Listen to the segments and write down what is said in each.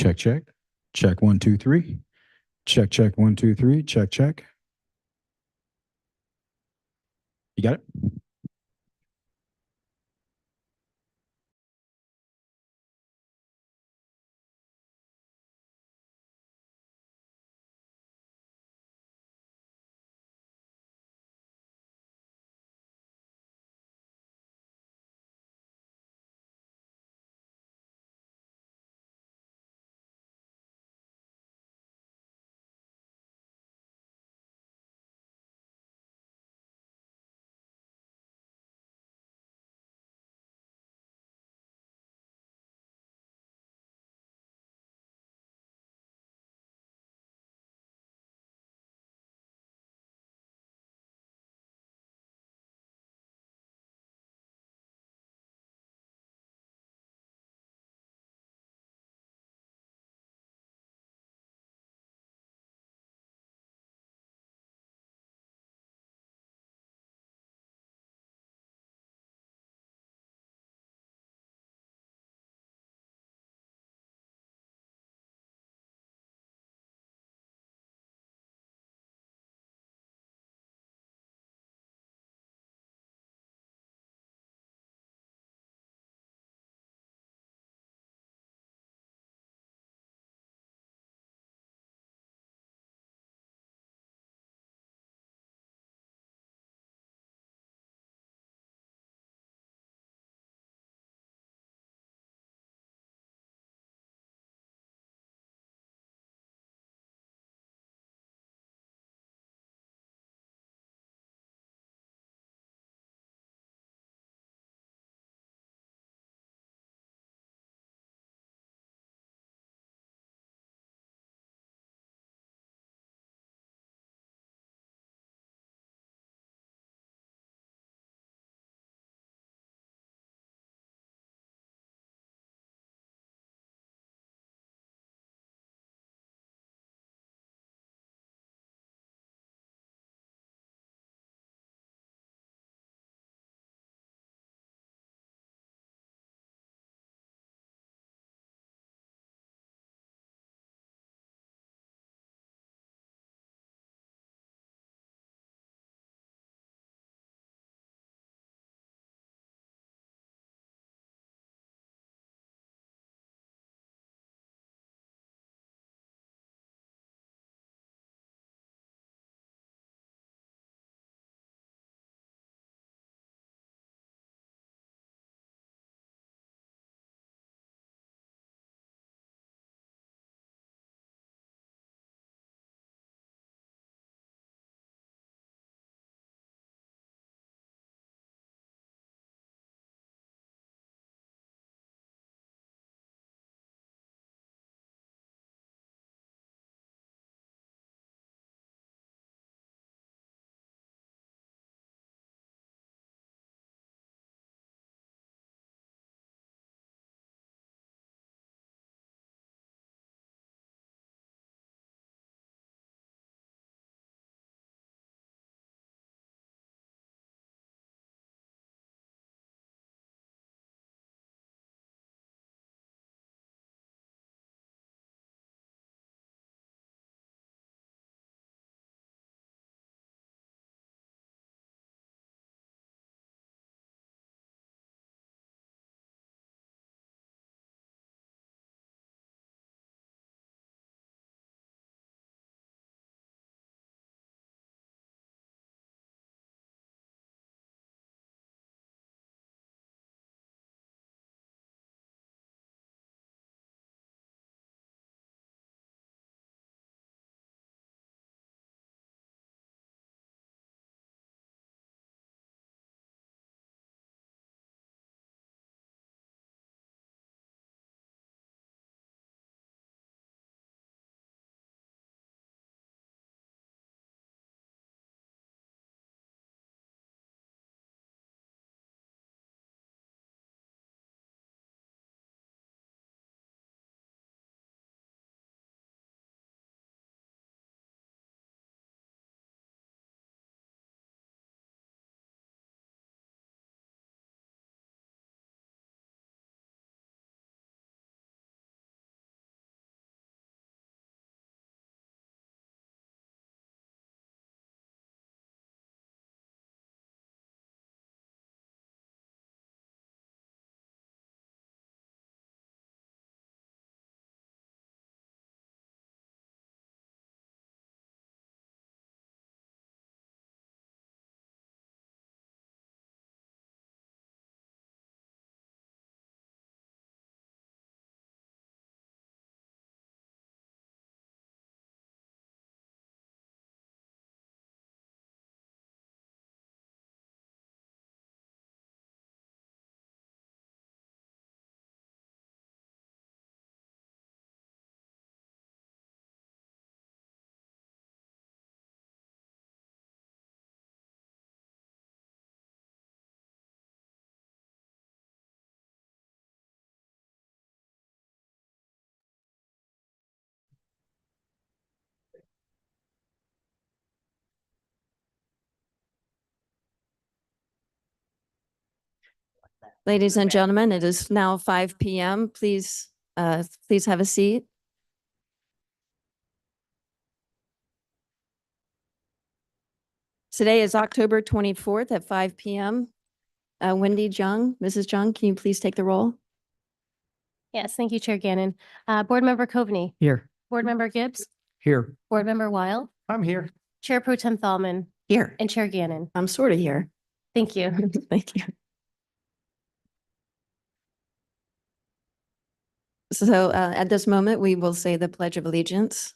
Check, check. Check one, two, three. Check, check, one, two, three. Check, check. You got it? Ladies and gentlemen, it is now 5 p.m. Please have a seat. Today is October 24th at 5 p.m. Wendy Jung, Mrs. Jung, can you please take the roll? Yes, thank you, Chair Gannon. Board Member Coveney. Here. Board Member Gibbs. Here. Board Member Weil. I'm here. Chair Pro Tem Thalman Here. and Chair Gannon. I'm sort of here. Thank you. Thank you. So at this moment, we will say the Pledge of Allegiance.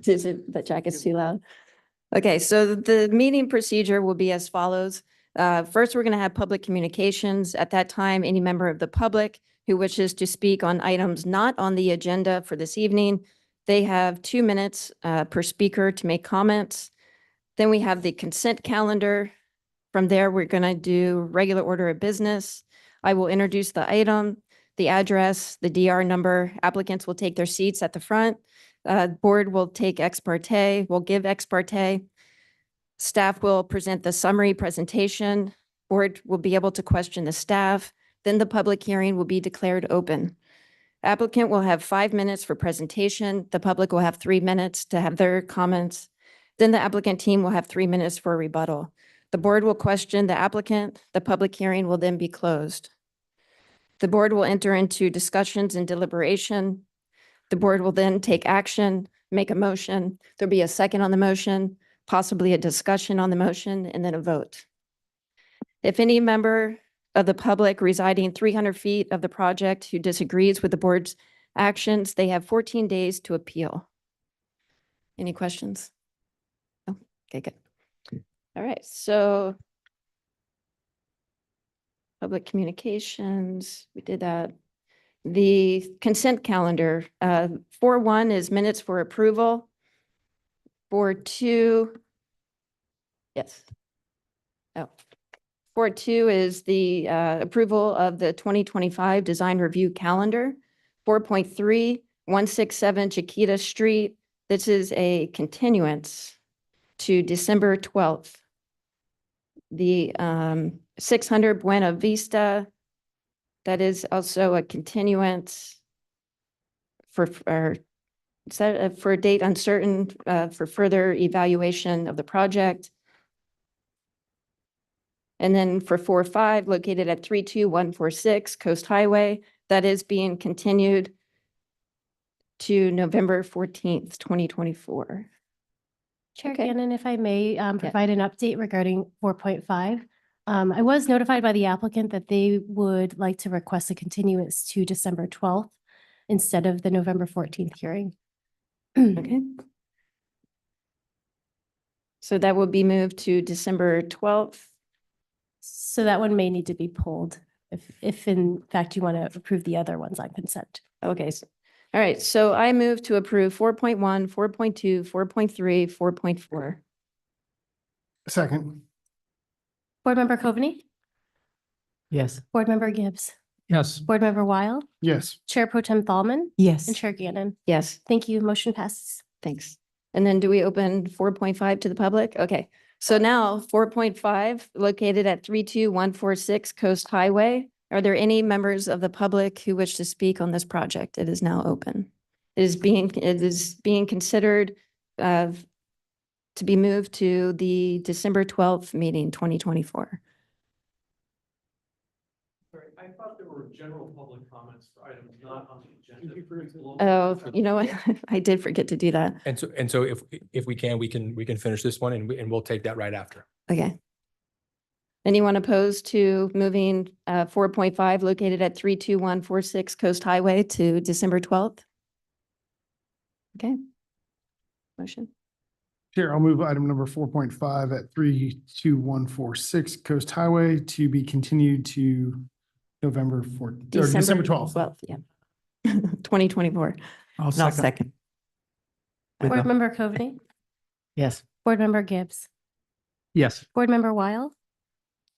The jacket's too loud. Okay, so the meeting procedure will be as follows. First, we're going to have public communications. At that time, any member of the public who wishes to speak on items not on the agenda for this evening, they have 2 minutes per speaker to make comments. Then we have the consent calendar. From there, we're going to do regular order of business. I will introduce the item, the address, the DR number. Applicants will take their seats at the front. Board will take ex parte, will give ex parte. Staff will present the summary presentation. Board will be able to question the staff. Then the public hearing will be declared open. Applicant will have 5 minutes for presentation. The public will have 3 minutes to have their comments. Then the applicant team will have 3 minutes for a rebuttal. The board will question the applicant. The public hearing will then be closed. The board will enter into discussions and deliberation. The board will then take action, make a motion. There'll be a second on the motion, possibly a discussion on the motion, and then a vote. If any member of the public residing 300 feet of the project who disagrees with the board's actions, they have 14 days to appeal. Any questions? Oh, okay, good. All right, so public communications, we did that. The consent calendar, 4.1 is minutes for approval. 4.2, yes. Oh, 4.2 is the approval of the 2025 design review calendar. 4.3, 167 Chiquita Street. This is a continuance to December 12th. The 600 Buena Vista, that is also a continuance for a date uncertain for further evaluation of the project. And then for 4.5, located at 32146 Coast Highway, that is being continued to November 14th, 2024. Chair Okay. Gannon, if I may provide an update regarding 4.5. I was notified by the applicant that they would like to request a continuance to December 12th instead of the November 14th hearing. Okay. So that will be moved to December 12th. So that one may need to be pulled if in fact you want to approve the other ones on consent. Okay. All right. So I move to approve 4.1, 4.2, 4.3, 4.4. Second. Board Member Coveney. Yes. Board Member Gibbs. Yes. Board Member Weil. Yes. Chair Pro Tem Thalman Yes. and Chair Gannon. Yes, Thank you. Motion passes. thanks. And then do we open 4.5 to the public? Okay. So now 4.5 located at 32146 Coast Highway. Are there any members of the public who wish to speak on this project? It is now open. It is being considered to be moved to the December 12th meeting, 2024. Sorry, I thought there were general public comments for items not on the agenda. Oh, you know what? I did forget to do that. And so if we can finish this one and we'll take that right after. Okay. Anyone opposed to moving 4.5 located at 32146 Coast Highway to December 12th? Okay. Motion. Chair, I'll move item number 4.5 at 32146 Coast Highway to be continued to November 4th, or December 12th. 12th, yeah. 2024. I'll second. With Board the- Member Coveney, Yes. Board Member Gibbs, Yes. Board Member Weil,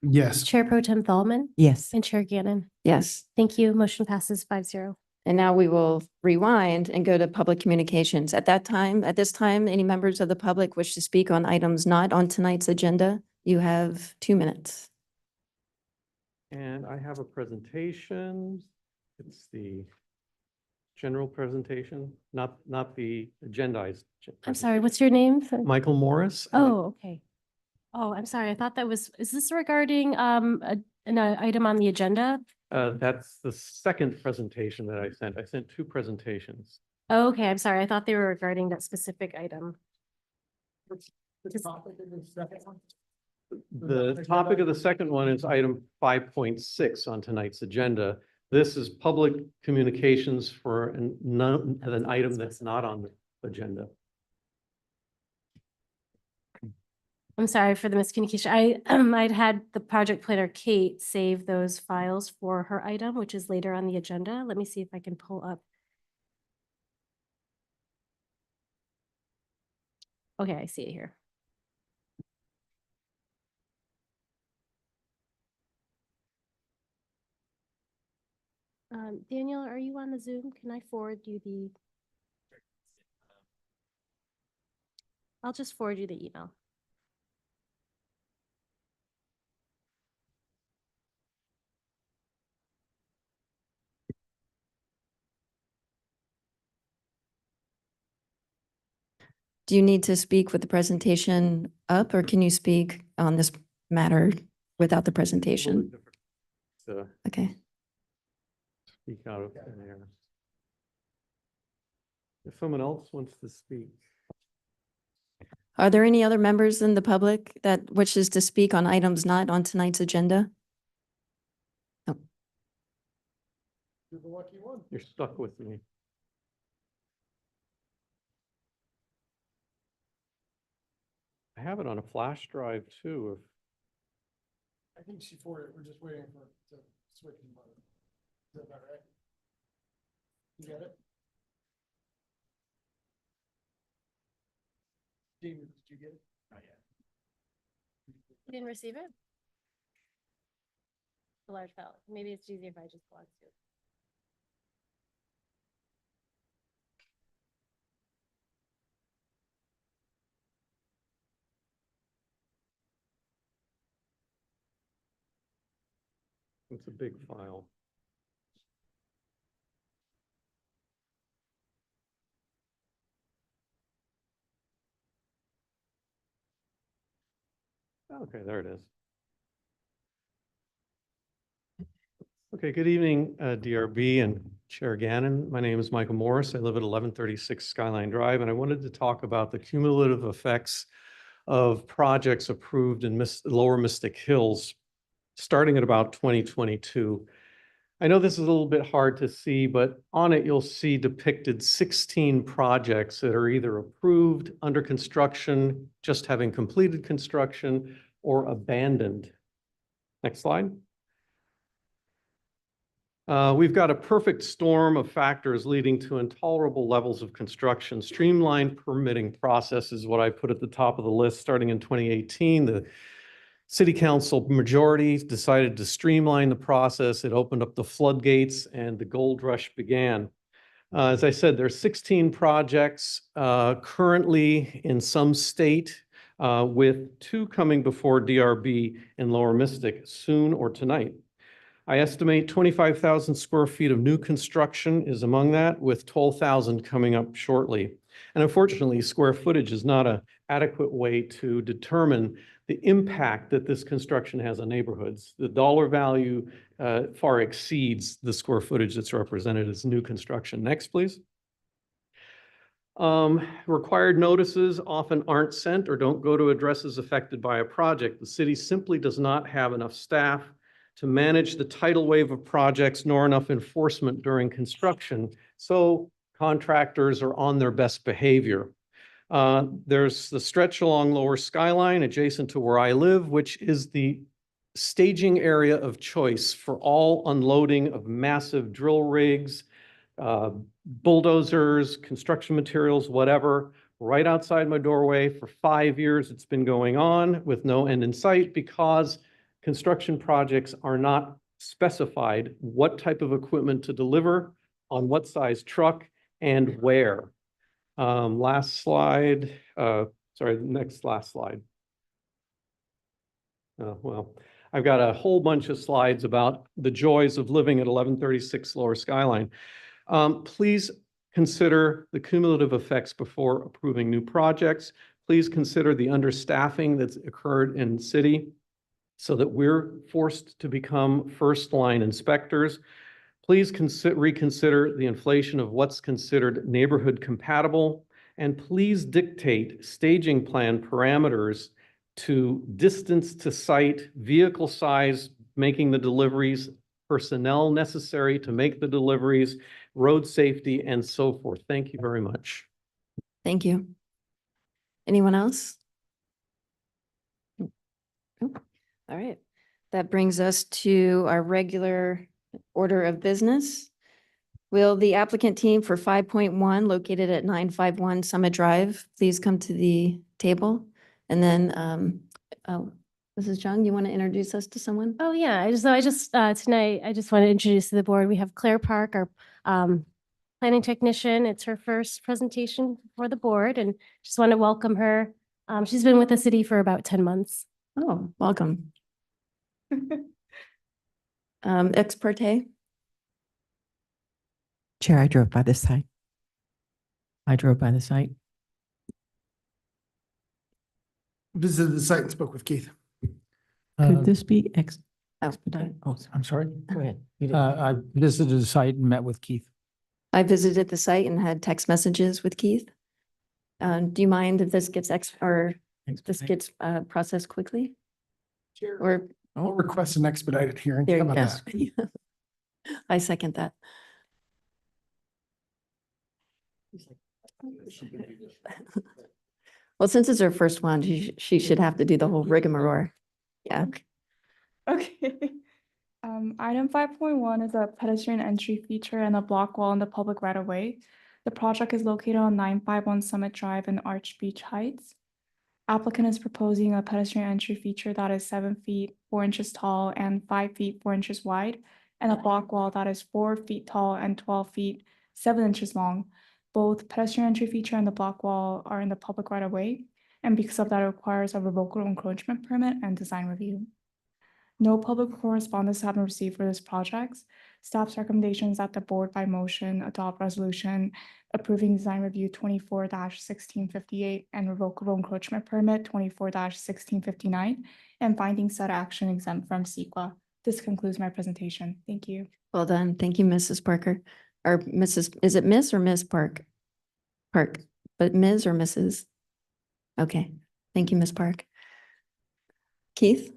Yes. Chair Pro Tem Thalman, Yes. and Chair Gannon. Yes. Thank you. Motion passes 5-0. And now we will rewind and go to public communications. At this time, any members of the public wish to speak on items not on tonight's agenda, you have 2 minutes. And I have a presentation. It's the general presentation, not the agendized. I'm sorry, what's your name? Michael Morris. Oh, okay. Oh, I'm sorry. I thought is this regarding an item on the agenda? That's the second presentation that I sent. I sent 2 presentations. Oh, okay, I'm sorry. I thought they were regarding that specific item. The topic of the second one is item 5.6 on tonight's agenda. This is public communications for an item that's not on the agenda. I'm sorry for the miscommunication. I'd had the project planner, Kate, save those files for her item, which is later on the agenda. Let me see if I can pull up. Okay, I see it here. Daniel, are you on the Zoom? Can I forward you the? I'll just forward you the email. Do you need to speak with the presentation up, or can you speak on this matter without the presentation? So Okay. speak out of thin air. If someone else wants to speak. Are there any other members in the public that wishes to speak on items not on tonight's agenda? No. You're the lucky one. You're stuck with me. I have it on a flash drive too. I think she for it. We're just waiting for it to switch. Is that about right? You got it? Dean, did you get it? Not yet. You didn't receive it? A large file. Maybe it's easier if I just log to it. It's a big file. Okay, there it is. Okay, good evening, DRB and Chair Gannon. My name is Michael Morris. I live at 1136 Skyline Drive, and I wanted to talk about the cumulative effects of projects approved in Lower Mystic Hills, starting at about 2022. I know this is a little bit hard to see, but on it, you'll see depicted 16 projects that are either approved, under construction, just having completed construction, or abandoned. Next slide. We've got a perfect storm of factors leading to intolerable levels of construction. Streamlined permitting process is what I put at the top of the list. Starting in 2018, the City Council majority decided to streamline the process. It opened up the floodgates and the gold rush began. As I said, there are 16 projects currently in some state, with 2 coming before DRB in Lower Mystic soon or tonight. I estimate 25,000 square feet of new construction is among that, with 12,000 coming up shortly. And unfortunately, square footage is not an adequate way to determine the impact that this construction has on neighborhoods. The dollar value far exceeds the square footage that's represented as new construction. Next, please. Required notices often aren't sent or don't go to addresses affected by a project. The city simply does not have enough staff to manage the tidal wave of projects, nor enough enforcement during construction. So contractors are on their best behavior. There's the stretch along Lower Skyline adjacent to where I live, which is the staging area of choice for all unloading of massive drill rigs, bulldozers, construction materials, whatever. right outside my doorway. For 5 years, it's been going on with no end in sight because construction projects are not specified what type of equipment to deliver, on what size truck, and where. Last slide, sorry, last slide. Well, I've got a whole bunch of slides about the joys of living at 1136 Lower Skyline. Please consider the cumulative effects before approving new projects. Please consider the understaffing that's occurred in the city so that we're forced to become first-line inspectors. Please reconsider the inflation of what's considered neighborhood compatible, and please dictate staging plan parameters to distance to site, vehicle size, making the deliveries, personnel necessary to make the deliveries, road safety, and so forth. Thank you very much. Thank you. Anyone else? Nope. All right. That brings us to our regular order of business. Will the applicant team for 5.1 located at 951 Summit Drive, please come to the table? And then, Mrs. Jung, you want to introduce us to someone? Oh, yeah, tonight, I just want to introduce to the board, we have Claire Park, our planning technician. It's her first presentation for the board and just want to welcome her. She's been with the city for about 10 months. Oh, welcome. Ex parte? Chair, I drove by the site. I drove by the site. Visited the site and spoke with Keith. Could this be Oh, expedited? Oh, I'm sorry. Go ahead. You did. I visited the site and met with Keith. I visited the site and had text messages with Keith. Do you mind if this gets processed quickly? Chair, Or, I'll request an expedited hearing. there How you about go. that? I second that. Well, since it's her first one, she should have to do the whole rigmarole. Yeah. Okay. Item 5.1 is a pedestrian entry feature and a block wall in the public right of way. The project is located on 951 Summit Drive in Arch Beach Heights. Applicant is proposing a pedestrian entry feature that is 7 feet 4 inches tall and 5 feet 4 inches wide, and a block wall that is 4 feet tall and 12 feet 7 inches long. Both pedestrian entry feature and the block wall are in the public right of way, and because of that, it requires a revocable encroachment permit and design review. No public correspondence have been received for this project. Staff's recommendations that the board by motion adopt resolution approving design review 24-1658 and revocable encroachment permit 24-1659 and finding said action exempt from CEQA. This concludes my presentation. Thank you. Well done. Thank you, Mrs. Parker. Or Mrs., is it Miss or Ms. Park? Park, but Ms. or Mrs.? Okay. Thank you, Ms. Park. Keith?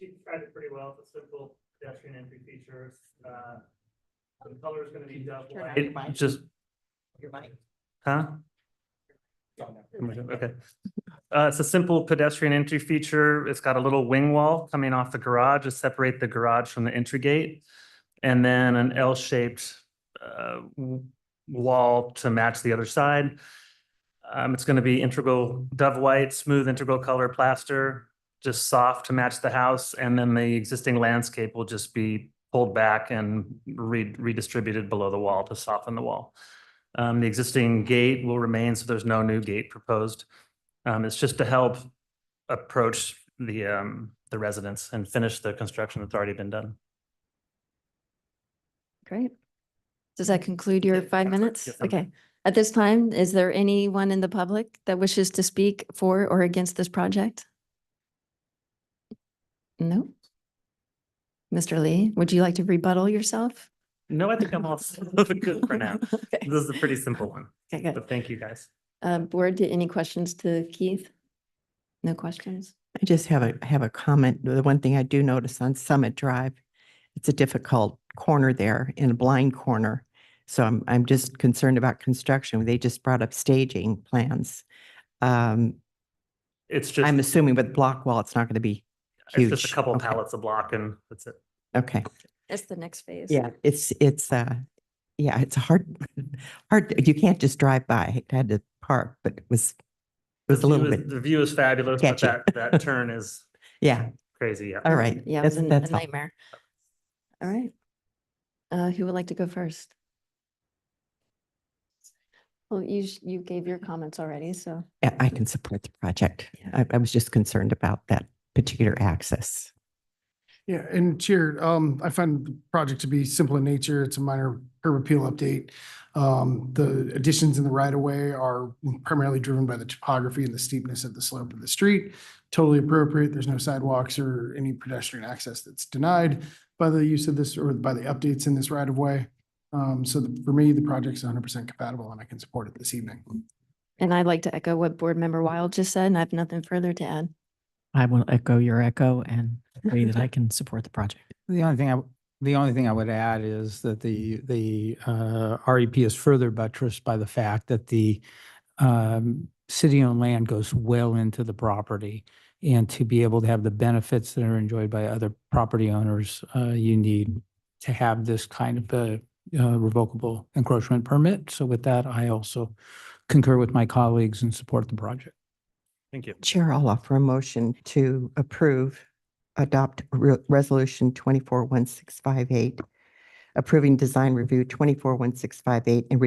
She described it pretty well. It's a simple pedestrian entry feature. The color is going to be dove white. Just. Your mic. Huh? Okay. It's a simple pedestrian entry feature. It's got a little wing wall coming off the garage to separate the garage from the entry gate. And then an L-shaped wall to match the other side. It's going to be integral dove white, smooth integral color plaster, just soft to match the house. And then the existing landscape will just be pulled back and redistributed below the wall to soften the wall. The existing gate will remain, so there's no new gate proposed. It's just to help approach the residents and finish the construction that's already been done. Great. Does that conclude your Yeah, 5 that's right. minutes? Yes, ma'am. Okay. At this time, is there anyone in the public that wishes to speak for or against this project? No? Mr. Lee, would you like to rebuttal yourself? No, I think I'm all good for now. Okay. This is a pretty simple one, Okay, good. but thank you guys. Board, any questions to Keith? No questions? I just have a comment. The one thing I do notice on Summit Drive, it's a difficult corner there in a blind corner. So I'm just concerned about construction. They just brought up staging plans. It's just, I'm assuming with block wall, it's not going to be it's huge. just a couple Okay. pallets of block and that's it. Okay. That's the next phase. Yeah, it's a hard, you can't just drive by. I had to park, but it was The a little view is- bit, The view is fabulous, but sketchy. that turn is yeah, crazy, yeah. all right. Yeah, it was a That's all. nightmare. All right. Who would like to go first? Well, you gave your comments already, so. Yeah, I can support the project. Yeah. I was just concerned about that particular access. Yeah, and Chair, I find the project to be simple in nature. It's a minor curb appeal update. The additions in the right of way are primarily driven by the topography and the steepness of the slope of the street. Totally appropriate. There's no sidewalks or any pedestrian access that's denied by the use of this or by the updates in this right of way. For me, the project's 100% compatible and I can support it this evening. And I'd like to echo what Board Member Wild just said, and I have nothing further to add. I will echo your echo and agree that I can support the project. The only thing I would add is that the REP is further buttressed by the fact that the city-owned land goes well into the property. And to be able to have the benefits that are enjoyed by other property owners, you need to have this kind of a revocable encroachment permit. So with that, I also concur with my colleagues and support the project. Thank you. Chair, I'll offer a motion to adopt resolution 241658, approving design review 241658 and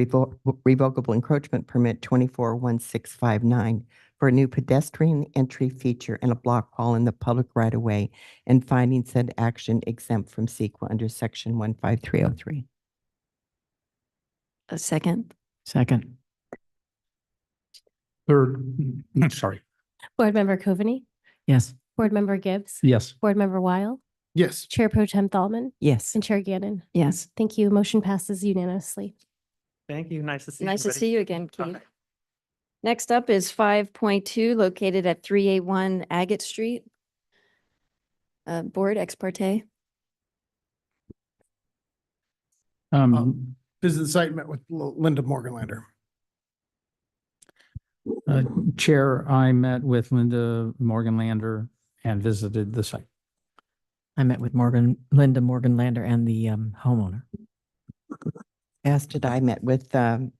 revocable encroachment permit 241659 for a new pedestrian entry feature and a block wall in the public right of way and finding said action exempt from CEQA under section 15303. A second. Second. Third, sorry. Board Member Coveney, Yes. Board Member Gibbs, Yes. Board Member Weil, Yes. Chair Pro Tem Thalman, Yes. and Chair Gannon. Yes. Thank you. Motion passes unanimously. Thank you. Nice to see you. Nice to see you again, Keith. Okay. Next up is 5.2 located at 381 Agate Street. Board ex parte. Visit the site, met with Linda Morganlander. Chair, I met with Linda Morganlander and visited the site. I met with Linda Morganlander and the homeowner. As did I, met with Linda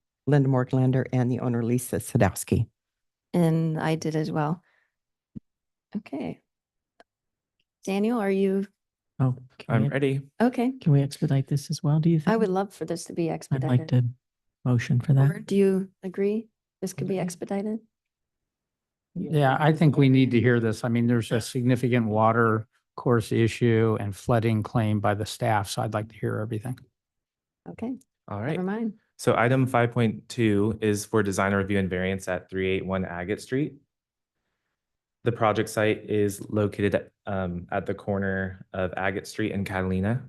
Morganlander and the owner Lisa Sadowski. And I did as well. Okay. Daniel, are you, Oh, I'm ready. okay. can we expedite this as well, do you think? I would love for this to be I'd expedited. like to motion for that. Board, do you agree this could be expedited? Yeah, I think we need to hear this. I mean, there's a significant water course issue and flooding claim by the staff, so I'd like to hear everything. Okay, All right. never mind. So item 5.2 is for design review and variance at 381 Agate Street. The project site is located at the corner of Agate Street and Catalina.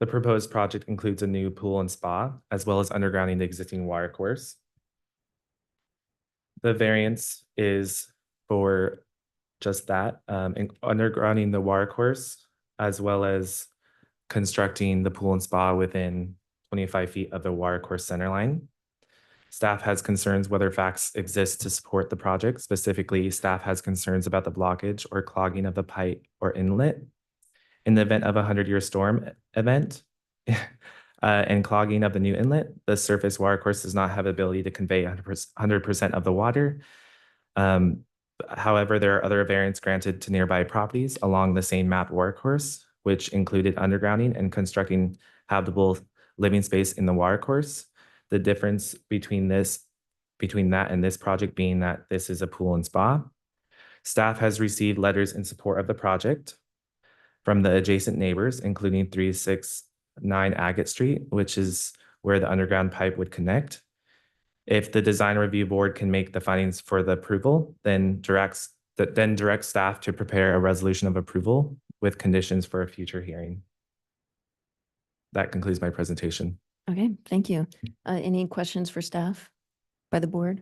The proposed project includes a new pool and spa, as well as undergrounding the existing water course. The variance is for just that, undergrounding the water course, as well as constructing the pool and spa within 25 feet of the water course center line. Staff has concerns whether facts exist to support the project. Specifically, staff has concerns about the blockage or clogging of the pipe or inlet. In the event of a 100-year storm event and clogging of the new inlet, the surface water course does not have the ability to convey 100% of the water. However, there are other variants granted to nearby properties along the same map water course, which included undergrounding and constructing habitable living space in the water course. The difference between that and this project being that this is a pool and spa. Staff has received letters in support of the project from the adjacent neighbors, including 369 Agate Street, which is where the underground pipe would connect. If the design review board can make the findings for the approval, then direct staff to prepare a resolution of approval with conditions for a future hearing. That concludes my presentation. Okay, thank you. Any questions for staff by the board?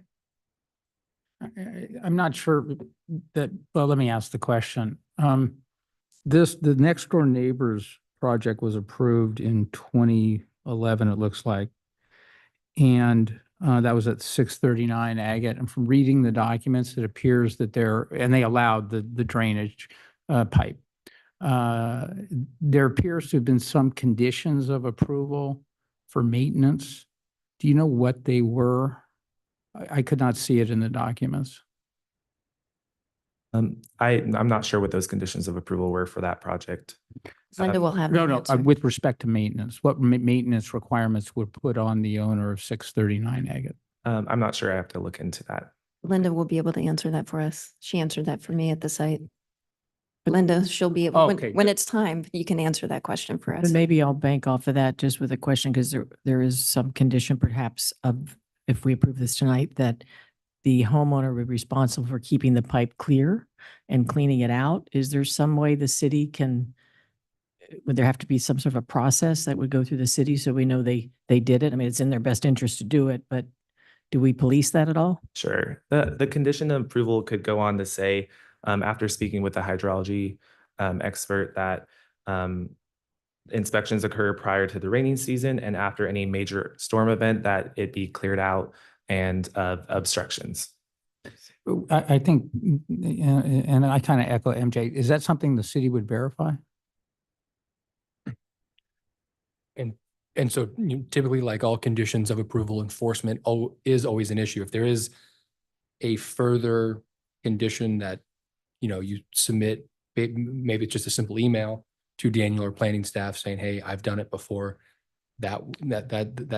I'm not sure that, well, let me ask the question. The next door neighbors project was approved in 2011, it looks like. And that was at 639 Agate. And from reading the documents, it appears that they allowed the drainage pipe. There appears to have been some conditions of approval for maintenance. Do you know what they were? I could not see it in the documents. I'm not sure what those conditions of approval were for that project. Linda will have. No, the no, answer. with respect to maintenance, what maintenance requirements were put on the owner of 639 Agate? I'm not sure. I have to look into that. Linda will be able to answer that for us. She answered that for me at the site. Linda, she'll be able, Okay, when good. it's time, you can answer that question for us. But maybe I'll bank off of that just with a question, because there is some condition perhaps of, if we approve this tonight, that the homeowner would be responsible for keeping the pipe clear and cleaning it out. Is there some way the city can, would there have to be some sort of a process that would go through the city so we know they did it? I mean, it's in their best interest to do it, but do we police that at all? Sure. The condition of approval could go on to say, after speaking with the hydrology expert, that inspections occur prior to the rainy season and after any major storm event, that it be cleared out and obstructions. I think, and I kind of echo MJ, is that something the city would verify? And so typically, like all conditions of approval, enforcement is always an issue. If there is a further condition that, you submit, maybe it's just a simple email to Daniel or planning staff saying, hey, I've done it before. That's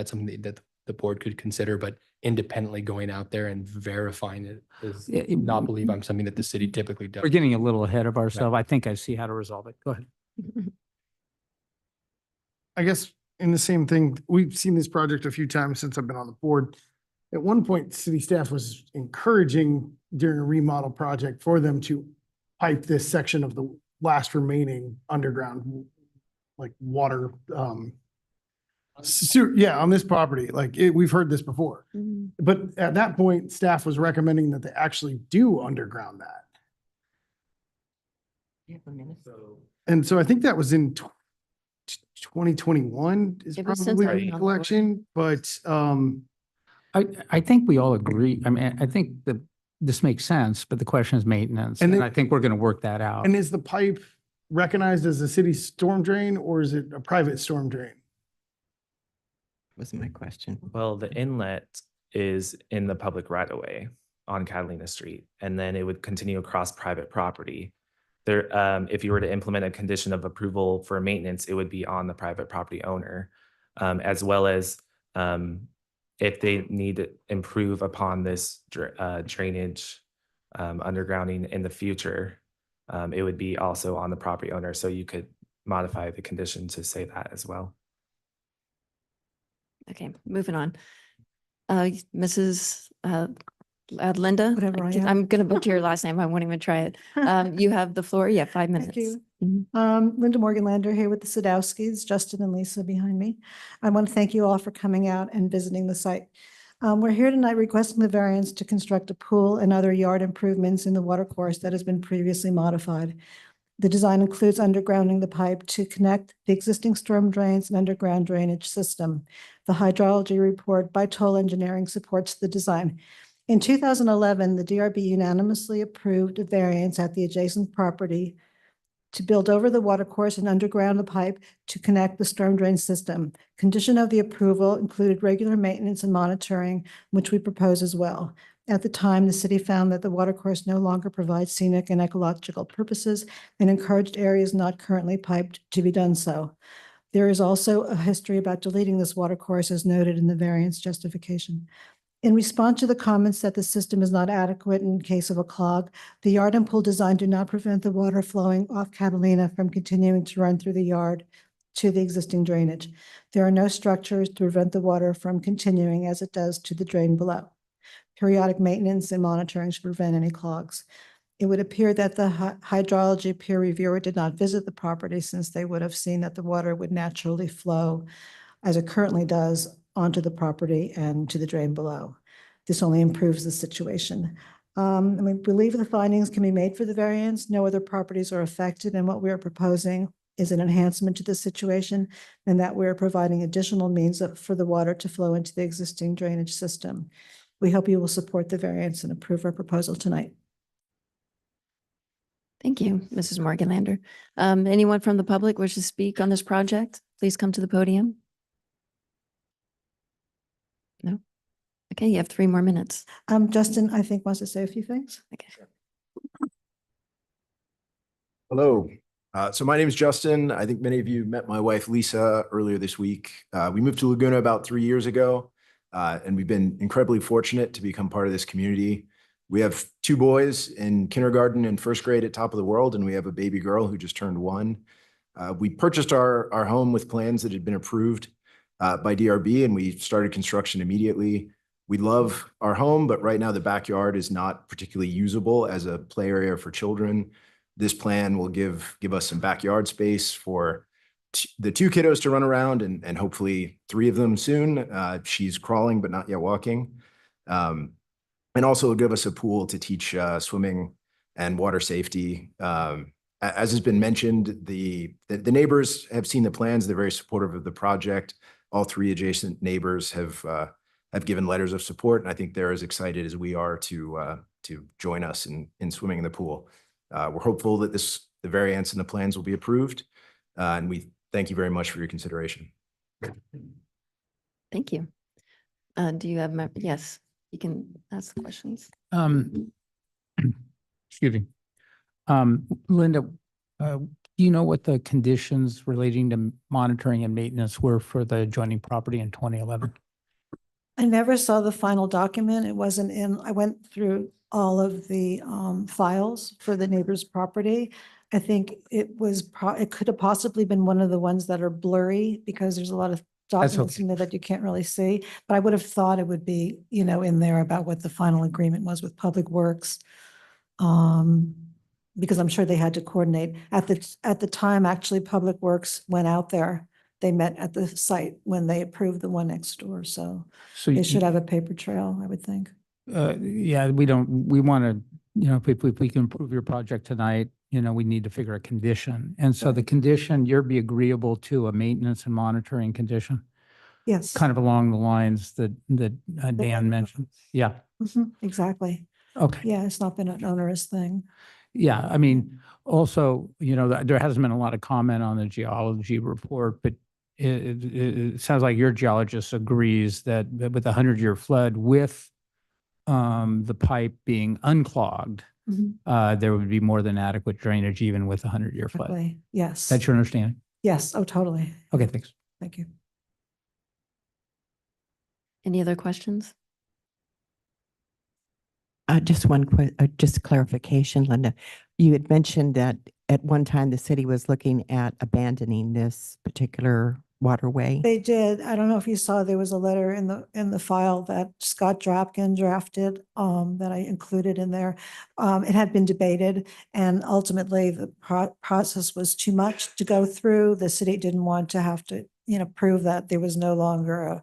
something that the board could consider, but independently going out there and verifying it is not believe I'm something that the city typically does. We're getting a little ahead of ourselves. I think I see how to resolve it. Go ahead. I guess in the same thing, we've seen this project a few times since I've been on the board. At one point, city staff was encouraging during a remodel project for them to pipe this section of the last remaining underground, like water, on this property. We've heard this before. Mhm. But at that point, staff was recommending that they actually do underground that. And so I think that was in 2021 is It was since probably I've the been on the board. recollection, but I think we all agree. I mean, I think that this makes sense, but the question is maintenance. And And it- I think we're going to work that out. and is the pipe recognized as a city storm drain or is it a private storm drain? Was my question. Well, the inlet is in the public right of way on Catalina Street, and then it would continue across private property. There, if you were to implement a condition of approval for maintenance, it would be on the private property owner, as well as if they need to improve upon this drainage undergrounding in the future, it would be also on the property owner. So you could modify the condition to say that as well. Okay, moving on. Mrs. Linda? Whatever I am. I'm going to butcher your last name. I won't even try it. You have the floor. Yeah, 5 minutes. you. Mhm. Linda Morgan-Lander here with the Sadowskis, Justin and Lisa behind me. I want to thank you all for coming out and visiting the site. We're here tonight requesting the variance to construct a pool and other yard improvements in the watercourse that has been previously modified. The design includes undergrounding the pipe to connect the existing storm drains and underground drainage system. The hydrology report by Toll Engineering supports the design. In 2011, the DRB unanimously approved a variance at the adjacent property to build over the watercourse and underground the pipe to connect the storm drain system. Condition of the approval included regular maintenance and monitoring, which we propose as well. At the time, the city found that the watercourse no longer provides scenic and ecological purposes and encouraged areas not currently piped to be done so. There is also a history about deleting this watercourse as noted in the variance justification. In response to the comments that the system is not adequate in case of a clog, the yard and pool design do not prevent the water flowing off Catalina from continuing to run through the yard to the existing drainage. There are no structures to prevent the water from continuing as it does to the drain below. Periodic maintenance and monitoring should prevent any clogs. It would appear that the hydrology peer reviewer did not visit the property since they would have seen that the water would naturally flow as it currently does onto the property and to the drain below. This only improves the situation. We believe the findings can be made for the variance. No other properties are affected, and what we are proposing is an enhancement to the situation, and that we are providing additional means for the water to flow into the existing drainage system. We hope you will support the variance and approve our proposal tonight. Thank you, Mrs. Morgan-Lander. Anyone from the public wish to speak on this project? Please come to the podium. No? Okay, you have 3 more minutes. Justin, I think, wants to say a few things. Okay. Hello. So my name is Justin. I think many of you met my wife, Lisa, earlier this week. We moved to Laguna about 3 years ago, and we've been incredibly fortunate to become part of this community. We have 2 boys in kindergarten and first grade at Top of the World, and we have a baby girl who just turned 1. We purchased our home with plans that had been approved by DRB, and we started construction immediately. We love our home, but right now the backyard is not particularly usable as a play area for children. This plan will give us some backyard space for the 2 kiddos to run around and hopefully 3 of them soon. She's crawling, but not yet walking. And also it'll give us a pool to teach swimming and water safety. As has been mentioned, the neighbors have seen the plans. They're very supportive of the project. All 3 adjacent neighbors have given letters of support, and I think they're as excited as we are to join us in swimming in the pool. We're hopeful that the variance and the plans will be approved, and we thank you very much for your consideration. Thank you. Do you have, yes, you can ask questions. Excuse me. Linda, do you know what the conditions relating to monitoring and maintenance were for the adjoining property in 2011? I never saw the final document. It wasn't in, I went through all of the files for the neighbor's property. I think it could have possibly been one of the ones that are blurry because there's a lot of documents in there that you can't really see. But I would have thought it would be, in there about what the final agreement was with Public Works. Because I'm sure they had to coordinate. At the time, actually, Public Works went out there. They met at the site when they approved the one next door. So they should have a paper trail, I would think. Yeah, we want to, if we can improve your project tonight, we need to figure a condition. And so the condition, you'd be agreeable to a maintenance and monitoring condition, Yes. kind of along the lines that Dan mentioned. Yeah. Exactly. Okay. Yeah, it's not been an onerous thing. Yeah, I mean, also, there hasn't been a lot of comment on the geology report, but it sounds like your geologist agrees that with the 100-year flood, with the pipe being unclogged, there would be more than adequate drainage even with a 100-year flood. Exactly. Yes. That's your understanding? Yes. Oh, totally. Okay, thanks. Thank you. Any other questions? Just just clarification, Linda. You had mentioned that at one time the city was looking at abandoning this particular waterway. They did. I don't know if you saw, there was a letter in the file that Scott Drapkin drafted, that I included in there. It had been debated, and ultimately the process was too much to go through. The city didn't want to have to, prove that there was no longer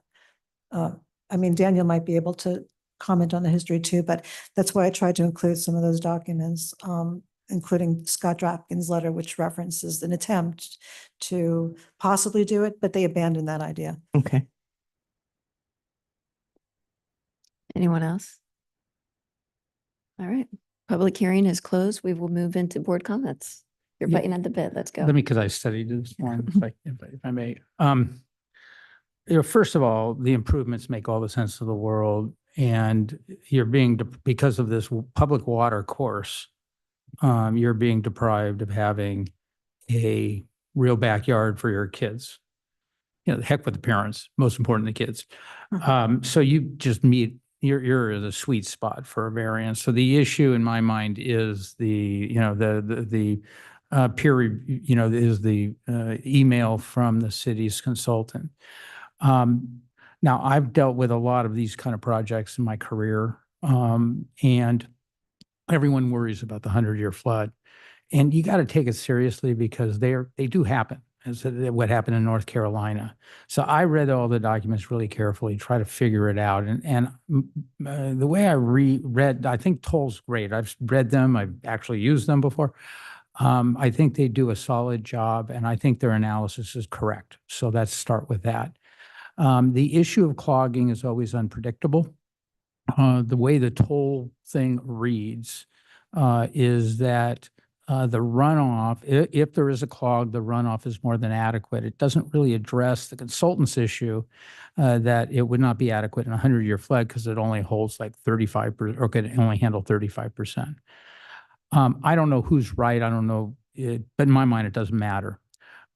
I mean, Daniel might be able to comment on the history too, but that's why I tried to include some of those documents, including Scott Drapkin's letter, which references an attempt to possibly do it, but they abandoned that idea. Okay. Anyone else? All right. Public hearing is closed. We will move into board comments. You're Yeah. biting at the bit. Let's go. Let me, because I studied this one, if I may. First of all, the improvements make all the sense of the world. And you're because of this public water course, you're being deprived of having a real backyard for your kids. The heck with the parents, most important, the kids. So you just you're at a sweet spot for a variance. So the issue in my mind is the peer review, is the email from the city's consultant. Now, I've dealt with a lot of these kind of projects in my career, and everyone worries about the 100-year flood. And you got to take it seriously because they do happen, as what happened in North Carolina. So I read all the documents really carefully, try to figure it out. And the way I read, I think Toll's great. I've read them. I've actually used them before. I think they do a solid job, and I think their analysis is correct. So let's start with that. The issue of clogging is always unpredictable. The way the Toll thing reads is that the runoff, if there is a clog, the runoff is more than adequate. It doesn't really address the consultant's issue that it would not be adequate in a 100-year flood because it only holds like 35% or could only handle 35%. I don't know who's right. I don't know, but in my mind, it doesn't matter.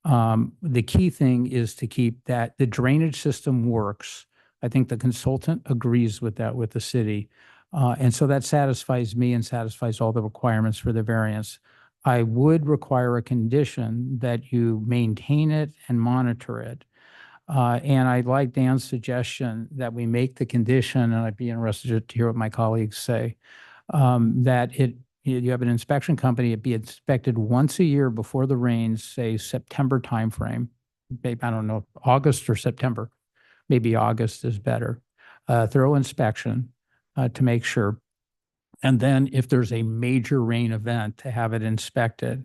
The key thing is to keep that the drainage system works. I think the consultant agrees with that with the city. And so that satisfies me and satisfies all the requirements for the variance. I would require a condition that you maintain it and monitor it. And I like Dan's suggestion that we make the condition, and I'd be interested to hear what my colleagues say, that you have an inspection company, it be inspected once a year before the rains, say September timeframe. Maybe, I don't know, August or September. Maybe August is better. Thorough inspection to make sure. And then if there's a major rain event, to have it inspected.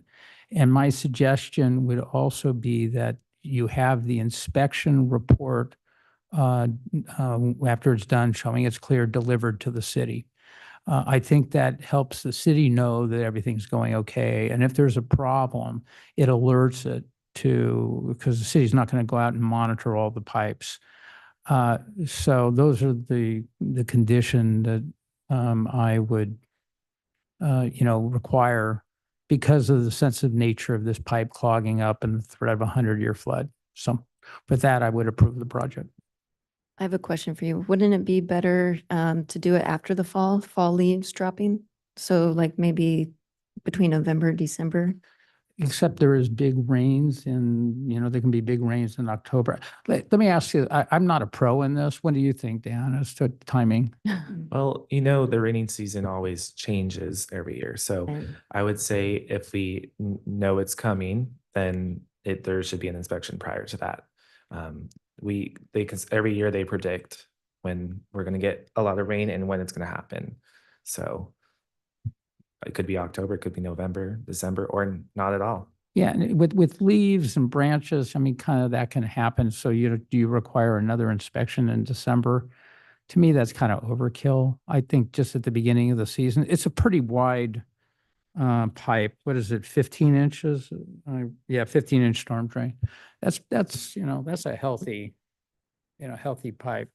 And my suggestion would also be that you have the inspection report after it's done, showing it's clear, delivered to the city. I think that helps the city know that everything's going okay. And if there's a problem, it alerts it to, because the city's not going to go out and monitor all the pipes. So those are the condition that I would, require because of the sensitive nature of this pipe clogging up and the threat of a 100-year flood. So with that, I would approve the project. I have a question for you. Wouldn't it be better to do it after the fall leaves dropping? So like maybe between November and December? Except there is big rains and, there can be big rains in October. Let me ask you, I'm not a pro in this. What do you think, Dan, as to timing? Well, the rainy season always changes every year. So Right. I would say if we know it's coming, then there should be an inspection prior to that. Every year they predict when we're going to get a lot of rain and when it's going to happen. So it could be October, it could be November, December, or not at all. Yeah, and with leaves and branches, kind of that can happen. So do you require another inspection in December? To me, that's kind of overkill. I think just at the beginning of the season, it's a pretty wide pipe. What is it, 15 inches? 15-inch storm drain. That's a healthy, healthy pipe.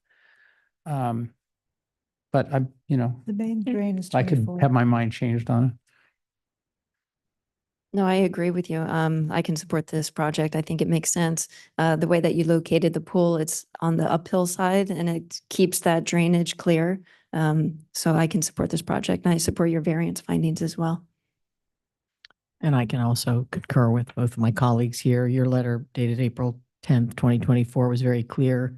But The main drain is I could 24. have my mind changed on it. No, I agree with you. I can support this project. I think it makes sense. The way that you located the pool, it's on the uphill side and it keeps that drainage clear. So I can support this project and I support your variance findings as well. And I can also concur with both of my colleagues here. Your letter dated April 10th, 2024 was very clear.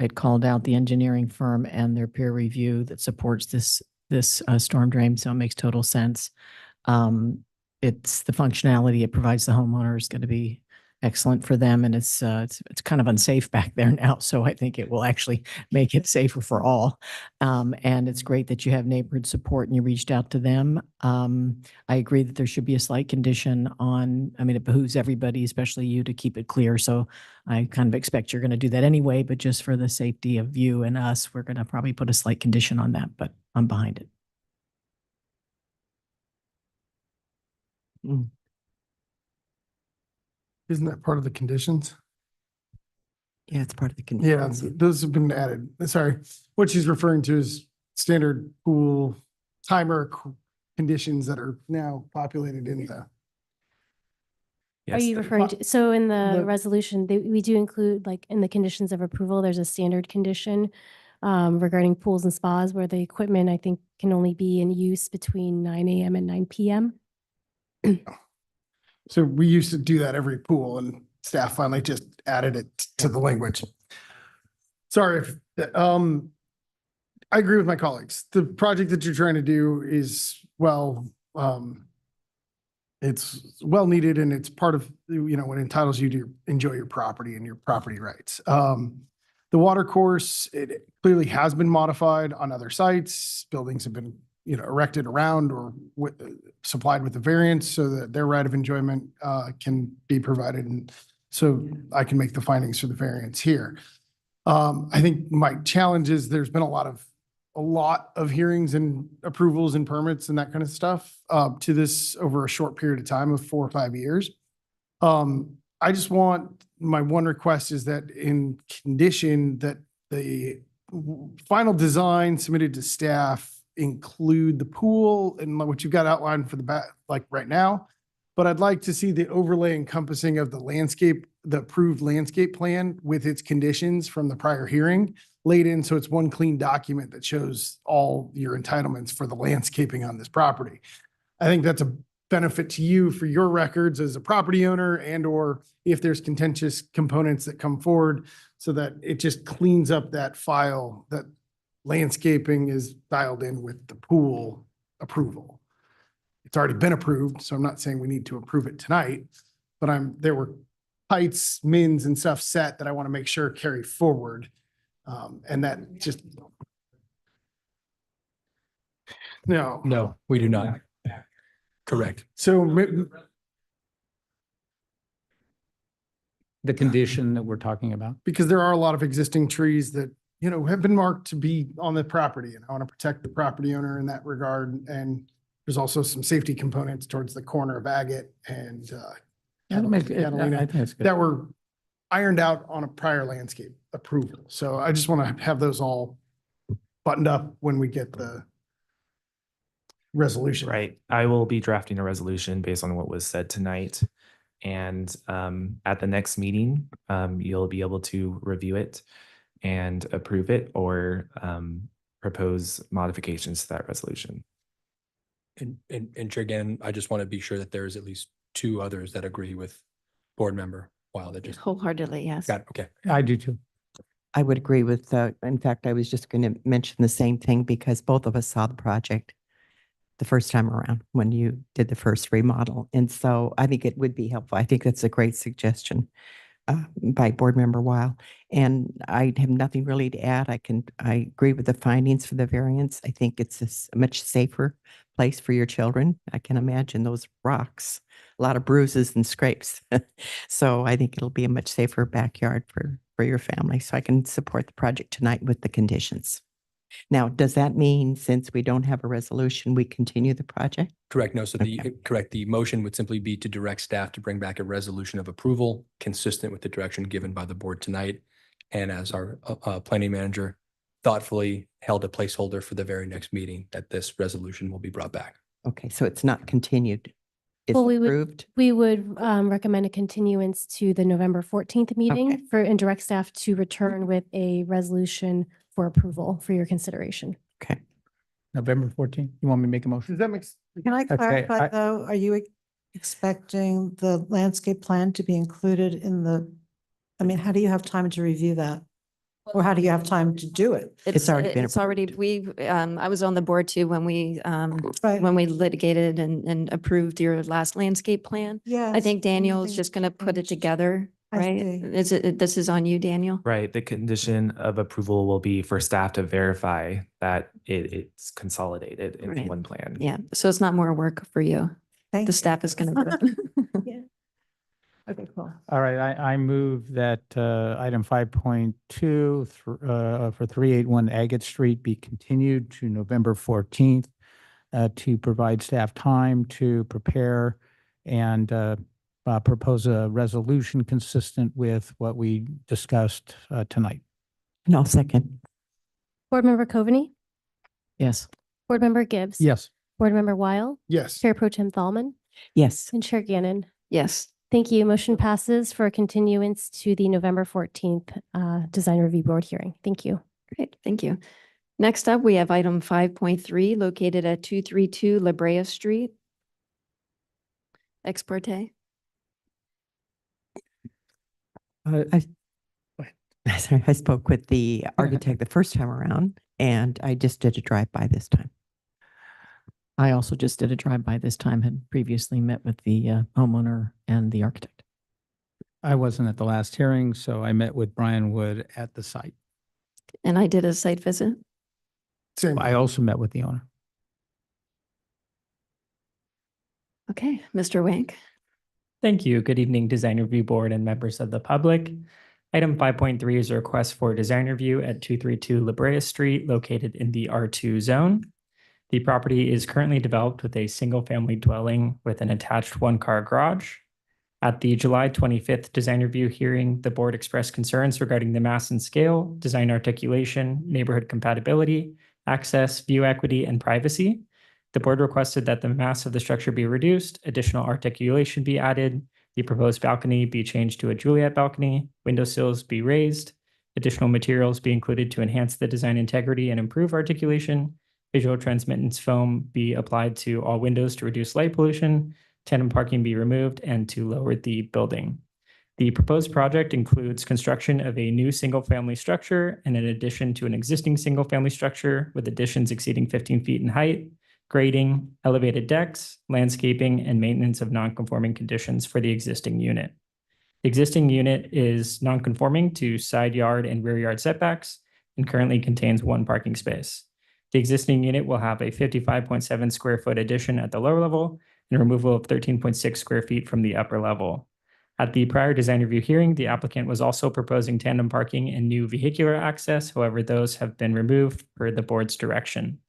It called out the engineering firm and their peer review that supports this storm drain, so it makes total sense. It's the functionality it provides the homeowner is going to be excellent for them, and it's kind of unsafe back there now, so I think it will actually make it safer for all. And it's great that you have neighborhood support and you reached out to them. I agree that there should be a slight condition on, it behooves everybody, especially you, to keep it clear. So I kind of expect you're going to do that anyway, but just for the safety of you and us, we're going to probably put a slight condition on that, but I'm behind it. Isn't that part of the conditions? Yeah, it's part of the Yeah, conditions. those have been added. Sorry, what she's referring to is standard pool timer conditions that are now populated in the. Are Yes, you referring to, so in the the- resolution, we do include, like, in the conditions of approval, there's a standard condition regarding pools and spas where the equipment, I think, can only be in use between 9 a.m. and 9 p.m. So we used to do that every pool and staff finally just added it to the language. Sorry I agree with my colleagues. The project that you're trying to do is it's well needed and it's part of, what entitles you to enjoy your property and your property rights. The water course, it clearly has been modified on other sites. Buildings have been, erected around or supplied with the variance so that their right of enjoyment can be provided. And so I can make the findings for the variance here. I think my challenge is there's been a lot of a lot of hearings and approvals and permits and that kind of stuff to this over a short period of time of 4 or 5 years. I just want, my one request is that in condition that the final design submitted to staff include the pool and what you've got outlined for the back, like right now. But I'd like to see the overlay encompassing of the landscape, the approved landscape plan with its conditions from the prior hearing laid in. So it's one clean document that shows all your entitlements for the landscaping on this property. I think that's a benefit to you for your records as a property owner and or if there's contentious components that come forward so that it just cleans up that file that landscaping is dialed in with the pool approval. It's already been approved, so I'm not saying we need to approve it tonight, but there were heights, mins and stuff set that I want to make sure carry forward. And that just. No. No, we do not. Correct. So The condition that we're talking about. because there are a lot of existing trees that, you know, have been marked to be on the property and I want to protect the property owner in that regard. And there's also some safety components towards the corner of Agate and Catalina I think it's good. that were ironed out on a prior landscape approval. So I just want to have those all buttoned up when we get the resolution. Right. I will be drafting a resolution based on what was said tonight. And at the next meeting, you'll be able to review it and approve it or propose modifications to that resolution. And Chair Gannon, I just want to be sure that there's at least 2 others that agree with board member Weil that just Wholeheartedly, yes. got, okay. I do too. I would agree with, in fact, I was just going to mention the same thing because both of us saw the project the first time around when you did the first remodel. And so I think it would be helpful. I think that's a great suggestion by Board Member Weil. And I have nothing really to add. I agree with the findings for the variance. I think it's a much safer place for your children. I can imagine those rocks, a lot of bruises and scrapes. So I think it'll be a much safer backyard for your family. So I can support the project tonight with the conditions. Now, does that mean since we don't have a resolution, we continue the project? Correct. No, so Okay. the motion would simply be to direct staff to bring back a resolution of approval consistent with the direction given by the board tonight. And as our planning manager thoughtfully held a placeholder for the very next meeting, that this resolution will be brought back. Okay, so it's not continued. It's Well, approved? we would recommend a continuance to the November 14th meeting and direct staff to return with a resolution for approval for your consideration. Okay. November 14th. You want me to make a motion? Does that make? Can I clarify I- though, are you expecting the landscape plan to be included in I mean, how do you have time to review that? Or how do you have time to do it? It's already been It's already, I was on the board too when we litigated and approved your last landscape plan. Yeah. I think Daniel's just going to put it together, I right? see. This is on you, Daniel? Right. The condition of approval will be for staff to verify that it's consolidated into Right. one plan. Yeah, so it's not more work for you. Thank The you. staff is going to do it. Okay, cool. All right, I move that item 5.2 for 381 Agate Street be continued to November 14th to provide staff time to prepare and propose a resolution consistent with what we discussed tonight. And I'll second. Board Member Coveney, Yes. Board Member Gibbs. Yes. Board Member Weil, Yes. Chair Pro Tem Thalman, Yes. and Chair Gannon. Yes. Thank you. Motion passes for a continuance to the November 14th Design Review Board hearing. Thank you. Great, thank you. Next up, we have item 5.3 located at 232 La Brea Street. Ex parte. Sorry, I spoke with the architect the first time around and I just did a drive-by this time. I also just did a drive-by this time, had previously met with the homeowner and the architect. I wasn't at the last hearing, so I met with Brian Wood at the site. And I did a site visit. Same. I also met with the owner. Okay, Mr. Wank. Thank you. Good evening, Design Review Board and members of the public. Item 5.3 is a request for design review at 232 La Brea Street, located in the R2 zone. The property is currently developed with a single-family dwelling with an attached one-car garage. At the July 25th design review hearing, the board expressed concerns regarding the mass and scale, design articulation, neighborhood compatibility, access, view equity, and privacy. The board requested that the mass of the structure be reduced, additional articulation be added, the proposed balcony be changed to a Juliet balcony, windowsills be raised, additional materials be included to enhance the design integrity and improve articulation, visual transmittance foam be applied to all windows to reduce light pollution, tandem parking be removed, and to lower the building. The proposed project includes construction of a new single-family structure and an addition to an existing single-family structure with additions exceeding 15 feet in height, grading, elevated decks, landscaping, and maintenance of non-conforming conditions for the existing unit. The existing unit is non-conforming to side yard and rear yard setbacks and currently contains one parking space. The existing unit will have a 55.7 square foot addition at the lower level and removal of 13.6 square feet from the upper level. At the prior design review hearing, the applicant was also proposing tandem parking and new vehicular access. However, those have been removed per the board's direction.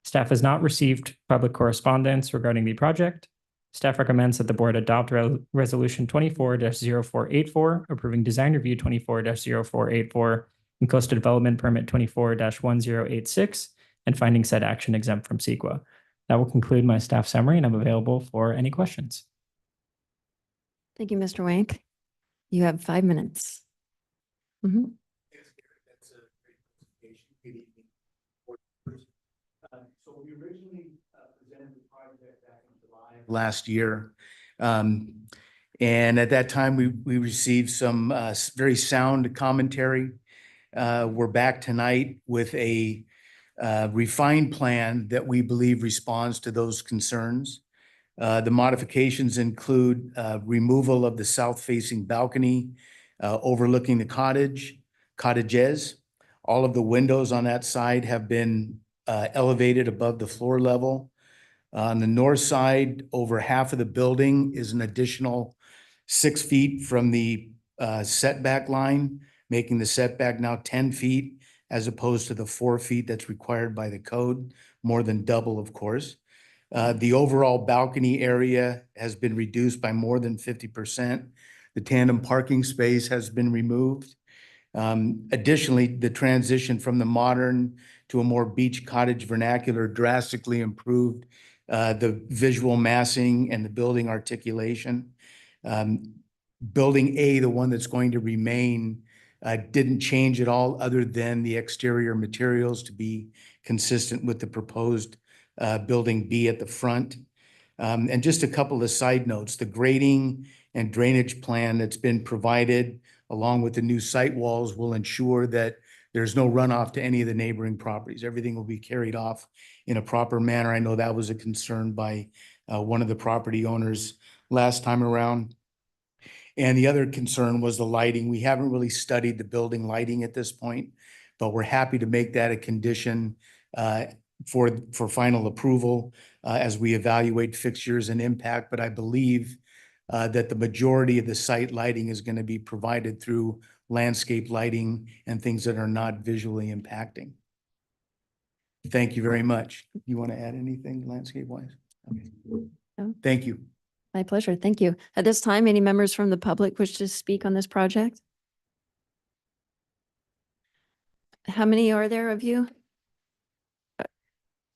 Staff has not received public correspondence regarding the project. Staff recommends that the board adopt Resolution 24-0484, approving design review 24-0484 and coastal development permit 24-1086, and finding said action exempt from CEQA. That will conclude my staff summary, and I'm available for any questions. Thank you, Mr. Wank. You have 5 minutes. Mhm. So we originally presented the project back in July last year. And at that time, we received some very sound commentary. We're back tonight with a refined plan that we believe responds to those concerns. The modifications include removal of the south-facing balcony overlooking the cottages. All of the windows on that side have been elevated above the floor level. On the north side, over half of the building is an additional 6 feet from the setback line, making the setback now 10 feet as opposed to the 4 feet that's required by the code, more than double, of course. The overall balcony area has been reduced by more than 50%. The tandem parking space has been removed. Additionally, the transition from the modern to a more beach cottage vernacular drastically improved the visual massing and the building articulation. Building A, the one that's going to remain, didn't change at all other than the exterior materials to be consistent with the proposed building B at the front. And just a couple of side notes, the grading and drainage plan that's been provided along with the new site walls will ensure that there's no runoff to any of the neighboring properties. Everything will be carried off in a proper manner. I know that was a concern by one of the property owners last time around. And the other concern was the lighting. We haven't really studied the building lighting at this point, but we're happy to make that a condition for final approval as we evaluate fixtures and impact. But I believe that the majority of the site lighting is going to be provided through landscape lighting and things that are not visually impacting. Thank you very much. You want to add anything landscape wise? Okay. No. Thank you. My pleasure. Thank you. At this time, any members from the public wish to speak on this project? How many are there of you?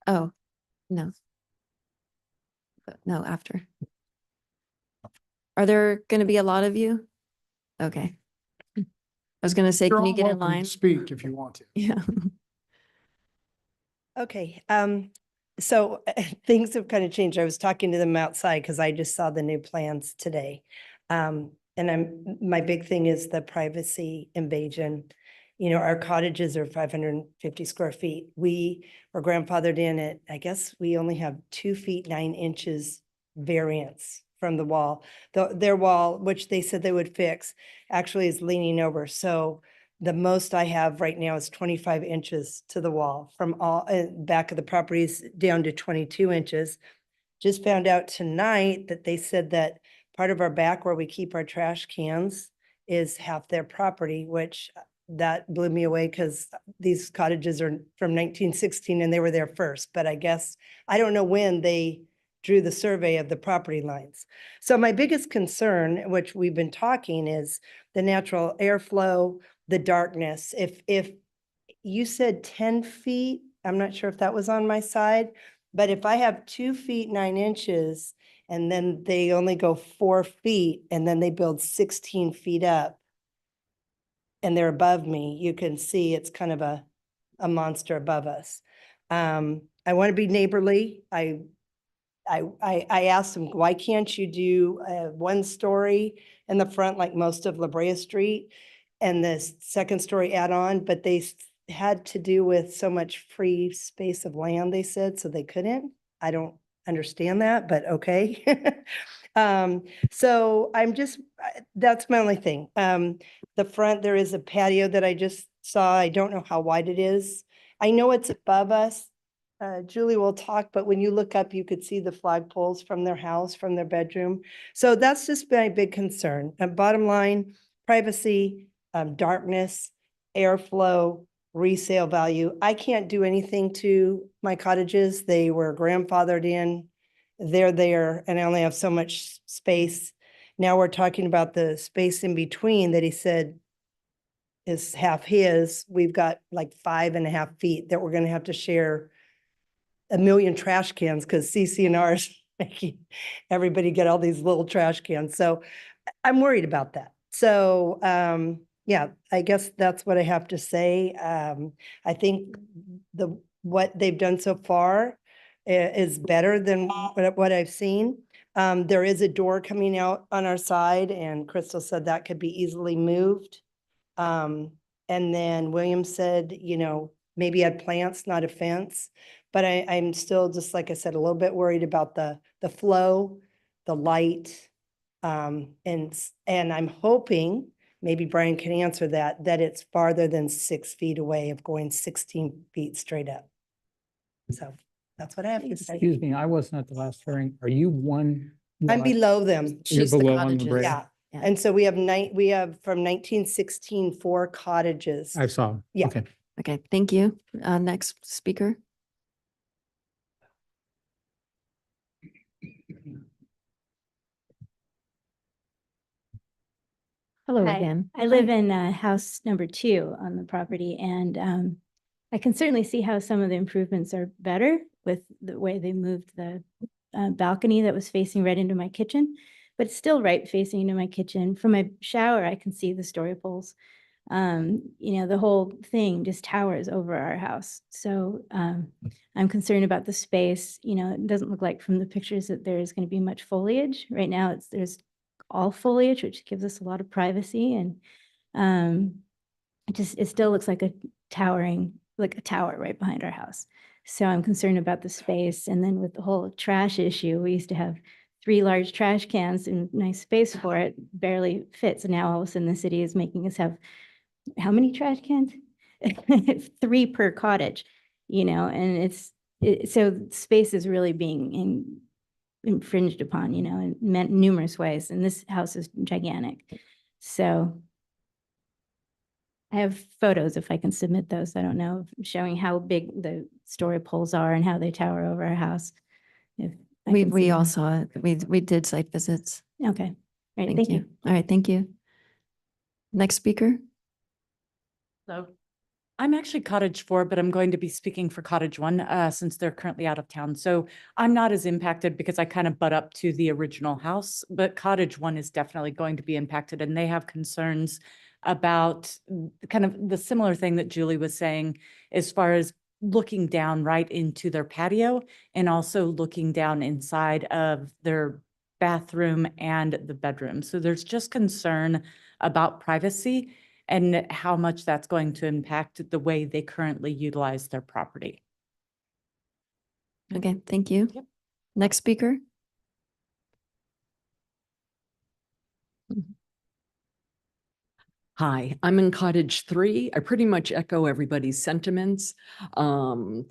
Oh, no. No, after. Are there going to be a lot of you? Okay. I was going to say, You're can you all get in welcome to line? Speak if you want to. Yeah. Okay, so things have kind of changed. I was talking to them outside because I just saw the new plans today. And my big thing is the privacy invasion. You know, our cottages are 550 square feet. We were grandfathered in at, I guess we only have 2 feet 9 inches variance from the wall. Their wall, which they said they would fix, actually is leaning over. So the most I have right now is 25 inches to the wall from all back of the properties down to 22 inches. Just found out tonight that they said that part of our back where we keep our trash cans is half their property, which that blew me away because these cottages are from 1916 and they were there first. But I guess, I don't know when they drew the survey of the property lines. So my biggest concern, which we've been talking, is the natural airflow, the darkness. If you said 10 feet, I'm not sure if that was on my side, but if I have 2 feet 9 inches and then they only go 4 feet and then they build 16 feet up and they're above me, you can see it's kind of a monster above us. I want to be neighborly. I asked them, why can't you do 1 story in the front like most of La Brea Street and the 2nd story add-on? But they had to do with so much free space of land, they said, so they couldn't. I don't understand that, but okay. So I'm just, that's my only thing. The front, there is a patio that I just saw. I don't know how wide it is. I know it's above us. Julie will talk, but when you look up, you could see the flagpoles from their house, from their bedroom. So that's just my big concern. And bottom line, privacy, darkness, airflow, resale value. I can't do anything to my cottages. They were grandfathered in. They're there, and I only have so much space. Now we're talking about the space in between that he said is half his. We've got like 5.5 feet that we're going to have to share 1 million trash cans because CC&R is making everybody get all these little trash cans. So I'm worried about that. So yeah, I guess that's what I have to say. I think what they've done so far is better than what I've seen. There is a door coming out on our side, and Crystal said that could be easily moved. And then William said, you know, maybe add plants, not a fence. But I'm still, just like I said, a little bit worried about the flow, the light. And I'm hoping, maybe Brian can answer that it's farther than 6 feet away of going 16 feet straight up. So that's what I have to say. Excuse me, I wasn't at the last hearing. Are you one? I'm lot- below them. You're She's the below on La cottages. Brea? Yeah. Yeah. And so we have from 1916, 4 cottages. I saw. Yeah. Okay. Okay, thank you. Next speaker. Hello Hi, again. I live in house number 2 on the property, and I can certainly see how some of the improvements are better with the way they moved the balcony that was facing right into my kitchen, but it's still right facing into my kitchen. From my shower, I can see the story poles. You know, the whole thing just towers over our house. So I'm concerned about the space. You know, it doesn't look like from the pictures that there's going to be much foliage. Right now, there's all foliage, which gives us a lot of privacy, and it still looks like a tower right behind our house. So I'm concerned about the space. And then with the whole trash issue, we used to have 3 large trash cans and nice space for it, barely fits. And now all of a sudden the city is making us have how many trash cans? 3 per cottage, you know, and so space is really being infringed upon, you know, in numerous ways. And this house is gigantic. So I have photos, if I can submit those, I don't know, showing how big the story poles are and how they tower over our house. We all saw it. We did site visits. Okay, all right, thank you. All right, thank you. Next speaker. So I'm actually cottage 4, but I'm going to be speaking for cottage 1 since they're currently out of town. So I'm not as impacted because I kind of butt up to the original house, but cottage 1 is definitely going to be impacted, and they have concerns about kind of the similar thing that Julie was saying as far as looking down right into their patio and also looking down inside of their bathroom and the bedroom. So there's just concern about privacy and how much that's going to impact the way they currently utilize their property. Okay, thank you. Yep. Next speaker. Hi, I'm in cottage 3. I pretty much echo everybody's sentiments. One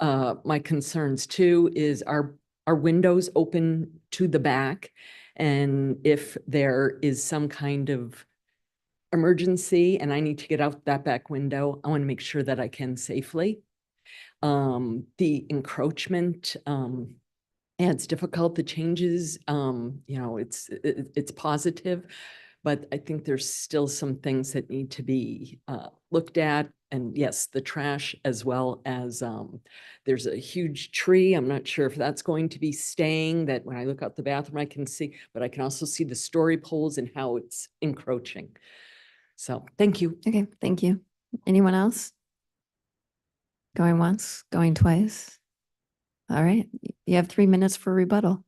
of my concerns too is our windows open to the back? And if there is some kind of emergency and I need to get out that back window, I want to make sure that I can safely. The encroachment, yeah, it's difficult, the changes, it's positive, but I think there's still some things that need to be looked at. And yes, the trash, as well as there's a huge tree. I'm not sure if that's going to be staying, that when I look out the bathroom, I can see, but I can also see the story poles and how it's encroaching. So thank you. Okay, thank you. Anyone else? Going once, going twice? All right, you have 3 minutes for rebuttal.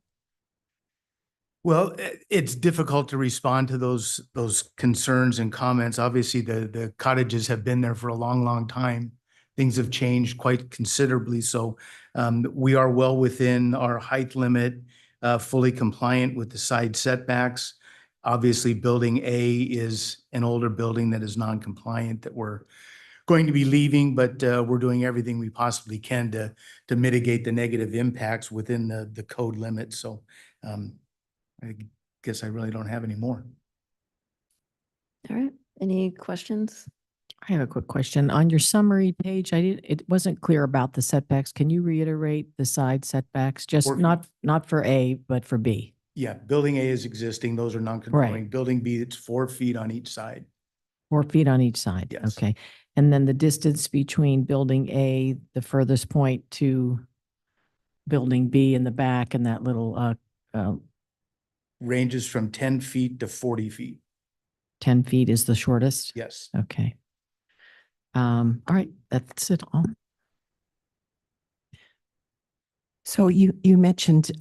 Well, it's difficult to respond to those concerns and comments. Obviously, the cottages have been there for a long, long time. Things have changed quite considerably. So we are well within our height limit, fully compliant with the side setbacks. Obviously, building A is an older building that is non-compliant that we're going to be leaving, but we're doing everything we possibly can to mitigate the negative impacts within the code limits. So I guess I really don't have any more. All right, any questions? I have a quick question. On your summary page, it wasn't clear about the setbacks. Can you reiterate the side setbacks? Just 4 feet. not for A, but for B. Yeah, building A is existing. Those are non-conforming. Building B, it's 4 feet on each side. 4 feet on each side. Yes. Okay. And then the distance between building A, the furthest point, to building B in the back, and that little Ranges from 10 feet to 40 feet. 10 feet is the shortest? Yes. Okay. All right, that's it all. So you mentioned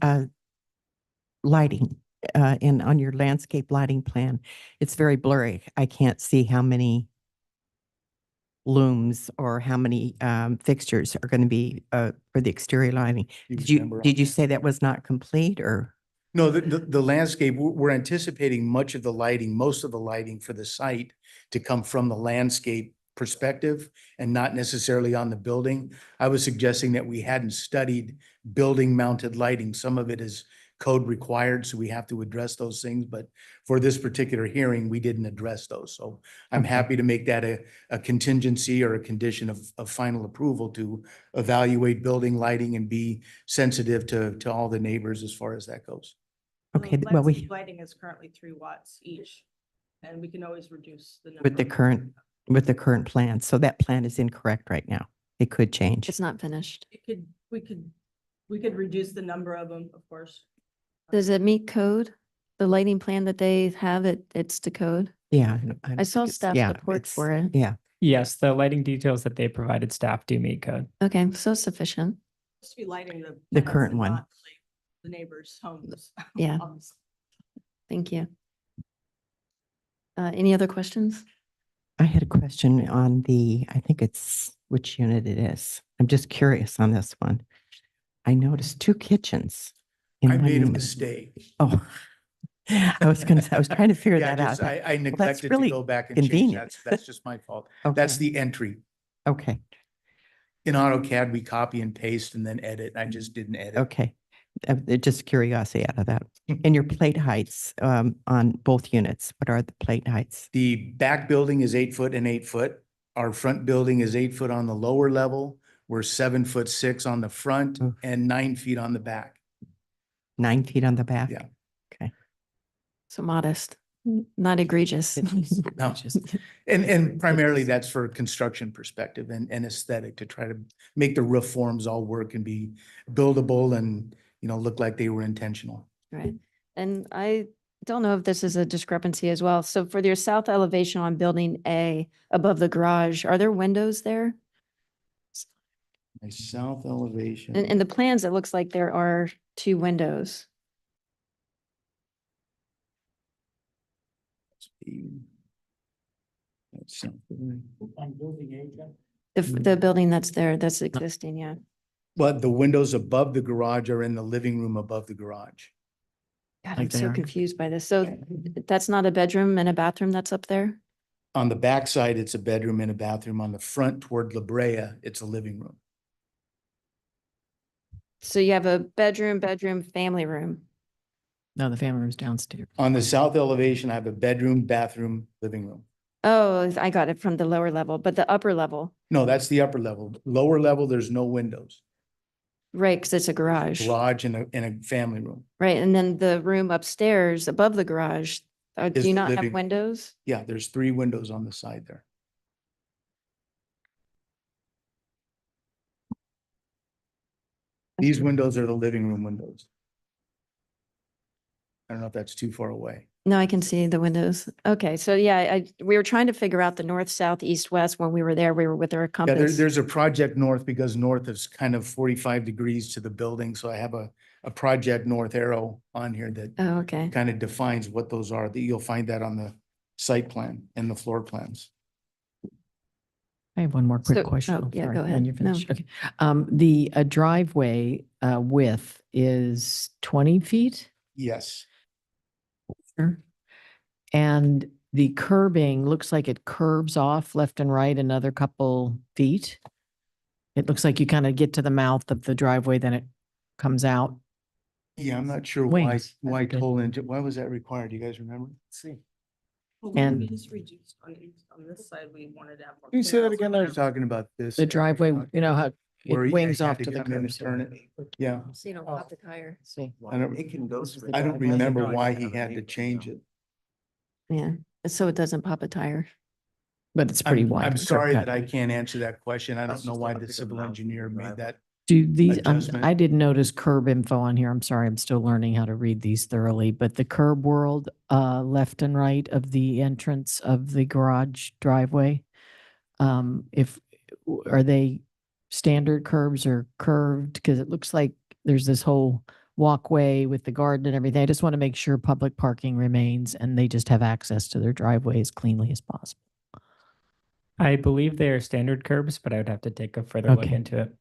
lighting on your landscape lighting plan. It's very blurry. I can't see how many looms or how many fixtures are going to be for the exterior lighting. Did you say that was not complete, or? No, the landscape, we're anticipating much of the lighting, most of the lighting for the site to come from the landscape perspective and not necessarily on the building. I was suggesting that we hadn't studied building mounted lighting. Some of it is code required, so we have to address those things. But for this particular hearing, we didn't address those. So I'm happy to make that a contingency or a condition of final approval to evaluate building lighting and be sensitive to all the neighbors as far as that goes. Okay, well, Lighting is currently 3 watts each, and we can always reduce the number. with the current plan. So that plan is incorrect right now. It could change. It's not finished. We could reduce the number of them, of course. Does it meet code? The lighting plan that they have, it's to code? Yeah. I saw staff support for it. Yeah. Yes, the lighting details that they provided staff do meet code. Okay, so sufficient. Just be lighting the. The tenants current and one. not The neighbors' homes. Yeah. Thank you. Any other questions? I had a question on I think it's which unit it is. I'm just curious on this one. I noticed 2 kitchens. I made a mistake. Oh, I was trying to figure Yeah, that just- out. I Well, that's neglected to really go back and change convenient. that. That's just my fault. Okay. That's the entry. Okay, In AutoCAD, we copy and paste and then edit. I just didn't edit. okay. Just curiosity out of that. And your plate heights on both units, what are the plate heights? The back building is 8 foot and 8 foot. Our front building is 8 foot on the lower level. We're 7'6" on the front and 9 feet on the back. 9 feet on the back? Yeah. Okay. So modest, not egregious. No. And primarily that's for construction perspective and aesthetic, to try to make the roof forms all work and be buildable and, look like they were intentional. Right. And I don't know if this is a discrepancy as well. So for your south elevation on building A above the garage, are there windows there? My south elevation. In the plans, it looks like there are 2 windows. The building that's there, that's existing, yeah. But the windows above the garage are in the living room above the garage. God, Like I'm they so are. confused by this. So that's not a bedroom and a bathroom that's up there? On the back side, it's a bedroom and a bathroom. On the front toward La Brea, it's a living room. So you have a bedroom, family room. No, the family room's downstairs. On the south elevation, I have a bedroom, bathroom, living room. Oh, I got it from the lower level, but the upper level, No, that's the upper level. Lower level, there's no windows. right, because it's a garage. Garage and a family room. Right, and then the room upstairs above the garage, do Is you the not have living- windows? Yeah, there's 3 windows on the side there. These windows are the living room windows. I don't know if that's too far away. No, I can see the windows. Okay, so yeah, we were trying to figure out the north, south, east, west. When we were there, we were with our Yeah, compass. there's a project north because north is kind of 45 degrees to the building. So I have a project north arrow on here that Oh, okay. kind of defines what those are. That you'll find that on the site plan and the floor plans. I have one more quick So- question. oh, yeah, sorry, go when ahead. you're No. finished. Okay. The driveway width is 20 feet? Yes. Sure. And the curbing looks like it curves off left and right another couple feet. It looks like you kind of get to the mouth of the driveway, then it comes out. Yeah, I'm not sure Wings. why That's good. toll into, why was that required? Do you guys remember? See. And And- we just reduced on this side, we wanted to have. more Can you say that clearance again? on I the was talking about this. The driveway, you know how Where it you wings had off to the come in and curb. turn it. Yeah. So you don't pop the tire. See. I don't, It can go. I don't remember why he had to change it. Yeah, so it doesn't pop a tire. But it's pretty wide. I'm curb sorry cut. that I can't answer that question. I That's don't know just why a the bigger civil mouth engineer than the made driveway. that. Do these, adjustment. I didn't notice curb info on here. I'm sorry, I'm still learning how to read these thoroughly, but the curb world, left and right of the entrance of the garage driveway. Are they standard curbs or curved? Because it looks like there's this whole walkway with the garden and everything. I just want to make sure public parking remains and they just have access to their driveway as cleanly as possible. I believe they are standard curbs, but I would have to take a further look Okay. into it.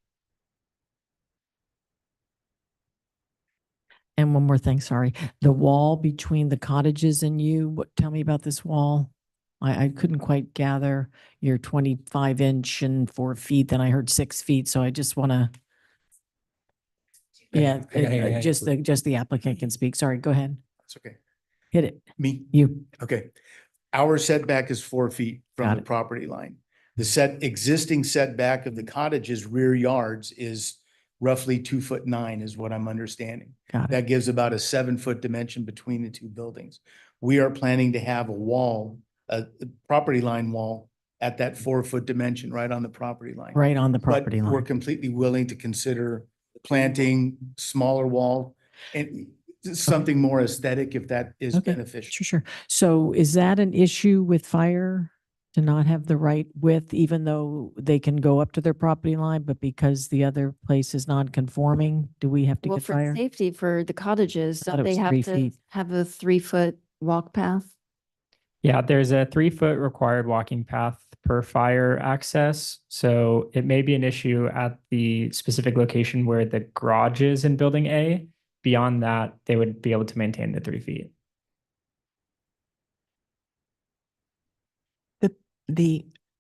And one more thing, sorry, the wall between the cottages and you, tell me about this wall. I couldn't quite gather your 25-inch and 4 feet, then I heard 6 feet, so I just want to. Yeah, just the applicant can speak. Sorry, go ahead. That's okay. Hit it. Me? You. Okay. Our setback is 4 feet from Got the it. property line. The existing setback of the cottage's rear yards is roughly 2'9" is what I'm understanding. Got it. That gives about a 7-foot dimension between the two buildings. We are planning to have a wall, a property line wall at that 4-foot dimension, right on the property line. Right on the But property we're line. completely willing to consider planting smaller wall and something more aesthetic if that is Okay, beneficial. Sure. So is that an issue with fire to not have the right width, even though they can go up to their property line, but because the other place is non-conforming, do we have to Well, get for fire? safety for the cottages, I thought don't it they was have 3 to feet. have a 3-foot walk path? Yeah, there's a 3-foot required walking path per fire access. So it may be an issue at the specific location where the garage is in building A. Beyond that, they would be able to maintain the 3 feet.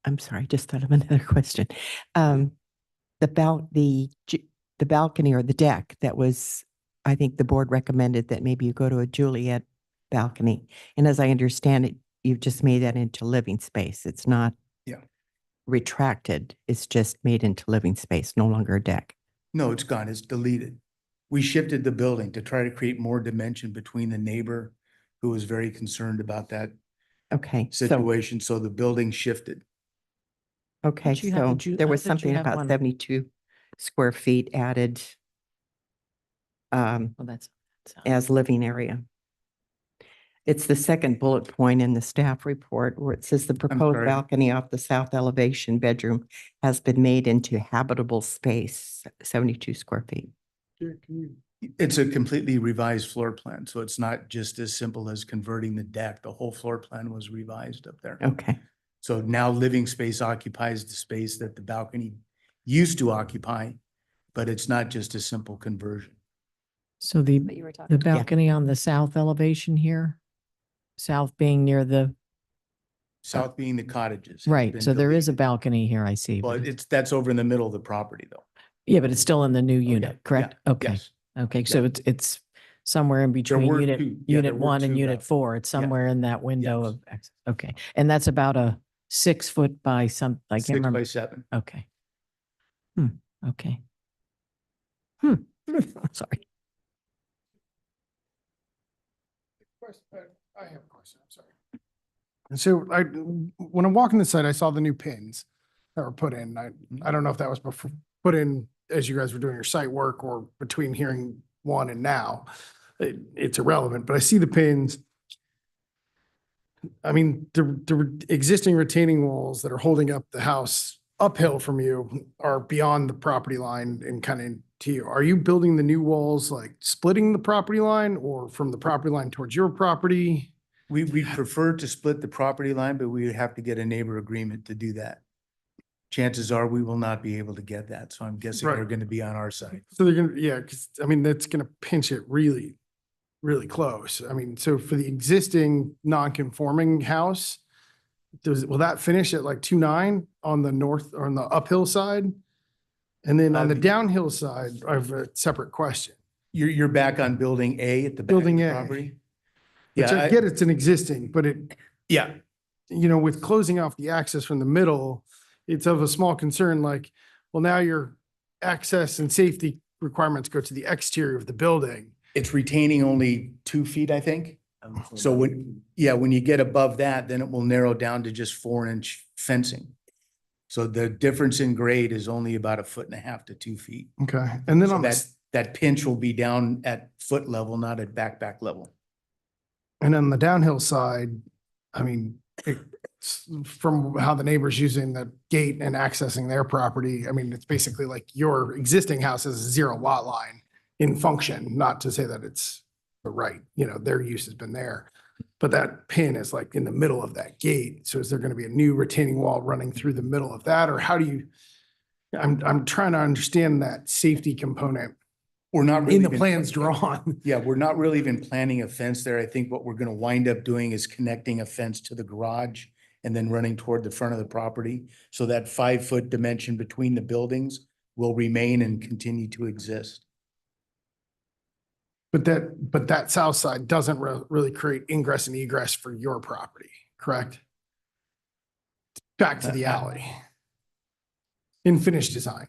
I'm sorry, just thought of another question. The balcony or the deck that was, I think the board recommended that maybe you go to a Juliet balcony. And as I understand it, you've just made that into living space. It's not Yeah. retracted. It's just made into living space, no longer a deck. No, it's gone. It's deleted. We shifted the building to try to create more dimension between the neighbor who was very concerned about that Okay, so, situation. So the building shifted. okay, But you have the so there I was thought you something had about one. 72 square feet added Well, that's. as living area. It's the second bullet point in the staff report where it says the proposed sorry. balcony off the south elevation bedroom has been made into habitable space, 72 square feet. It's a completely revised floor plan. So it's not just as simple as converting the deck. The whole floor plan was revised up there. Okay, So now living space occupies the space that the balcony used to occupy, but it's not just a simple conversion. So What you were talking the balcony on the south elevation here, south being near the, South being the cottages. has right, been so there is a deleted. balcony here, I see. Well, but that's over in the middle of the property though. Yeah, but it's still in the new yeah, unit, correct? yeah, Okay. yes. Okay, so it's somewhere in between were unit, two- yeah, there unit were 1 and two unit routes. 4. It's somewhere in that window Yes. of, okay. And that's about a 6 foot by some, I can't 6 remember. by 7. Okay. Okay. Sorry. I have a question, I'm sorry. And so when I'm walking the site, I saw the new pins that were put in. I don't know if that was before, put in as you guys were doing your site work or between hearing one and now. It's irrelevant, but I see the pins. I mean, the existing retaining walls that are holding up the house uphill from you are beyond the property line and kind of to you. Are you building the new walls, like splitting the property line or from the property line towards your property? We prefer to split the property line, but we would have to get a neighbor agreement to do that. Chances are we will not be able to get that, so I'm guessing Right. we're going to be on our side. So they're gonna, yeah, because I mean, that's gonna pinch it really, really close. I mean, so for the existing non-conforming house, will that finish at like 2.9 on the north or on the uphill side? And then on the downhill side, I have a separate question. You're back on building A at the back of Building the A. property? Which I get it's an existing, but Yeah, with closing off the access from the middle, it's of a small concern, like, well, now your access and safety requirements go to the exterior of the building. it's retaining only 2 feet, I think. So when you get above that, then it will narrow down to just 4-inch fencing. So the difference in grade is only about 1.5 to 2 feet. Okay, and then So on that pinch will be down at foot level, not at back level. and on the downhill side, I mean, from how the neighbor's using the gate and accessing their property, I mean, it's basically like your existing house is a 0 lot line in function, not to say that it's the right, their use has been there. But that pin is like in the middle of that gate. So is there going to be a new retaining wall running through the middle of that? Or how do you, I'm trying to understand that safety component We're not really in the even- plans drawn. Yeah, we're not really even planning a fence there. I think what we're gonna wind up doing is connecting a fence to the garage and then running toward the front of the property. So that 5-foot dimension between the buildings will remain and continue to exist. But that south side doesn't really create ingress and egress for your property, correct? Back to the alley. In finished design.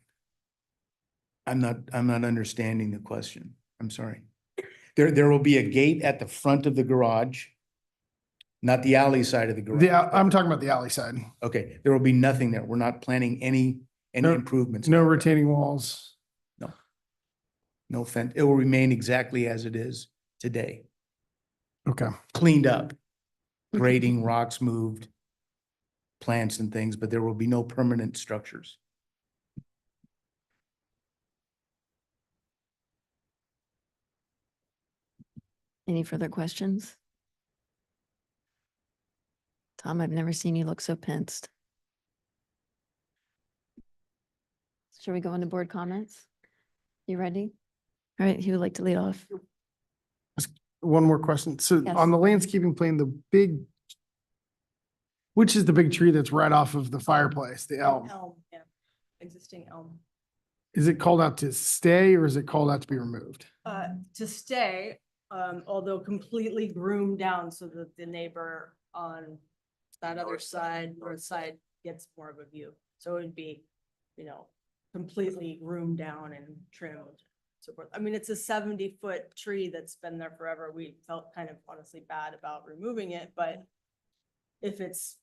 I'm not understanding the question. I'm sorry. There will be a gate at the front of the garage, not the alley side of the garage. I'm talking about the alley side. Okay, there will be nothing there. We're not planning any No- improvements. No retaining walls. No fence. It will remain exactly as it is today, Okay. cleaned up, grading, rocks moved, plants and things, but there will be no permanent structures. Any further questions? Tom, I've never seen you look so pinced. Shall we go into board comments? You ready? All right, who would like to lead off? One more question. So Yes. on the landscaping plan, which is the big tree that's right off of the fireplace, the elm? Elm, yeah, existing elm. Is it called out to stay or is it called out to be removed? To stay, although completely groomed down so that the neighbor on that other side, north side, gets more of a view. So it would be, completely groomed down and trimmed. So forth. I mean, it's a 70-foot tree that's been there forever. We felt kind of honestly bad about removing it, but if it's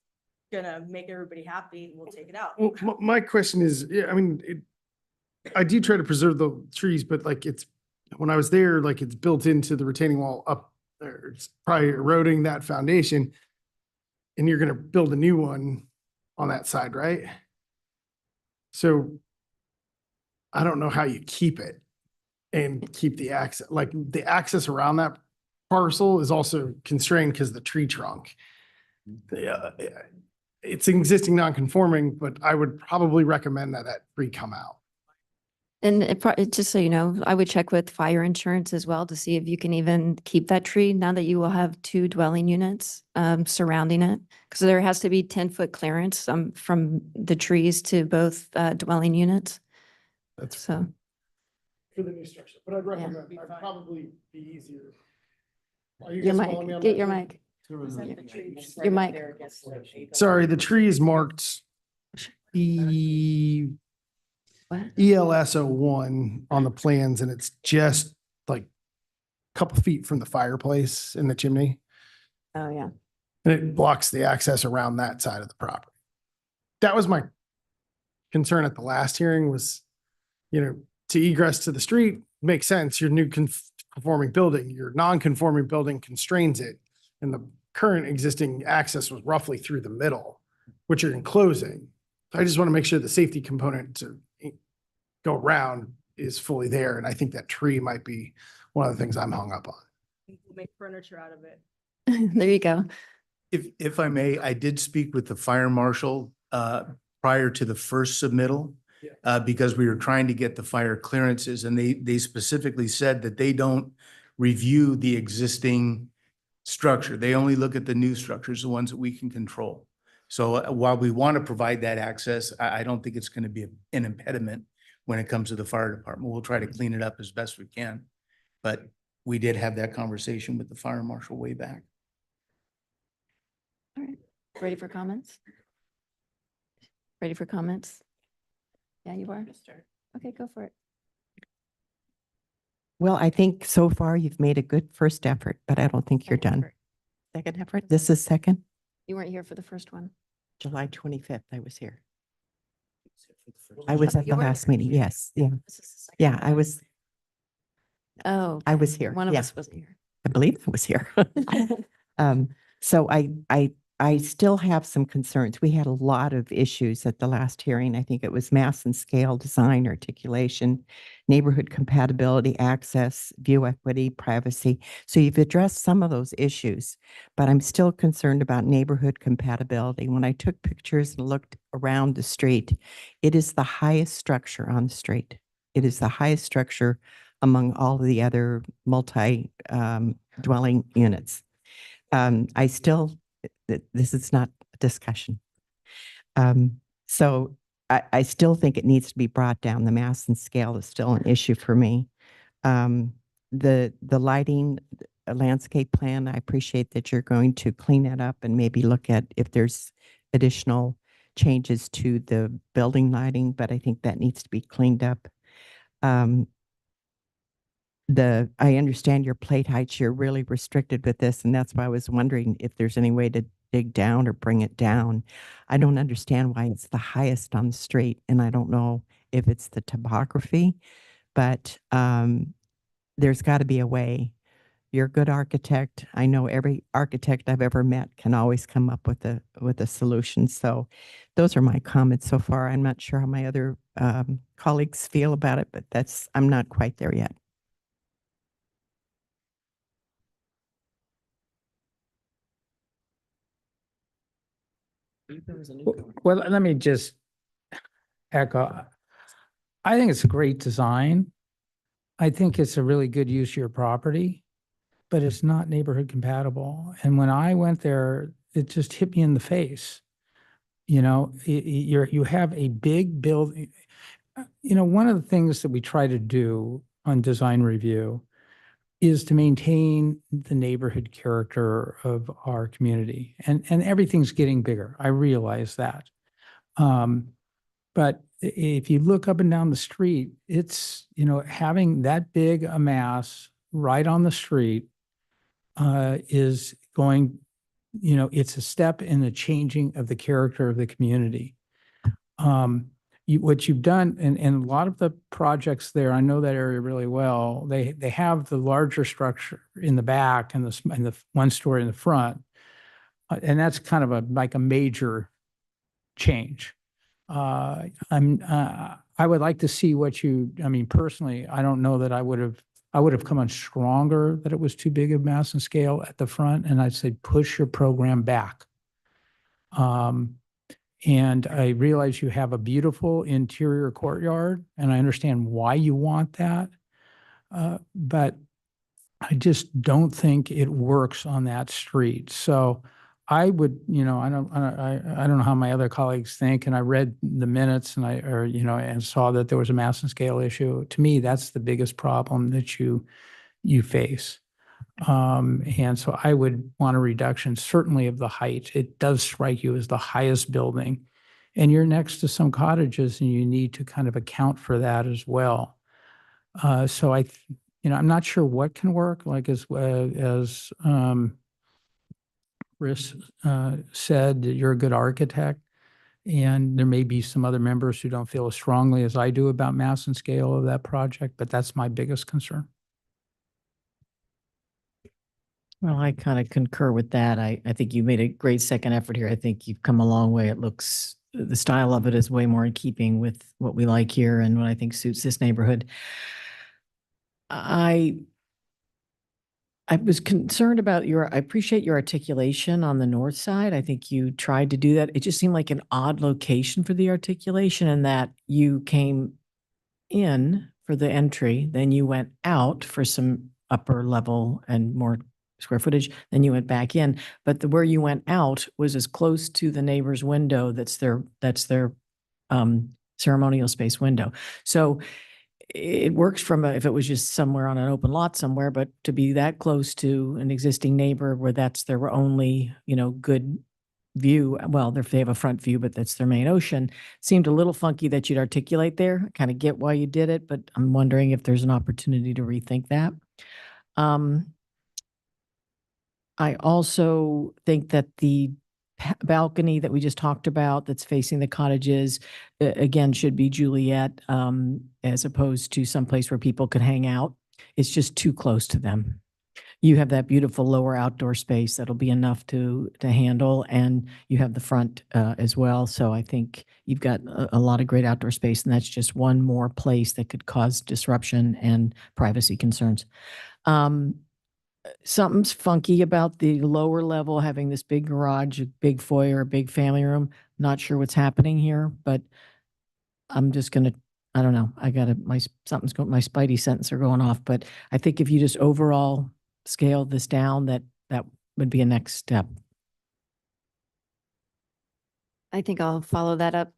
gonna make everybody happy, we'll take it out. Well, my question is, I mean, I do try to preserve the trees, but like when I was there, like it's built into the retaining wall up there. It's probably eroding that foundation. And you're gonna build a new one on that side, right? So I don't know how you keep it and keep the access, like the access around that parcel is also constrained because the tree trunk. It's existing non-conforming, but I would probably recommend that tree come out. And just so you know, I would check with fire insurance as well to see if you can even keep that tree now that you will have 2 dwelling units surrounding it. Because there has to be 10-foot clearance from the trees to both dwelling units. That's So, For the new structure, but I'd recommend, I'd probably be easier. Are you Your guys following me mic, on get that, your Jim? mic. Your Your mic. Sorry, the tree is marked E, What? ELS01 on the plans, and it's just like a couple feet from the fireplace in the chimney. Oh, yeah. And it blocks the access around that side of the property. That was my concern at the last hearing was, to egress to the street makes sense. Your new conforming building, your non-conforming building constrains it. And the current existing access was roughly through the middle, which you're enclosing. I just want to make sure the safety component to go around is fully there. And I think that tree might be one of the things I'm hung up on. We'll make furniture out of it. There you go. If I may, I did speak with the fire marshal prior to the first submittal because we were trying to get the fire clearances, and they specifically said that they don't review the existing structure. They only look at the new structures, the ones that we can control. So while we want to provide that access, I don't think it's going to be an impediment when it comes to the fire department. We'll try to clean it up as best we can. But we did have that conversation with the fire marshal way back. All right. Ready for comments? Ready for comments? Yeah, you are? Okay, go for it. Well, I think so far you've made a good first effort, but I don't think you're done. Second effort? This is second? You weren't here for the first one. July 25th, I was here. I was at You the were last here. meeting, yes, yeah. This is the second Yeah, one. I was, Oh. I was here. One of yeah. us wasn't here. I believe I was here. So I still have some concerns. We had a lot of issues at the last hearing. I think it was mass and scale, design, articulation, neighborhood compatibility, access, view equity, privacy. So you've addressed some of those issues, but I'm still concerned about neighborhood compatibility. When I took pictures and looked around the street, it is the highest structure on the street. It is the highest structure among all of the other dwelling units. I still, this is not a discussion. So I still think it needs to be brought down. The mass and scale is still an issue for me. The lighting landscape plan, I appreciate that you're going to clean that up and maybe look at if there's additional changes to the building lighting, but I think that needs to be cleaned up. I understand your plate heights, you're really restricted with this, and that's why I was wondering if there's any way to dig down or bring it down. I don't understand why it's the highest on the street, and I don't know if it's the topography, but there's got to be a way. You're a good architect. I know every architect I've ever met can always come up with a solution. So those are my comments so far. I'm not sure how my other colleagues feel about it, but I'm not quite there yet. Well, let me just echo. I think it's a great design. I think it's a really good use of your property, but it's not neighborhood compatible. And when I went there, it just hit me in the face. You know, you have a big building. One of the things that we try to do on design review is to maintain the neighborhood character of our community. And everything's getting bigger. I realize that. But if you look up and down the street, it's, having that big a mass right on the street is going, it's a step in the changing of the character of the community. What you've done, and a lot of the projects there, I know that area really well. They have the larger structure in the back and the one story in the front, and that's kind of like a major change. I would like to see personally, I don't know that I would have come on stronger that it was too big of mass and scale at the front, and I'd say push your program back. And I realize you have a beautiful interior courtyard, and I understand why you want that. But I just don't think it works on that street. So I would, I don't know how my other colleagues think, and I read the minutes and saw that there was a mass and scale issue. To me, that's the biggest problem that you face. And so I would want a reduction, certainly of the height. It does strike you as the highest building. And you're next to some cottages and you need to kind of account for that as well. So I'm not sure what can work, like as Chris said, that you're a good architect, and there may be some other members who don't feel as strongly as I do about mass and scale of that project, but that's my biggest concern. Well, I kind of concur with that. I think you made a great second effort here. I think you've come a long way. The style of it is way more in keeping with what we like here and what I think suits this neighborhood. I was concerned about I appreciate your articulation on the north side. I think you tried to do that. It just seemed like an odd location for the articulation, in that you came in for the entry, then you went out for some upper level and more square footage, then you went back in. But where you went out was as close to the neighbor's window that's their ceremonial space window. So it works if it was just somewhere on an open lot somewhere, but to be that close to an existing neighbor where that's their only, good view, well, if they have a front view, but that's their main ocean, seemed a little funky that you'd articulate there. I kind of get why you did it, but I'm wondering if there's an opportunity to rethink that. I also think that the balcony that we just talked about that's facing the cottages, again, should be Juliet, as opposed to someplace where people could hang out. It's just too close to them. You have that beautiful lower outdoor space that'll be enough to handle, and you have the front as well. So I think you've got a lot of great outdoor space, and that's just one more place that could cause disruption and privacy concerns. Something's funky about the lower level having this big garage, a big foyer, a big family room. Not sure what's happening here, but I'm just gonna, I don't know. My spidey senses are going off, but I think if you just overall scale this down, that would be a next step. I think I'll follow that up.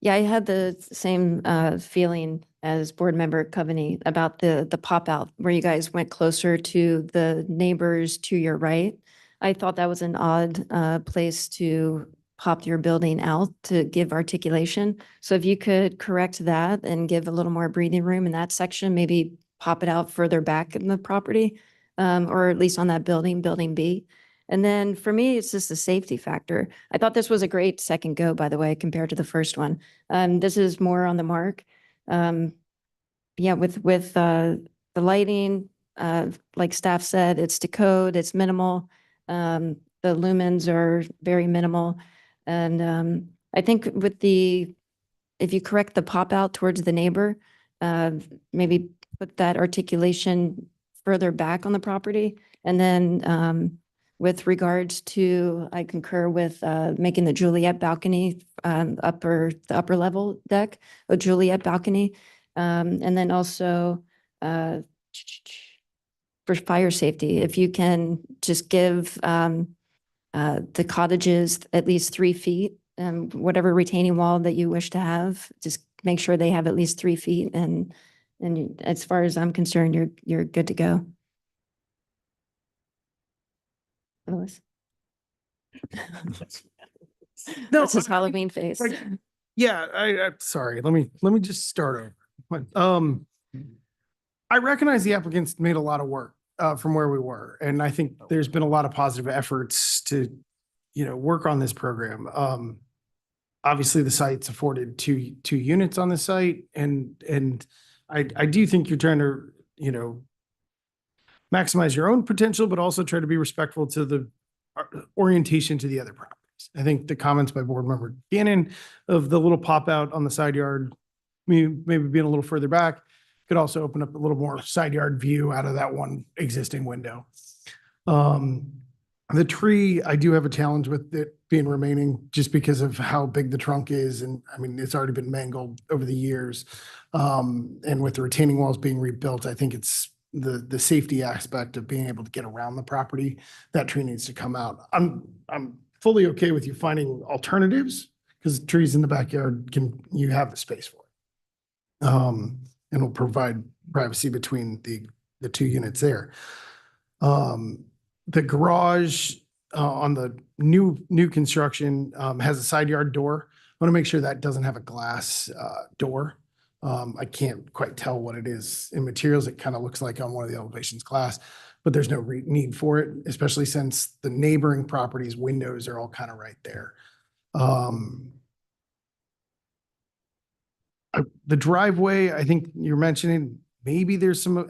Yeah, I had the same feeling as board member Coveney about the pop out where you guys went closer to the neighbors to your right. I thought that was an odd place to pop your building out to give articulation. So if you could correct that and give a little more breathing room in that section, maybe pop it out further back in the property, or at least on that building B. And then for me, it's just a safety factor. I thought this was a great second go, by the way, compared to the first one. This is more on the mark. Yeah, with the lighting, like staff said, it's to code, it's minimal. The lumens are very minimal. And I think if you correct the pop out towards the neighbor, maybe put that articulation further back on the property. And then with regards to, I concur with making the Juliet balcony the upper level deck, a Juliet balcony. And then also for fire safety, if you can just give the cottages at least 3 feet, whatever retaining wall that you wish to have, just make sure they have at least 3 feet. And as far as I'm concerned, you're good to go. Louis. No, That's his Halloween face. Yeah, I'm sorry. Let me just start over. I recognize the applicants made a lot of work from where we were, and I think there's been a lot of positive efforts to, work on this program. Obviously, the site's afforded two units on the site, and I do think you're trying to, maximize your own potential, but also try to be respectful to the orientation to the other properties. I think the comments by board member Gannon of the little pop out on the side yard, maybe being a little further back, could also open up a little more side yard view out of that one existing window. The tree, I do have a challenge with it being remaining just because of how big the trunk is. And I mean, it's already been mangled over the years. And with the retaining walls being rebuilt, I think it's the safety aspect of being able to get around the property, that tree needs to come out. I'm fully okay with you finding alternatives because trees in the backyard you have the space for it. And will provide privacy between the two units there. The garage on the new construction has a side yard door. I want to make sure that doesn't have a glass door. I can't quite tell what it is in materials. It kind of looks like on one of the elevations glass, but there's no need for it, especially since the neighboring properties' windows are all kind of right there. The driveway, I think you're mentioning, maybe there's some,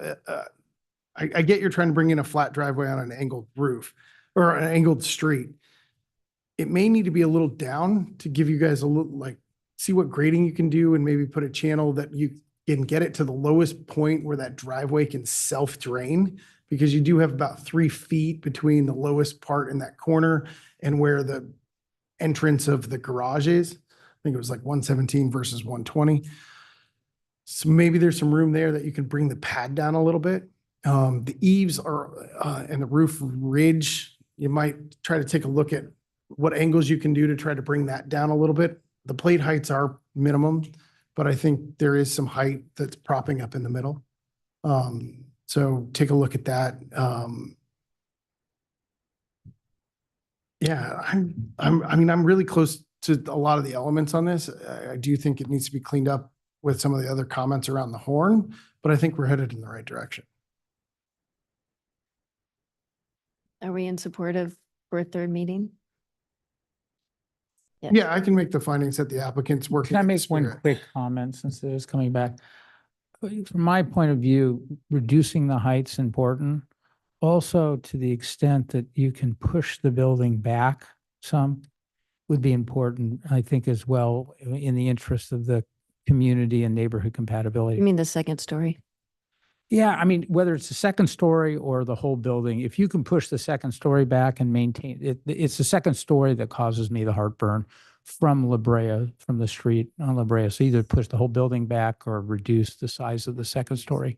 I get you're trying to bring in a flat driveway on an angled roof or an angled street. It may need to be a little down to give you guys a little, like, see what grading you can do and maybe put a channel that you can get it to the lowest point where that driveway can self-drain, because you do have about 3 feet between the lowest part in that corner and where the entrance of the garage is. I think it was like 117 versus 120. So maybe there's some room there that you can bring the pad down a little bit. The eaves are, and the roof ridge, you might try to take a look at what angles you can do to try to bring that down a little bit. The plate heights are minimum, but I think there is some height that's propping up in the middle. So take a look at that. Yeah, I'm really close to a lot of the elements on this. I do think it needs to be cleaned up with some of the other comments around the horn, but I think we're headed in the right direction. Are we in support of for a third meeting? Yeah, I can make the findings that the applicant's working. Can I in the make one spirit. quick comment since it is coming back? From my point of view, reducing the height's important. Also, to the extent that you can push the building back some would be important, I think, as well, in the interest of the community and neighborhood compatibility. You mean the second story? Yeah, I mean, whether it's the second story or the whole building, if you can push the second story back and maintain it, it's the second story that causes me the heartburn from La Brea, from the street on La Brea. So either push the whole building back or reduce the size of the second story.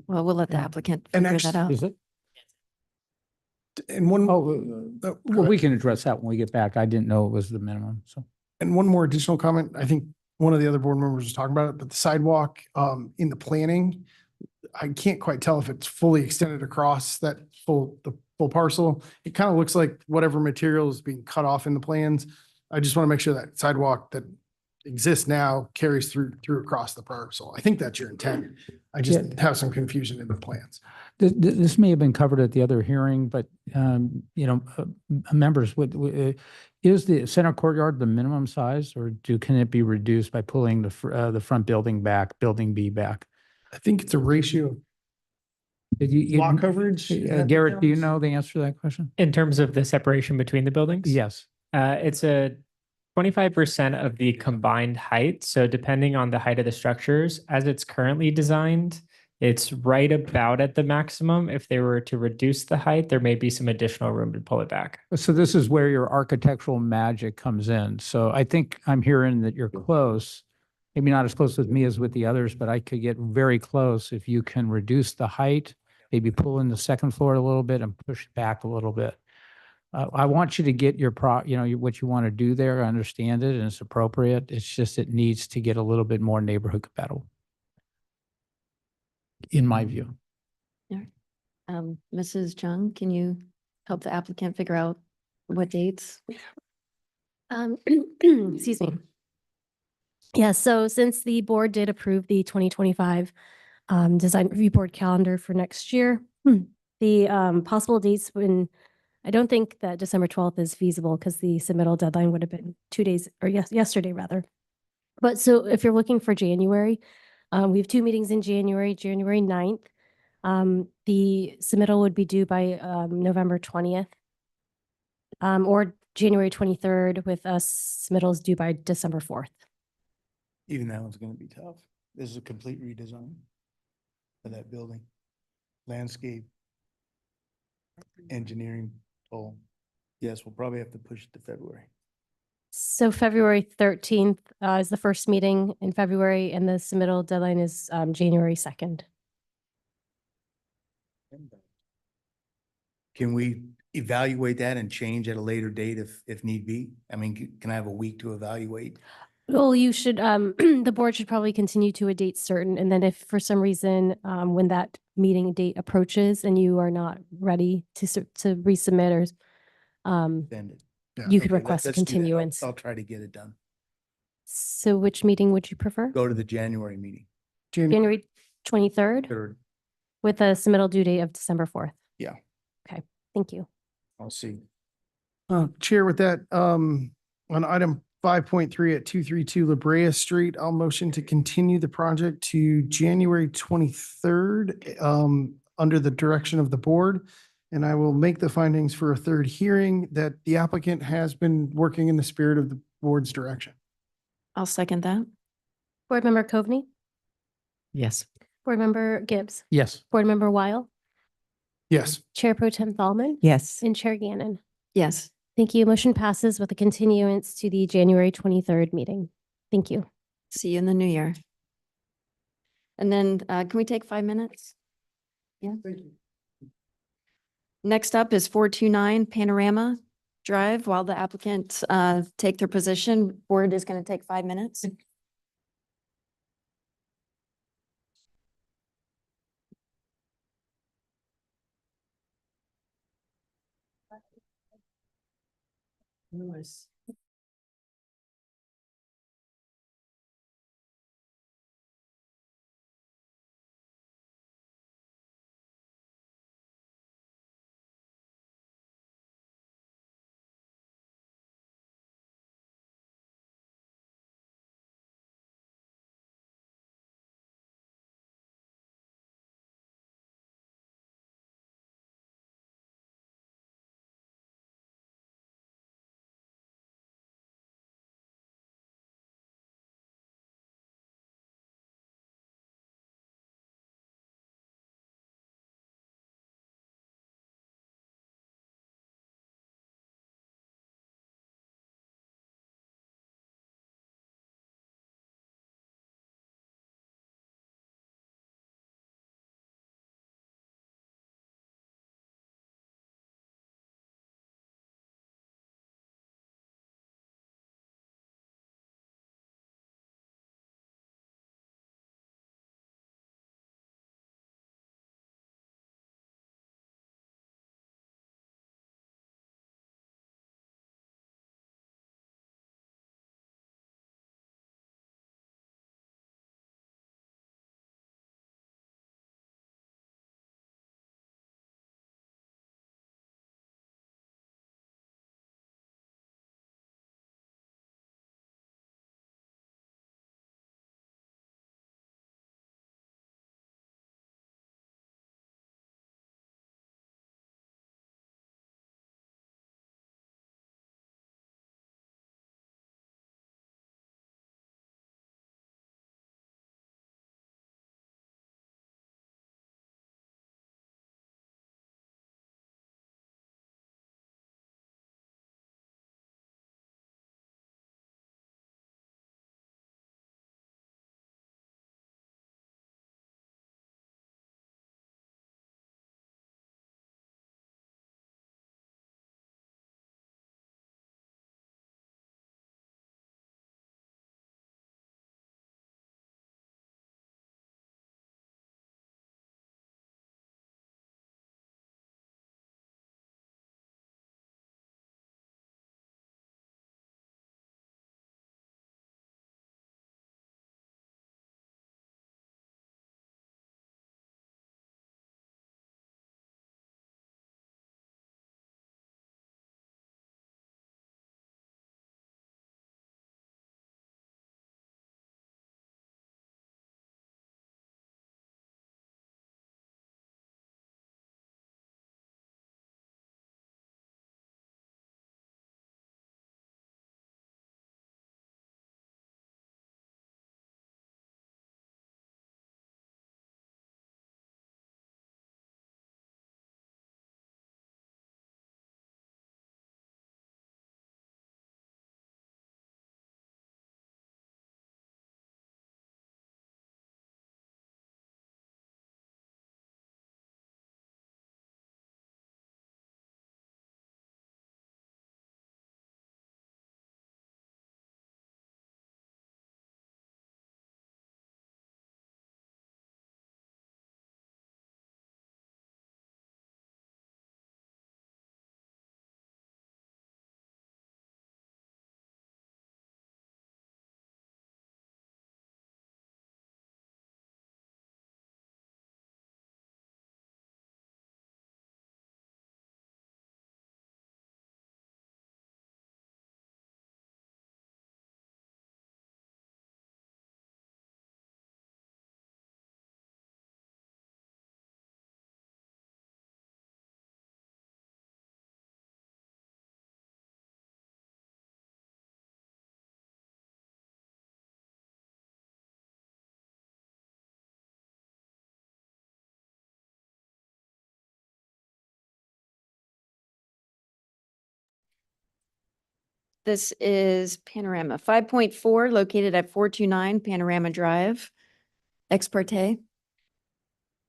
Well, we'll let the applicant And figure that out. Is it? And one, Well, we can address that when we get back. I didn't know it was the minimum, so. and one more additional comment. I think one of the other board members was talking about it, but the sidewalk in the planning, I can't quite tell if it's fully extended across the full parcel. It kind of looks like whatever material is being cut off in the plans. I just want to make sure that sidewalk that exists now carries through across the parcel. I think that's your intent. I just have some confusion in the plans. This may have been covered at the other hearing, but, members, is the center courtyard the minimum size, or can it be reduced by pulling the front building back, building B back? I think it's a ratio of lot coverage. Garrett, do you know the answer to that question? In terms of the separation between the buildings? Yes. It's a 25% of the combined height. So depending on the height of the structures, as it's currently designed, it's right about at the maximum. If they were to reduce the height, there may be some additional room to pull it back. So this is where your architectural magic comes in. So I think I'm hearing that you're close, maybe not as close with me as with the others, but I could get very close if you can reduce the height, maybe pull in the second floor a little bit and push it back a little bit. I want you to get your what you want to do there. I understand it and it's appropriate. It's just, it needs to get a little bit more neighborhood compatible, in my view. Mrs. Jung, can you help the applicant figure out what dates? Excuse me. Yeah, so since the board did approve the 2025 design review board calendar for next year, the possible dates when, I don't think that December 12th is feasible because the submittal deadline would have been 2 days, or yesterday rather. But so if you're looking for January, we have 2 meetings in January, January 9th. The submittal would be due by November 20th. Or January 23rd, with us submittals due by December 4th. Even that one's gonna be tough. This is a complete redesign of that building. Landscape, engineering, toll. Yes, we'll probably have to push it to February. So February 13th is the first meeting in February, and the submittal deadline is January 2nd. Can we evaluate that and change at a later date if need be? I mean, can I have a week to evaluate? Well, you should, the board should probably continue to a date certain, and then if for some reason, when that meeting date approaches and you are not ready to resubmit Send it. you could Okay, request a let's do that. I'll- continuance. I'll try to get it done. So which meeting would you prefer? Go to the January meeting. January 23rd Third, with a submittal due date of December 4th. yeah, Okay, thank you. I'll see. Chair, with that, on item 5.3 at 232 La Brea Street, I'll motion to continue the project to January 23rd, under the direction of the board. And I will make the findings for a third hearing that the applicant has been working in the spirit of the board's direction. I'll second that. Board Member Coveney, Yes. Board Member Gibbs, Yes. Board Member Weil, Yes. Chair Pro Tem Thalman, Yes. and Chair Gannon. Yes. Thank you. Motion passes with a continuance to the January 23rd meeting. Thank you. See you in the new year. And then can we take 5 minutes? Yeah. Next up is 429 Panorama Drive. While the applicants take their position, board is going to take 5 minutes. Nice. this is Panorama 5.4 located at 429 Panorama Drive, ex parte.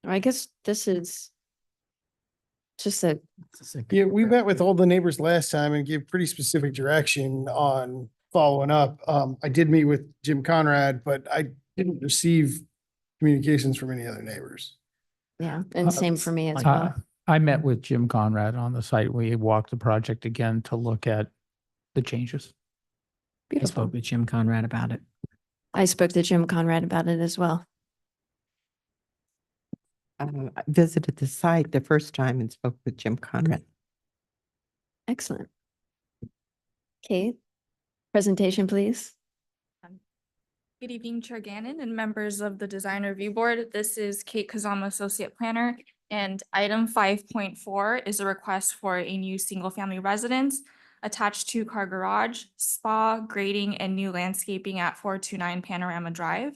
I guess this is just a, Yeah, we met with all the neighbors last time and gave pretty specific direction on following up. I did meet with Jim Conrad, but I didn't receive communications from any other neighbors. yeah, and same for me as well. I met with Jim Conrad on the site. We walked the project again to look at the changes. I Beautiful. spoke with Jim Conrad about it. I spoke to Jim Conrad about it as well. I visited the site the first time and spoke with Jim Conrad. Excellent. Kate, presentation, please. Good evening, Chair Gannon and members of the Design Review Board. This is Kate Kazama, Associate Planner, and item 5.4 is a request for a new single-family residence, attached two-car garage, spa, grading, and new landscaping at 429 Panorama Drive.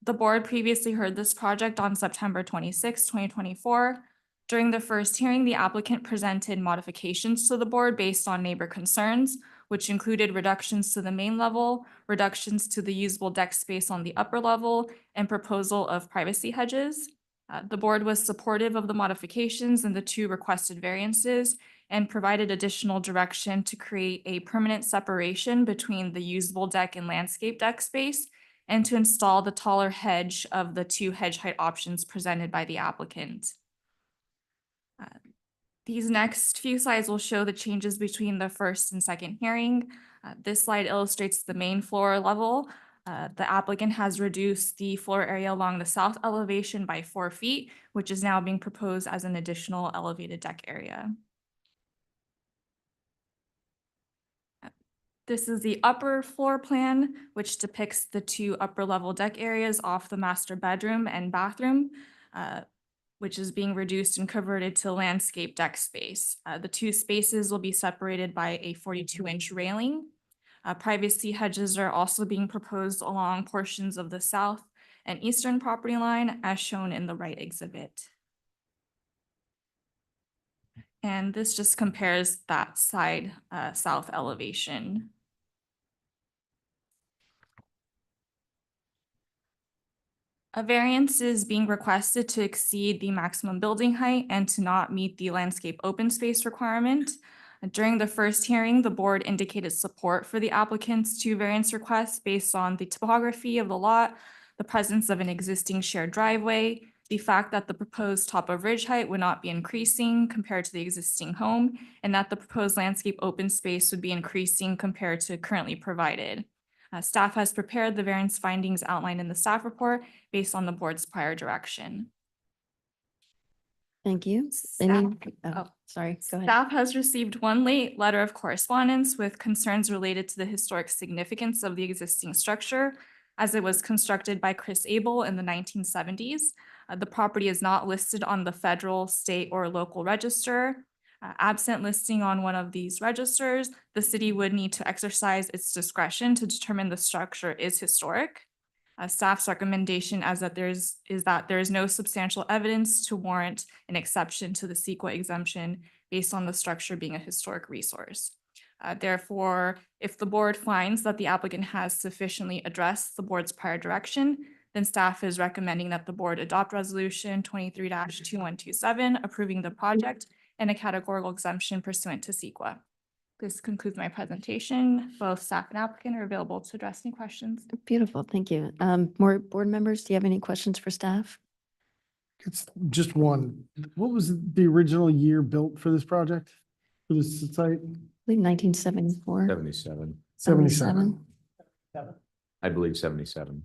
The board previously heard this project on September 26, 2024. During the first hearing, the applicant presented modifications to the board based on neighbor concerns, which included reductions to the main level, reductions to the usable deck space on the upper level, and proposal of privacy hedges. The board was supportive of the modifications and the two requested variances and provided additional direction to create a permanent separation between the usable deck and landscape deck space and to install the taller hedge of the two hedge height options presented by the applicant. These next few slides will show the changes between the first and second hearing. This slide illustrates the main floor level. The applicant has reduced the floor area along the south elevation by 4 feet, which is now being proposed as an additional elevated deck area. This is the upper floor plan, which depicts the two upper level deck areas off the master bedroom and bathroom, which is being reduced and converted to landscape deck space. The two spaces will be separated by a 42-inch railing. Privacy hedges are also being proposed along portions of the south and eastern property line as shown in the right exhibit. And this just compares that side south elevation. A variance is being requested to exceed the maximum building height and to not meet the landscape open space requirement. During the first hearing, the board indicated support for the applicant's two variance requests based on the topography of the lot, the presence of an existing shared driveway, the fact that the proposed top of ridge height would not be increasing compared to the existing home, and that the proposed landscape open space would be increasing compared to currently provided. Staff has prepared the variance findings outlined in the staff report based on the board's prior direction. Thank you. Sorry, go ahead. Staff has received one late letter of correspondence with concerns related to the historic significance of the existing structure as it was constructed by Chris Abel in the 1970s. The property is not listed on the federal, state, or local register. Absent listing on one of these registers, the city would need to exercise its discretion to determine the structure is historic. Staff's recommendation is that there is no substantial evidence to warrant an exception to the CEQA exemption based on the structure being a historic resource. Therefore, if the board finds that the applicant has sufficiently addressed the board's prior direction, then staff is recommending that the board adopt resolution 23-2127 approving the project and a categorical exemption pursuant to CEQA. This concludes my presentation. Both staff and applicant are available to address any questions. Beautiful, thank you. More board members, do you have any questions for staff? It's just one. What was the original year built for this project? For this site? I believe 1974. 77. 77. I believe 77.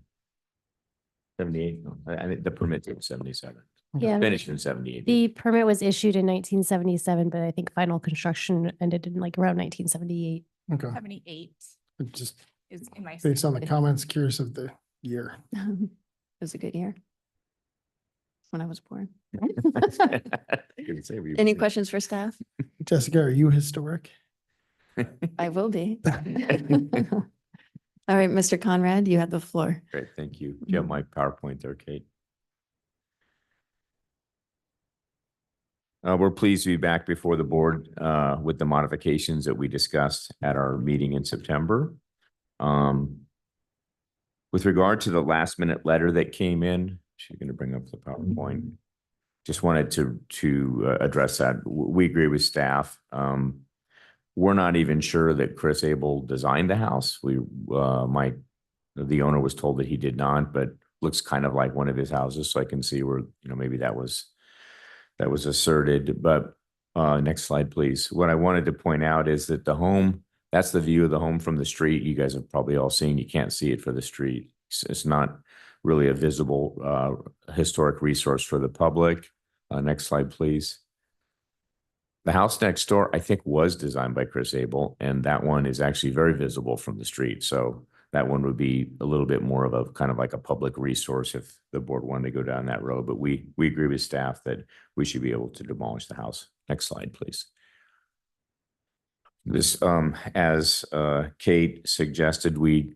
78, no, I think the permit was 77. Yeah. Finished in 78. The permit was issued in 1977, but I think final construction ended in like around 1978. Okay. 78 Just is in my. based on the comments, curious of the year. It was a good year. When I was born. Any questions for staff? Jessica, are you historic? I will be. All right, Mr. Conrad, you have the floor. Great, thank you. Do you have my PowerPoint there, Kate? We're pleased to be back before the board with the modifications that we discussed at our meeting in September. With regard to the last minute letter that came in, she's going to bring up the PowerPoint. Just wanted to address that. We agree with staff. We're not even sure that Chris Abel designed the house. The owner was told that he did not, but looks kind of like one of his houses. So I can see where, maybe that was asserted. But next slide, please. What I wanted to point out is that the home, that's the view of the home from the street. You guys have probably all seen, you can't see it for the street. It's not really a visible historic resource for the public. Next slide, please. The house next door, I think, was designed by Chris Abel, and that one is actually very visible from the street. So that one would be a little bit more of a kind of like a public resource if the board wanted to go down that road. But we agree with staff that we should be able to demolish the house. Next slide, please. This, as Kate suggested, we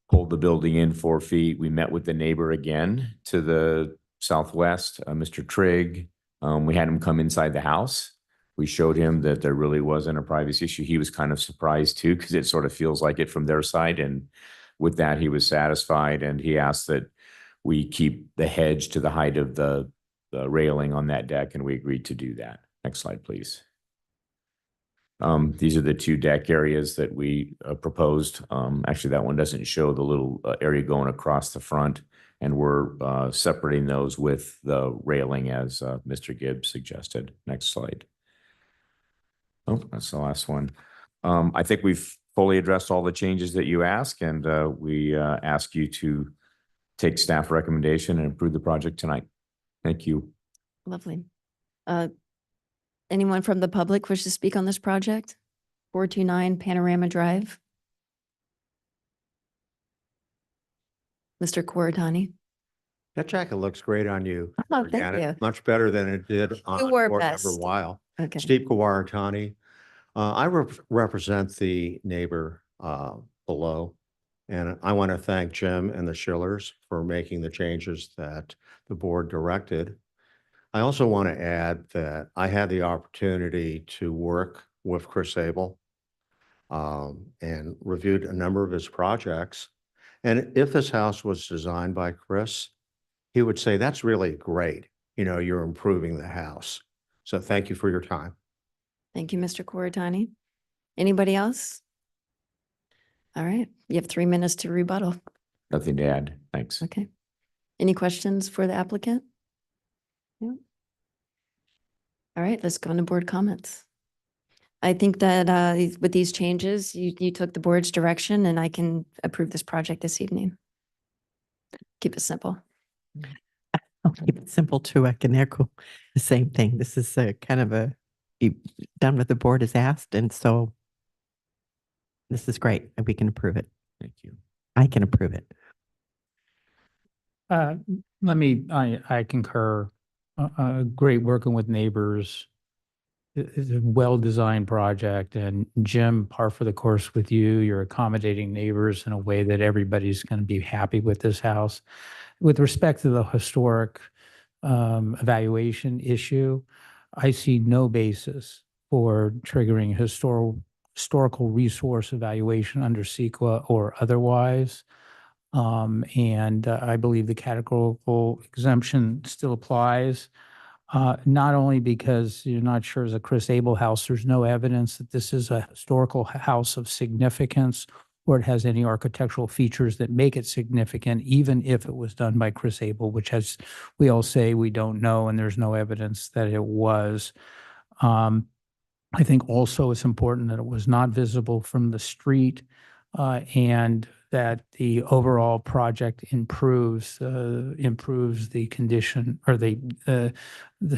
pulled the building in 4 feet. We met with the neighbor again to the southwest, Mr. Trigg. We had him come inside the house. We showed him that there really wasn't a privacy issue. He was kind of surprised too, because it sort of feels like it from their side. And with that, he was satisfied, and he asked that we keep the hedge to the height of the railing on that deck, and we agreed to do that. Next slide, please. These are the 2 deck areas that we proposed. Actually, that one doesn't show the little area going across the front, and we're separating those with the railing as Mr. Gibbs suggested. Next slide. Oh, that's the last one. I think we've fully addressed all the changes that you ask, and we ask you to take staff recommendation and approve the project tonight. Thank you. Lovely. Anyone from the public wish to speak on this project? 429 Panorama Drive. Mr. Koratani. That jacket looks great on you. Oh, thank Janet. you. Much better than it did on wore Board best? Member Weil. Okay. Steve Kawaratani. I represent the neighbor below, and I want to thank Jim and the Schillers for making the changes that the board directed. I also want to add that I had the opportunity to work with Chris Abel and reviewed a number of his projects. And if this house was designed by Chris, he would say, that's really great. You're improving the house. So thank you for your time. Thank you, Mr. Koratani. Anybody else? All right, you have 3 minutes to rebuttal. Nothing to add. Thanks. Okay. Any questions for the applicant? No. All right, let's go on to board comments. I think that with these changes, you took the board's direction, and I can approve this project this evening. Keep it simple. I'll keep it simple too. I can echo the same thing. This is kind of you've done what the board has asked, and so this is great, and we can approve it. Thank you. I can approve it. I concur. Great working with neighbors. It's a well-designed project, and Jim, par for the course with you. You're accommodating neighbors in a way that everybody's going to be happy with this house. With respect to the historic evaluation issue, I see no basis for triggering historical resource evaluation under CEQA or otherwise. And I believe the categorical exemption still applies, not only because you're not sure it's a Chris Abel house, there's no evidence that this is a historical house of significance or it has any architectural features that make it significant, even if it was done by Chris Abel, which, as we all say, we don't know, and there's no evidence that it was. I think also it's important that it was not visible from the street, and that the overall project improves the condition or the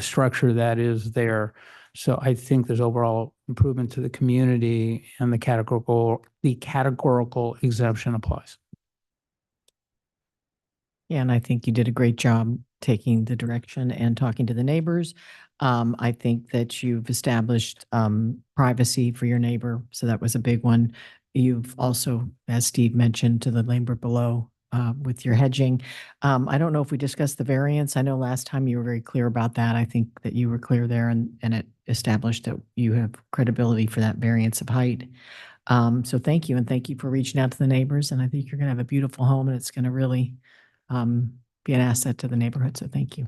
structure that is there. So I think there's overall improvement to the community, and the categorical exemption applies. Yeah, and I think you did a great job taking the direction and talking to the neighbors. I think that you've established privacy for your neighbor, so that was a big one. You've also, as Steve mentioned, to the neighbor below, with your hedging. I don't know if we discussed the variance. I know last time you were very clear about that. I think that you were clear there and it established that you have credibility for that variance of height. So thank you, and thank you for reaching out to the neighbors. And I think you're gonna have a beautiful home and it's gonna really be an asset to the neighborhood. So thank you.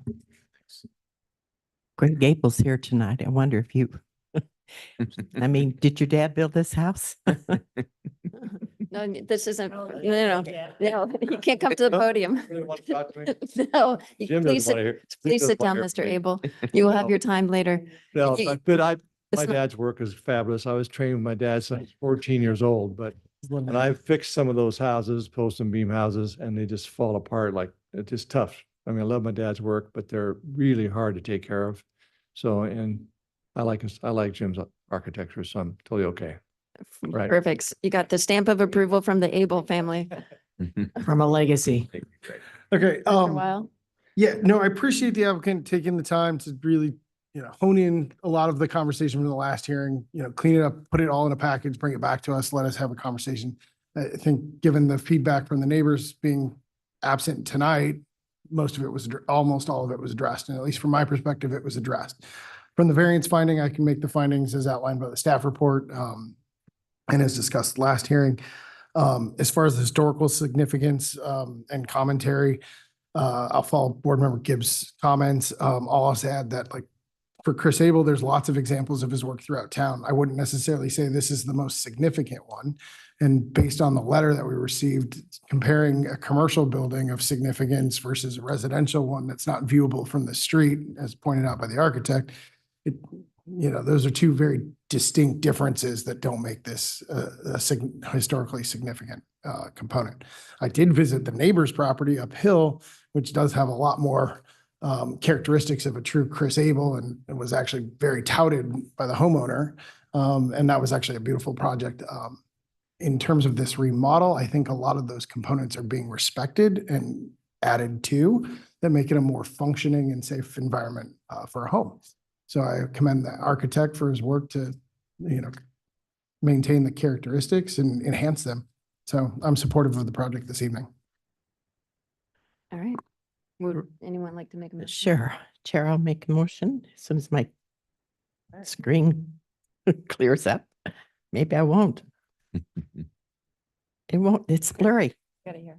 Greg Gable's here tonight. I wonder if you, I mean, did your dad build this house? No, this isn't, no, you can't come to the podium. No, please sit down, Mr. Abel. You will have your time later. No, You- but it's my not- dad's work is fabulous. I was trained with my dad since I was 14 years old, but and I fixed some of those houses, post and beam houses, and they just fall apart like, it's just tough. I mean, I love my dad's work, but they're really hard to take care of. So, and I like Jim's architecture, so I'm totally okay. Right. Perfect. You got the stamp of approval from the Abel family. From a legacy. Okay, Mr. Weil? yeah, no, I appreciate the applicant taking the time to really, hone in a lot of the conversation from the last hearing, clean it up, put it all in a package, bring it back to us, let us have a conversation. I think given the feedback from the neighbors being absent tonight, most of it was, almost all of it was addressed, and at least from my perspective, it was addressed. From the variance finding, I can make the findings as outlined by the staff report, and as discussed last hearing. As far as the historical significance, and commentary, I'll follow Board Member Gibbs' comments. I'll also add that, like, for Chris Abel, there's lots of examples of his work throughout town. I wouldn't necessarily say this is the most significant one. And based on the letter that we received, comparing a commercial building of significance versus a residential one that's not viewable from the street, as pointed out by the architect, those are two very distinct differences that don't make this a historically significant component. I did visit the neighbor's property uphill, which does have a lot more characteristics of a true Chris Abel, and it was actually very touted by the homeowner. And that was actually a beautiful project. In terms of this remodel, I think a lot of those components are being respected and added to that make it a more functioning and safe environment for a home. So I commend the architect for his work to, maintain the characteristics and enhance them. So I'm supportive of the project this evening. All right. Would anyone like to make a motion? Sure. Chair, I'll make a motion as soon as my screen clears up. Maybe I won't. It won't, it's blurry. Got it here.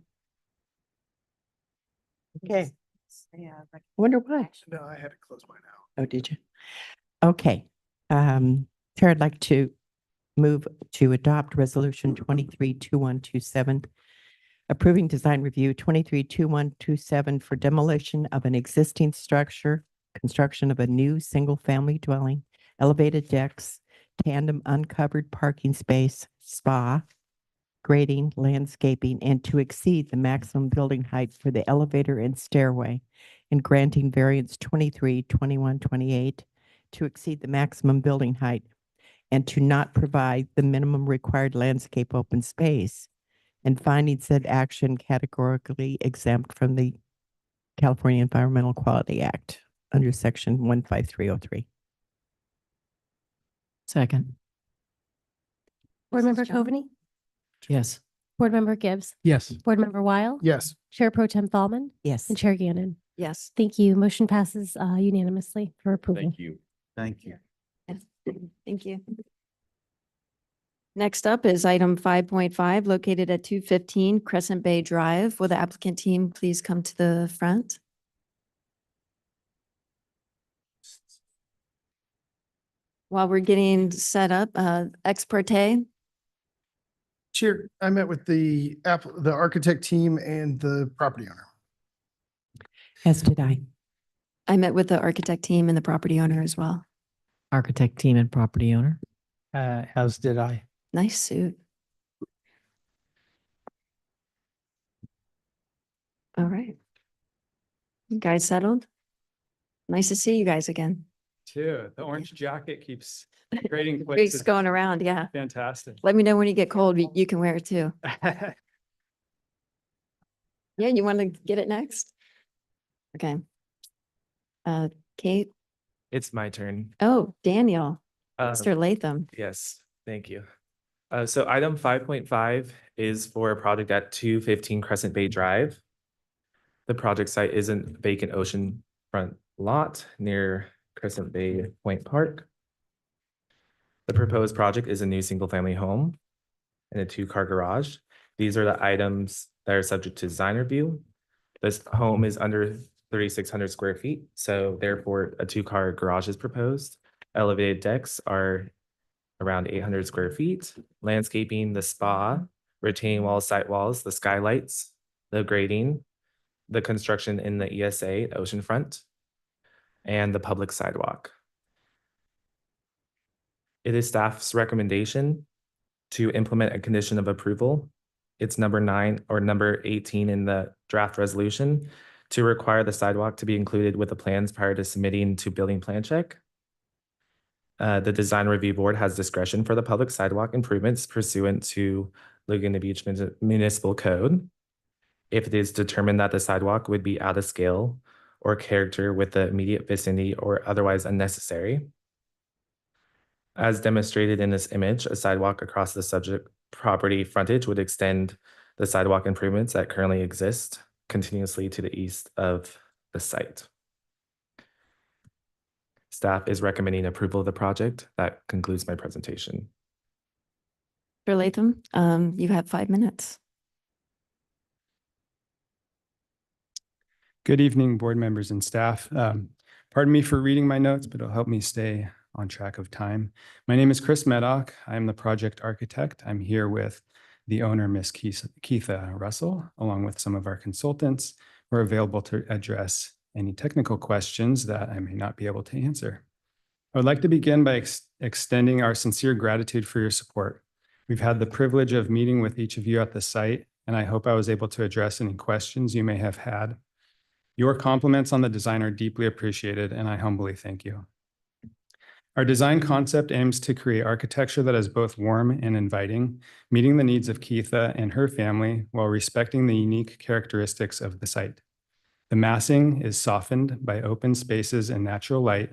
Okay. Wonder why. No, I had to close mine out. Oh, did you? Okay. Chair, I'd like to move to adopt resolution 232127, approving design review 232127 for demolition of an existing structure, construction of a new single-family dwelling, elevated decks, tandem uncovered parking space, spa, grading, landscaping, and to exceed the maximum building height for the elevator and stairway, and granting variance 232128 to exceed the maximum building height and to not provide the minimum required landscape open space, and finding said action categorically exempt from the California Environmental Quality Act under section 15303. Second. Board Member Jones. Coveney, Yes. Board Member Gibbs, Yes. Board Member Weil, Yes. Chair Pro Tem Thalman, Yes. and Chair Gannon. Yes. Thank you. Motion passes unanimously for approval. Thank you. Thank you. Thank you. Next up is item 5.5, located at 215 Crescent Bay Drive. Will the applicant team please come to the front? While we're getting set up, ex parte, Chair, I met with the architect team and the property owner. As did I. I met with the architect team and the property owner as well. Architect team and property owner. As did I. Nice suit. All right. You guys settled? Nice to see you guys again. Too. The orange jacket keeps grading quick. Keeps going around, yeah. Fantastic. Let me know when you get cold. You can wear it too. Yeah, you want to get it next? Okay. Kate? It's my turn. Oh, Daniel, Uh, Mr. Latham. Yes, thank you. So item 5.5 is for a project at 215 Crescent Bay Drive. The project site is a vacant oceanfront lot near Crescent Bay Point Park. The proposed project is a new single-family home and a two-car garage. These are the items that are subject to design review. This home is under 3,600 square feet, so therefore a two-car garage is proposed. Elevated decks are around 800 square feet. Landscaping, the spa, retaining walls, site walls, the skylights, the grading, the construction in the ESA oceanfront, and the public sidewalk. It is staff's recommendation to implement a condition of approval. It's number 9 or number 18 in the draft resolution to require the sidewalk to be included with the plans prior to submitting to building plan check. The design review board has discretion for the public sidewalk improvements pursuant to Laguna Beach Municipal Code. If it is determined that the sidewalk would be out of scale or character with the immediate vicinity or otherwise unnecessary. As demonstrated in this image, a sidewalk across the subject property frontage would extend the sidewalk improvements that currently exist continuously to the east of the site. Staff is recommending approval of the project. That concludes my presentation. Mr. Latham, you have 5 minutes. Good evening, board members and staff. Pardon me for reading my notes, but it'll help me stay on track of time. My name is Chris Meddock. I am the project architect. I'm here with the owner, Miss Keitha Russell, along with some of our consultants. We're available to address any technical questions that I may not be able to answer. I would like to begin by extending our sincere gratitude for your support. We've had the privilege of meeting with each of you at the site, and I hope I was able to address any questions you may have had. Your compliments on the design are deeply appreciated, and I humbly thank you. Our design concept aims to create architecture that is both warm and inviting, meeting the needs of Keitha and her family while respecting the unique characteristics of the site. The massing is softened by open spaces and natural light,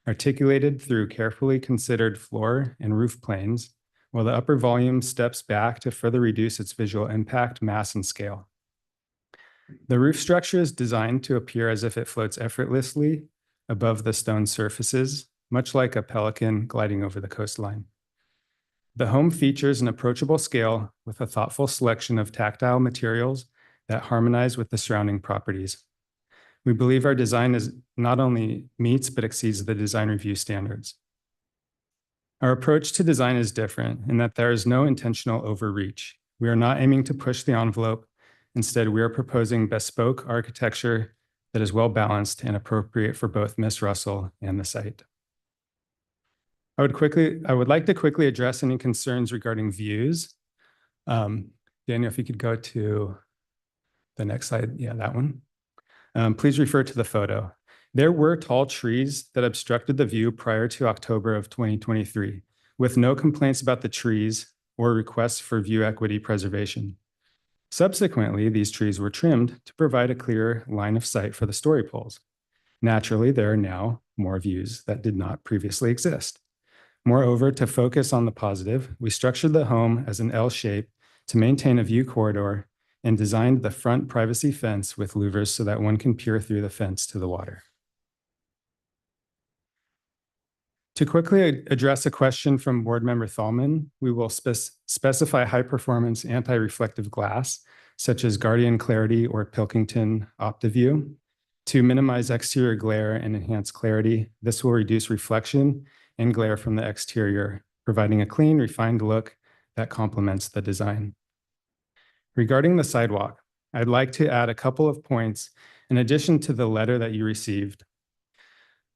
articulated through carefully considered floor and roof planes, while the upper volume steps back to further reduce its visual impact, mass, and scale. The roof structure is designed to appear as if it floats effortlessly above the stone surfaces, much like a pelican gliding over the coastline. The home features an approachable scale with a thoughtful selection of tactile materials that harmonize with the surrounding properties. We believe our design is not only meets, but exceeds the design review standards. Our approach to design is different in that there is no intentional overreach. We are not aiming to push the envelope. Instead, we are proposing bespoke architecture that is well balanced and appropriate for both Ms. Russell and the site. I would like to quickly address any concerns regarding views. Daniel, if you could go to the next slide. Yeah, that one. Please refer to the photo. There were tall trees that obstructed the view prior to October of 2023, with no complaints about the trees or requests for view equity preservation. Subsequently, these trees were trimmed to provide a clearer line of sight for the story poles. Naturally, there are now more views that did not previously exist. Moreover, to focus on the positive, we structured the home as an L shape to maintain a view corridor and designed the front privacy fence with louvers so that one can peer through the fence to the water. To quickly address a question from board member Thalman, we will specify high-performance anti-reflective glass, such as Guardian Clarity or Pilkington OptiView, to minimize exterior glare and enhance clarity. This will reduce reflection and glare from the exterior, providing a clean, refined look that complements the design. Regarding the sidewalk, I'd like to add a couple of points in addition to the letter that you received.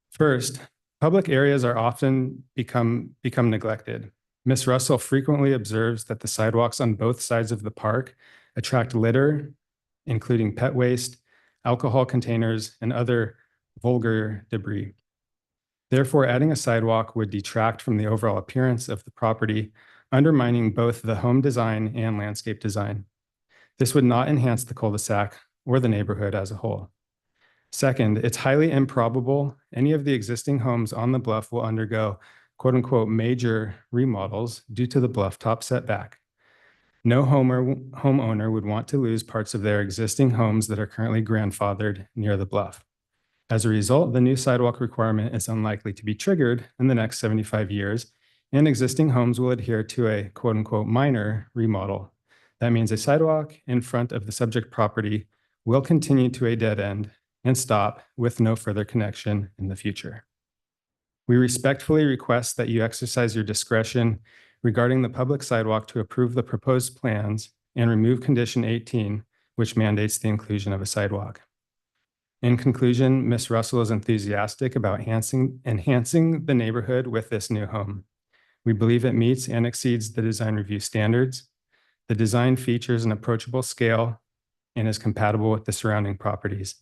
First, public areas are often become neglected. Ms. Russell frequently observes that the sidewalks on both sides of the park attract litter, including pet waste, alcohol containers, and other vulgar debris. Therefore, adding a sidewalk would detract from the overall appearance of the property, undermining both the home design and landscape design. This would not enhance the cul-de-sac or the neighborhood as a whole. Second, it's highly improbable any of the existing homes on the bluff will undergo quote unquote major remodels due to the bluff top setback. No homeowner would want to lose parts of their existing homes that are currently grandfathered near the bluff. As a result, the new sidewalk requirement is unlikely to be triggered in the next 75 years, and existing homes will adhere to a quote unquote minor remodel. That means a sidewalk in front of the subject property will continue to a dead end and stop with no further connection in the future. We respectfully request that you exercise your discretion regarding the public sidewalk to approve the proposed plans and remove condition 18, which mandates the inclusion of a sidewalk. In conclusion, Ms. Russell is enthusiastic about enhancing the neighborhood with this new home. We believe it meets and exceeds the design review standards. The design features an approachable scale and is compatible with the surrounding properties.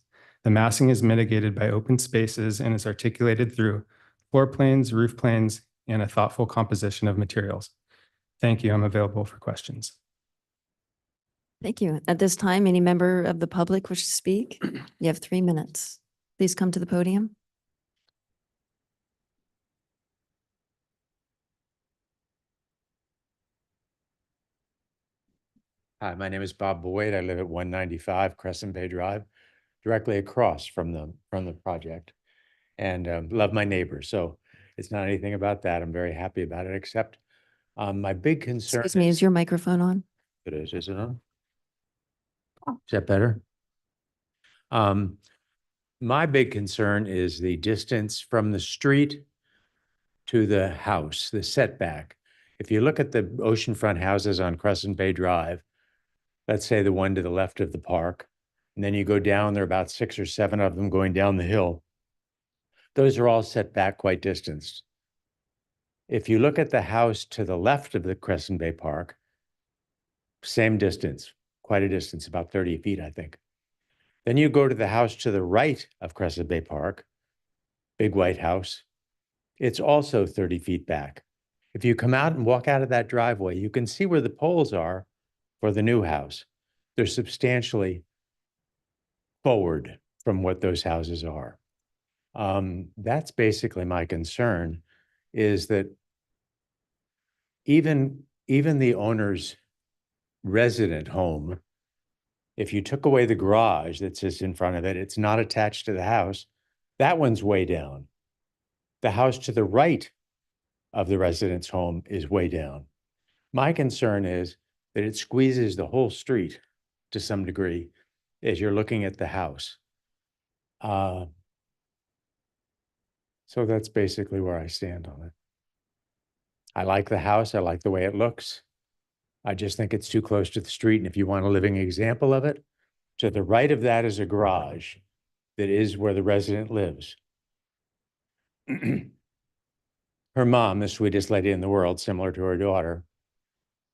The massing is mitigated by open spaces and is articulated through floor planes, roof planes, and a thoughtful composition of materials. Thank you. I'm available for questions. Thank you. At this time, any member of the public wish to speak? You have 3 minutes. Please come to the podium. Hi, my name is Bob Boyd. I live at 195 Crescent Bay Drive, directly across from the project, and love my neighbors. So it's not anything about that. I'm very happy about it, except my big concern. Excuse me, is your microphone on? It is it on? Is that better? My big concern is the distance from the street to the house, the setback. If you look at the oceanfront houses on Crescent Bay Drive, let's say the one to the left of the park, and then you go down, there are about 6 or 7 of them going down the hill. Those are all set back quite distanced. If you look at the house to the left of the Crescent Bay Park, same distance, quite a distance, about 30 feet, I think. Then you go to the house to the right of Crescent Bay Park, big white house. It's also 30 feet back. If you come out and walk out of that driveway, you can see where the poles are for the new house. They're substantially forward from what those houses are. That's basically my concern, is that even the owner's resident home, if you took away the garage that sits in front of it, it's not attached to the house, that one's way down. The house to the right of the resident's home is way down. My concern is that it squeezes the whole street to some degree as you're looking at the house. So that's basically where I stand on it. I like the house. I like the way it looks. I just think it's too close to the street. And if you want a living example of it, to the right of that is a garage that is where the resident lives. Her mom, the sweetest lady in the world, similar to her daughter,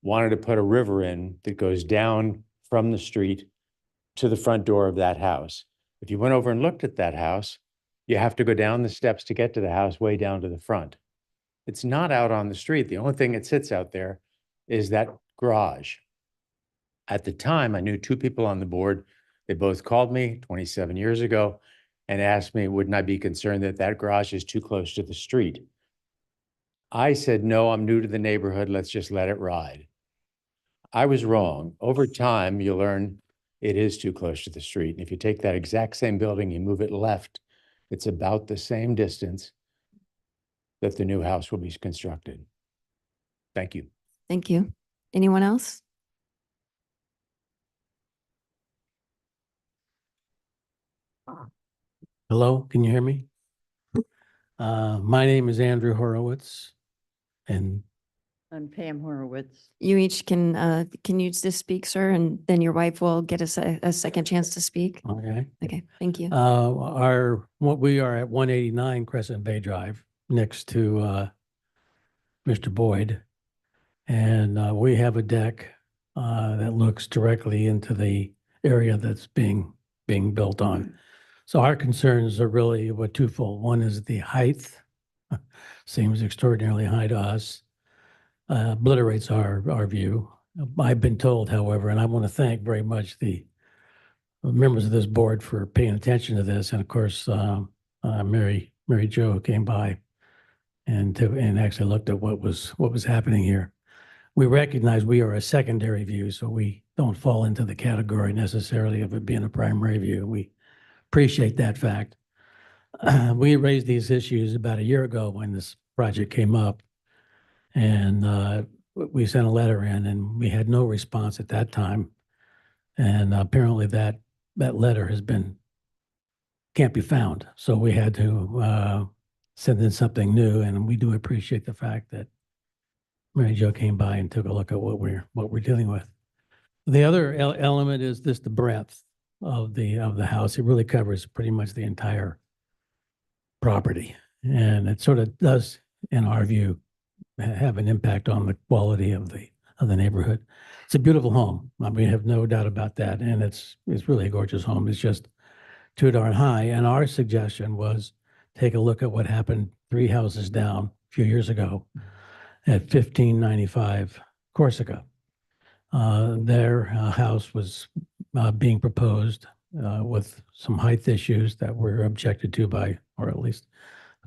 wanted to put a river in that goes down from the street to the front door of that house. If you went over and looked at that house, you have to go down the steps to get to the house way down to the front. It's not out on the street. The only thing that sits out there is that garage. At the time, I knew 2 people on the board. They both called me 27 years ago and asked me, wouldn't I be concerned that that garage is too close to the street? I said, no, I'm new to the neighborhood. Let's just let it ride. I was wrong. Over time, you learn it is too close to the street. And if you take that exact same building, you move it left, it's about the same distance that the new house will be constructed. Thank you. Thank you. Anyone else? Hello, can you hear me? My name is Andrew Horowitz, and I'm Pam Horowitz. You each can you just speak, sir, and then your wife will get a second chance to speak. okay. Okay, thank you. We are at 189 Crescent Bay Drive, next to Mr. Boyd. And we have a deck that looks directly into the area that's being built on. So our concerns are really twofold. One is the height, seems extraordinarily high to us, obliterates our view. I've been told, however, and I want to thank very much the members of this board for paying attention to this, and of course, Mary Jo came by and actually looked at what was happening here. We recognize we are a secondary view, so we don't fall into the category necessarily of it being a primary view. We appreciate that fact. We raised these issues about a year ago when this project came up, and we sent a letter in, and we had no response at that time. And apparently that letter can't be found. So we had to send in something new, and we do appreciate the fact that Mary Jo came by and took a look at what we're dealing with. The other element is the breadth of the house. It really covers pretty much the entire property, and it sort of does, in our view, have an impact on the quality of the neighborhood. It's a beautiful home. We have no doubt about that, and it's really a gorgeous home. It's just too darn high. And our suggestion was take a look at what happened 3 houses down a few years ago at 1595 Corsica. Their house was being proposed with some height issues that were objected to by, or at least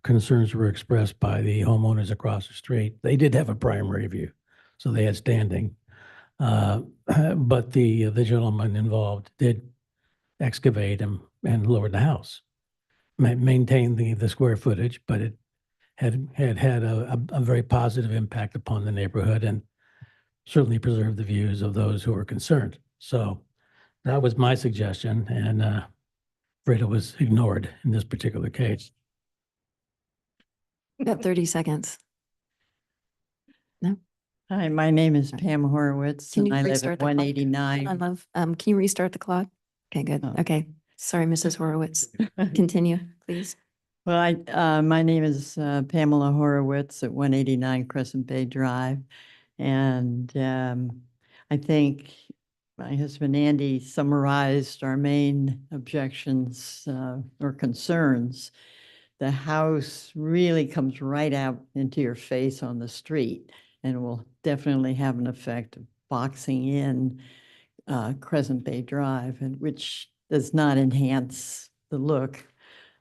concerns were expressed by the homeowners across the street. They did have a primary view, so they had standing. But the gentleman involved did excavate and lower the house, maintain the square footage, but it had a very positive impact upon the neighborhood and certainly preserved the views of those who were concerned. So that was my suggestion, and afraid it was ignored in this particular case. About 30 seconds. No? Hi, my name is Pam Horowitz Can and you I live restart at the clock? 189. I love, can you restart the clock? Okay, good. Oh. Okay. Sorry, Mrs. Horowitz. Continue, please. Well, my name is Pamela Horowitz at 189 Crescent Bay Drive. And I think my husband Andy summarized our main objections or concerns. The house really comes right out into your face on the street and will definitely have an effect of boxing in Crescent Bay Drive, and which does not enhance the look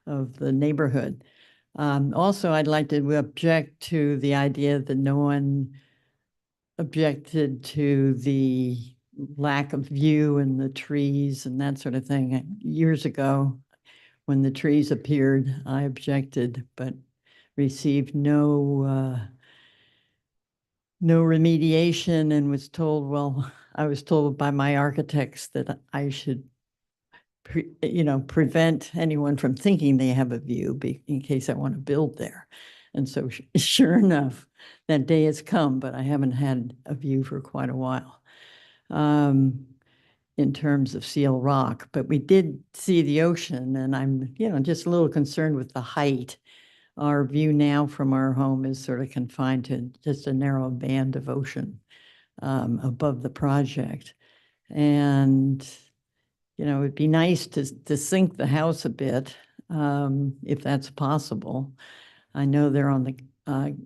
of the neighborhood. Also, I'd like to object to the idea that no one objected to the lack of view and the trees and that sort of thing. Years ago, when the trees appeared, I objected, but received no remediation and was told, well, I was told by my architects that I should prevent anyone from thinking they have a view in case I want to build there. And so sure enough, that day has come, but I haven't had a view for quite a while in terms of Seal Rock. But we did see the ocean, and I'm, just a little concerned with the height. Our view now from our home is sort of confined to just a narrow band of ocean above the project. And it'd be nice to sink the house a bit, if that's possible. I know they're on the,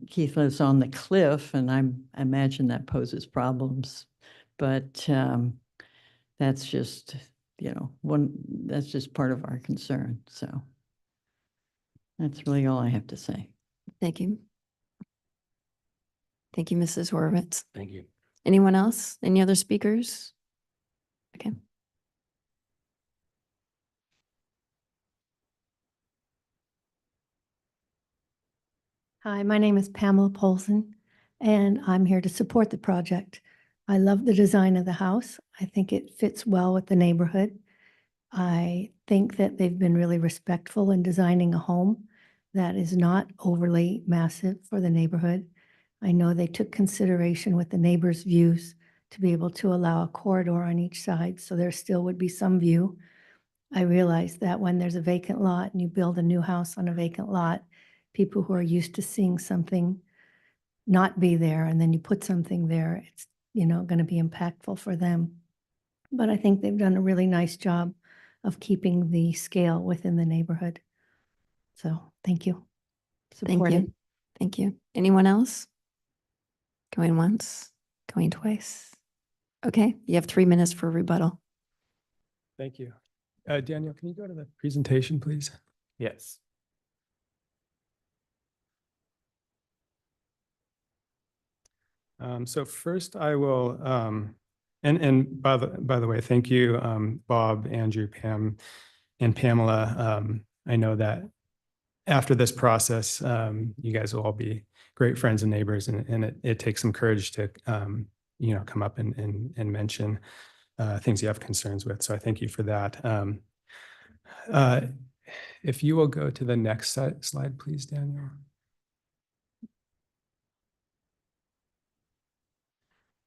Keith lives on the cliff, and I imagine that poses problems. But that's just, that's just part of our concern. So that's really all I have to say. Thank you. Thank you, Mrs. Horowitz. Thank you. Anyone else? Any other speakers? Okay. Hi, my name is Pamela Polson, and I'm here to support the project. I love the design of the house. I think it fits well with the neighborhood. I think that they've been really respectful in designing a home that is not overly massive for the neighborhood. I know they took consideration with the neighbors' views to be able to allow a corridor on each side, so there still would be some view. I realize that when there's a vacant lot and you build a new house on a vacant lot, people who are used to seeing something not be there, and then you put something there, it's, going to be impactful for them. But I think they've done a really nice job of keeping the scale within the neighborhood. So thank you. Thank Support it. you. Thank you. Anyone else? Going once, going twice. Okay, you have 3 minutes for rebuttal. Thank you. Daniel, can you go to the presentation, please? Yes. So first I will, and by the way, thank you, Bob, Andrew, Pam, and Pamela. I know that after this process, you guys will all be great friends and neighbors, and it takes some courage to, come up and mention things you have concerns with. So I thank you for that. If you will go to the next slide, please, Daniel.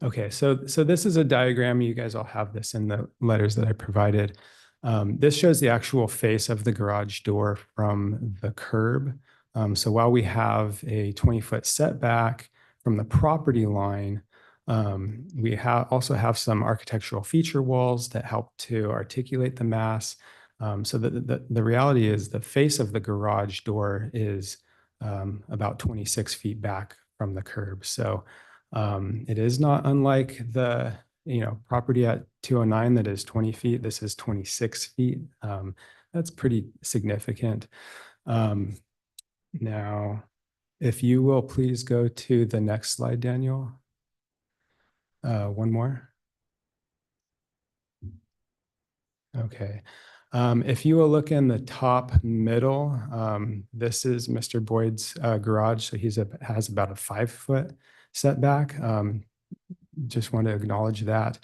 Okay, so this is a diagram. You guys all have this in the letters that I provided. This shows the actual face of the garage door from the curb. So while we have a 20-foot setback from the property line, we also have some architectural feature walls that help to articulate the mass. So the reality is the face of the garage door is about 26 feet back from the curb. So it is not unlike the property at 209 that is 20 feet. This is 26 feet. That's pretty significant. Now, if you will please go to the next slide, Daniel. One more. Okay. If you will look in the top middle, this is Mr. Boyd's garage. So has about a 5-foot setback. Just want to acknowledge that.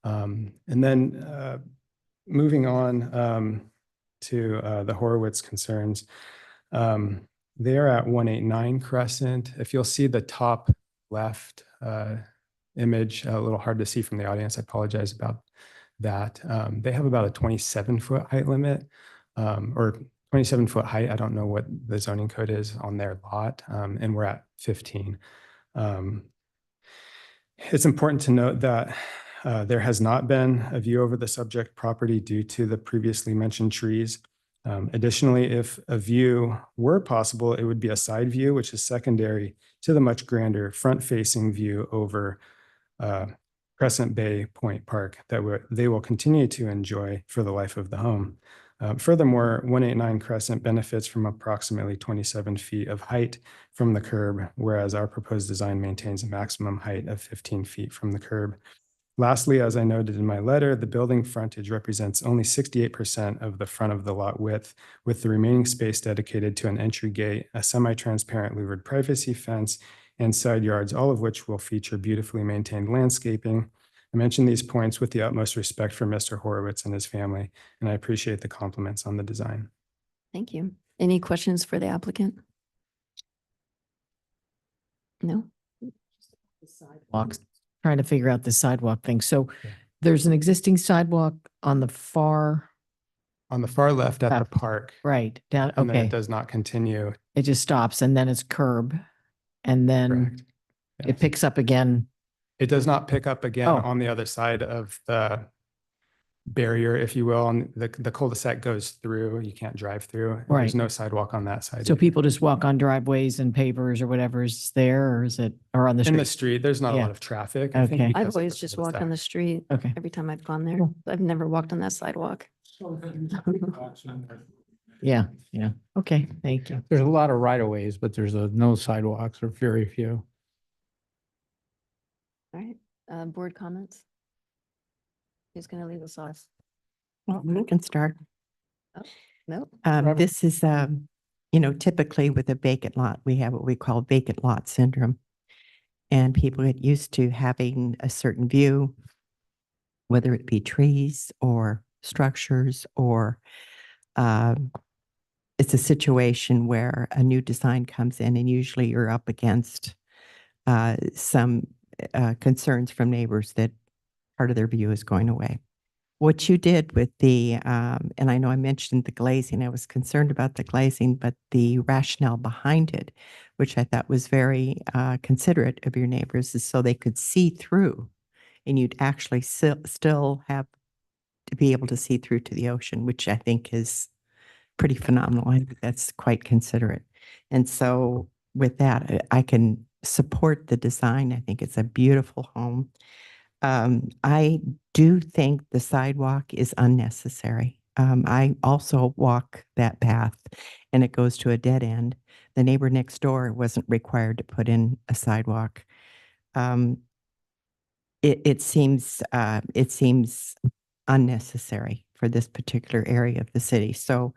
And then moving on to the Horowitz concerns. They are at 189 Crescent. If you'll see the top left image, a little hard to see from the audience, I apologize about that. They have about a 27-foot height limit, or 27-foot height. I don't know what the zoning code is on their lot, and we're at 15. It's important to note that there has not been a view over the subject property due to the previously mentioned trees. Additionally, if a view were possible, it would be a side view, which is secondary to the much grander front-facing view over Crescent Bay Point Park that they will continue to enjoy for the life of the home. Furthermore, 189 Crescent benefits from approximately 27 feet of height from the curb, whereas our proposed design maintains a maximum height of 15 feet from the curb. Lastly, as I noted in my letter, the building frontage represents only 68% of the front of the lot width, with the remaining space dedicated to an entry gate, a semi-transparent louvered privacy fence, and side yards, all of which will feature beautifully maintained landscaping. I mention these points with the utmost respect for Mr. Horowitz and his family, and I appreciate the compliments on the design. Thank you. Any questions for the applicant? No? Sidewalks, trying to figure out the sidewalk thing. So there's an existing sidewalk on the far left at the park. Right, down, And then okay. it does not continue. It just stops and then it's curb. And then Correct. it picks up again. It does not pick up again Oh. on the other side of the barrier, if you will. And the cul-de-sac goes through, you can't drive through. Right. There's no sidewalk on that side. So either. people just walk on driveways and pavers or whatever is there, or is it, or on the In street? the street, there's not a Yeah. lot of traffic. I think Okay. because I've of always the just walked on cul-de-sac. the street Okay. every time I've gone there. Cool. I've never walked on that sidewalk. Yeah, yeah. Okay, thank you. There's a lot of right of ways, but there's no sidewalks or very few. All right, board comments? Who's going to lead us off? Well, we can start. No? This is, typically with a vacant lot, we have what we call vacant lot syndrome. And people get used to having a certain view, whether it be trees or structures or it's a situation where a new design comes in and usually you're up against some concerns from neighbors that part of their view is going away. What you did with the, and I know I mentioned the glazing, I was concerned about the glazing, but the rationale behind it, which I thought was very considerate of your neighbors, is so they could see through and you'd actually still have to be able to see through to the ocean, which I think is pretty phenomenal. I think that's quite considerate. And so with that, I can support the design. I think it's a beautiful home. I do think the sidewalk is unnecessary. I also walk that path and it goes to a dead end. The neighbor next door wasn't required to put in a sidewalk. it seems unnecessary for this particular area of the city. So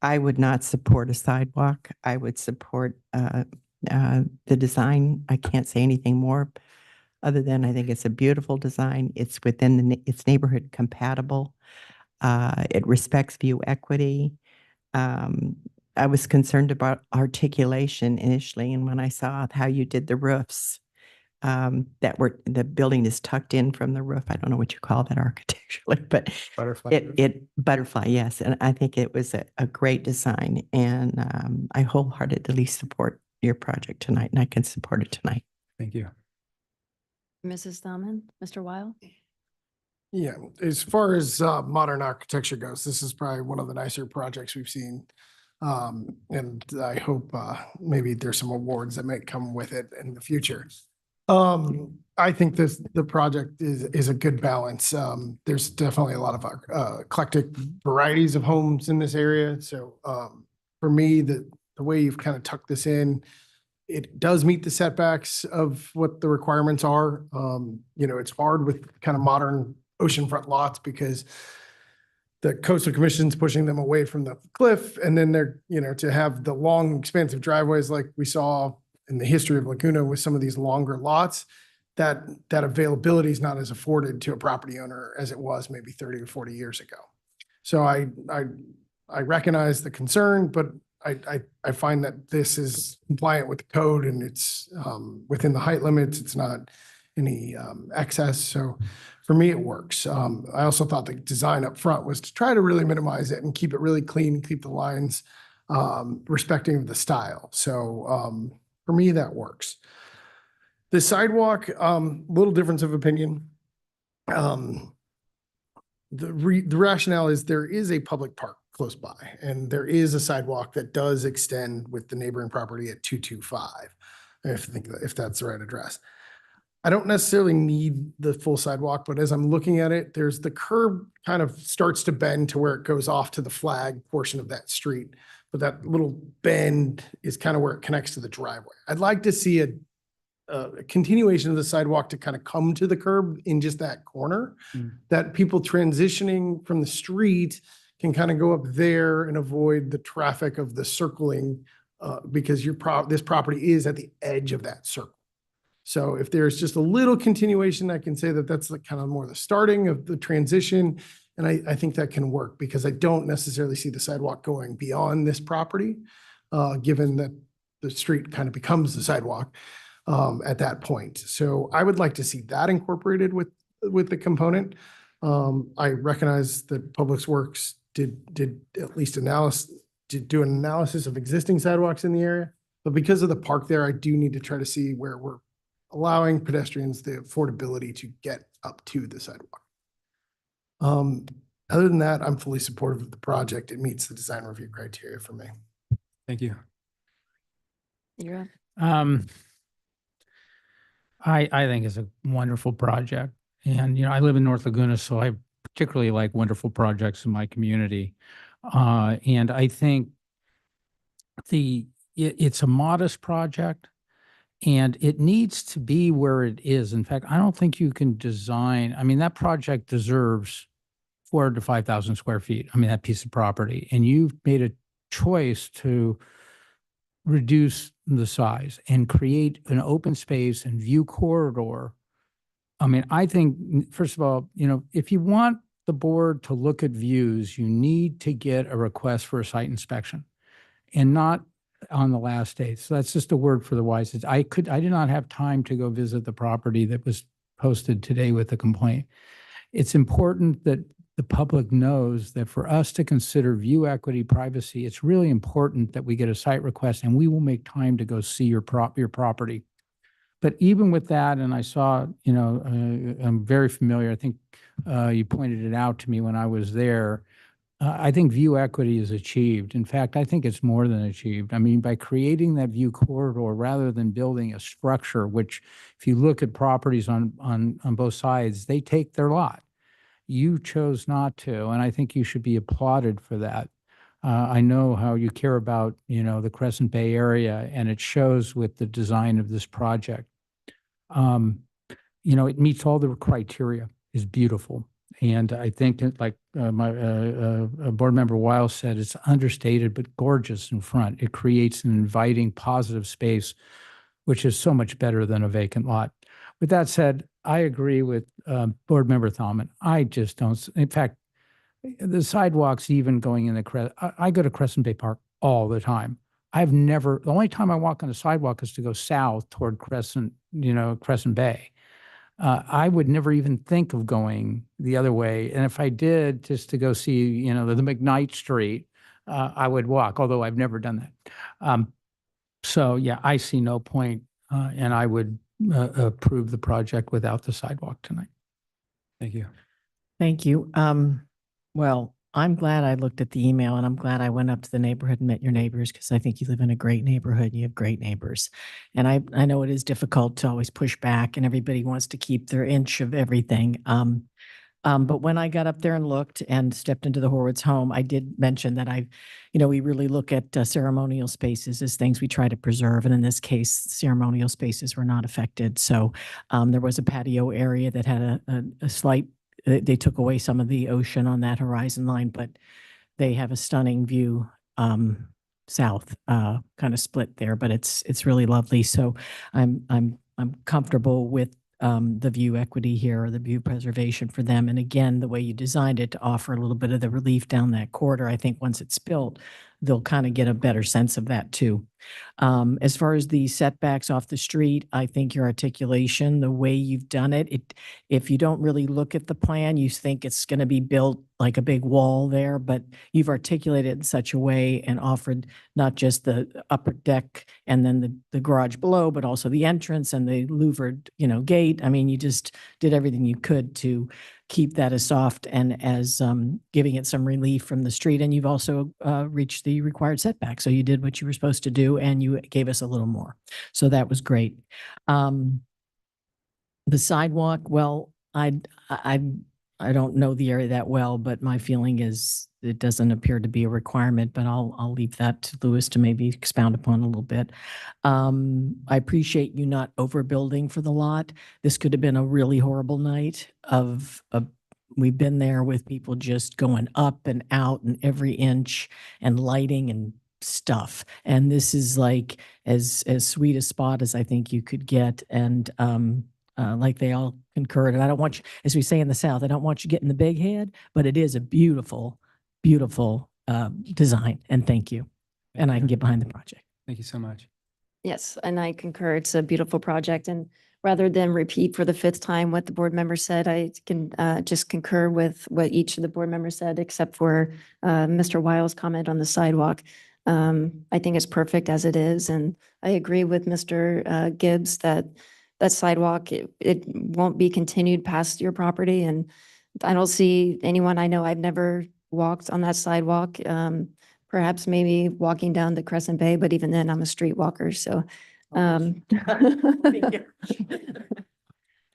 I would not support a sidewalk. I would support the design. I can't say anything more other than I think it's a beautiful design. It's within it's neighborhood compatible. It respects view equity. I was concerned about articulation initially, and when I saw how you did the roofs, the building is tucked in from the roof. I don't know what you call that architecturally, but Butterfly. butterfly, yes. And I think it was a great design, and I wholeheartedly support your project tonight, and I can support it tonight. Thank you. Mrs. Thalman, Mr. Weil? Yeah, as far as modern architecture goes, this is probably one of the nicer projects we've seen. And I hope maybe there's some awards that might come with it in the future. I think the project is a good balance. There's definitely a lot of eclectic varieties of homes in this area. So for me, the way you've kind of tucked this in, it does meet the setbacks of what the requirements are. It's hard with kind of modern oceanfront lots because the coastal commission's pushing them away from the cliff, and then they're, to have the long expansive driveways like we saw in the history of Laguna with some of these longer lots, that availability is not as afforded to a property owner as it was maybe 30 or 40 years ago. So I recognize the concern, but I find that this is compliant with the code, and it's within the height limits. It's not any excess. So for me, it works. I also thought the design up front was to try to really minimize it and keep it really clean, keep the lines respecting the style. So for me, that works. The sidewalk, little difference of opinion. The rationale is there is a public park close by, and there is a sidewalk that does extend with the neighboring property at 225, if that's the right address. I don't necessarily need the full sidewalk, but as I'm looking at it, there's the curb kind of starts to bend to where it goes off to the flag portion of that street. But that little bend is kind of where it connects to the driveway. I'd like to see a continuation of the sidewalk to kind of come to the curb in just that corner, that people transitioning from the street can kind of go up there and avoid the traffic of the circling because this property is at the edge of that circle. So if there's just a little continuation, I can say that that's like kind of more the starting of the transition. And I think that can work because I don't necessarily see the sidewalk going beyond this property, given that the street kind of becomes the sidewalk at that point. So I would like to see that incorporated with the component. I recognize that Public Works did at least do an analysis of existing sidewalks in the area. But because of the park there, I do need to try to see where we're allowing pedestrians the affordability to get up to the sidewalk. Other than that, I'm fully supportive of the project. It meets the design review criteria for me. Thank you. You're up. I think it's a wonderful project. And, I live in North Laguna, so I particularly like wonderful projects in my community. And I think it's a modest project. And it needs to be where it is. In fact, I don't think you can design, that project deserves 400 to 5,000 square feet. That piece of property. And you've made a choice to reduce the size and create an open space and view corridor. I think, first of all, if you want the board to look at views, you need to get a request for a site inspection and not on the last day. So that's just a word for the wise. I did not have time to go visit the property that was posted today with the complaint. It's important that the public knows that for us to consider view equity, privacy, it's really important that we get a site request and we will make time to go see your property. But even with that, and I saw, I'm very familiar. I think you pointed it out to me when I was there. I think view equity is achieved. In fact, I think it's more than achieved. By creating that view corridor rather than building a structure, which if you look at properties on both sides, they take their lot. You chose not to, and I think you should be applauded for that. I know how you care about, the Crescent Bay area, and it shows with the design of this project. It meets all the criteria, is beautiful. And I think that like my board member Wiles said, it's understated but gorgeous in front. It creates an inviting, positive space, which is so much better than a vacant lot. With that said, I agree with board member Thommen. I just don't, in fact, the sidewalks even going in the, I go to Crescent Bay Park all the time. The only time I walk on the sidewalk is to go south toward Crescent Bay. I would never even think of going the other way. And if I did, just to go see, the McKnight Street, I would walk, although I've never done that. So yeah, I see no point, and I would approve the project without the sidewalk tonight. Thank you. Thank you. Well, I'm glad I looked at the email and I'm glad I went up to the neighborhood and met your neighbors because I think you live in a great neighborhood. You have great neighbors. And I know it is difficult to always push back and everybody wants to keep their inch of everything. But when I got up there and looked and stepped into the Horwitz home, I did mention that we really look at ceremonial spaces as things we try to preserve. And in this case, ceremonial spaces were not affected. So there was a patio area that had a slight, they took away some of the ocean on that horizon line, but they have a stunning view south, kind of split there, but it's really lovely. So I'm comfortable with the view equity here, or the view preservation for them. And again, the way you designed it to offer a little bit of the relief down that corridor, I think once it's built, they'll kind of get a better sense of that too. As far as the setbacks off the street, I think your articulation, the way you've done it, if you don't really look at the plan, you think it's going to be built like a big wall there, but you've articulated it in such a way and offered not just the upper deck and then the garage below, but also the entrance and the louvered, gate. I mean, you just did everything you could to keep that as soft and as giving it some relief from the street. And you've also reached the required setback. So you did what you were supposed to do and you gave us a little more. So that was great. The sidewalk, well, I don't know the area that well, but my feeling is it doesn't appear to be a requirement, but I'll leave that to Louis to maybe expound upon a little bit. I appreciate you not overbuilding for the lot. This could have been a really horrible night we've been there with people just going up and out and every inch and lighting and stuff. And this is like as sweet a spot as I think you could get. And like they all concurred. And I don't want you, as we say in the South, I don't want you getting the big head, but it is a beautiful, beautiful design. And thank you. And I can get behind the project. Thank you so much. Yes, and I concur. It's a beautiful project. And rather than repeat for the fifth time what the board member said, I can just concur with what each of the board members said, except for Mr. Wiles' comment on the sidewalk. I think it's perfect as it is. And I agree with Mr. Gibbs that sidewalk, it won't be continued past your property. And I don't see anyone I know, I've never walked on that sidewalk. Perhaps maybe walking down the Crescent Bay, but even then I'm a street walker. So,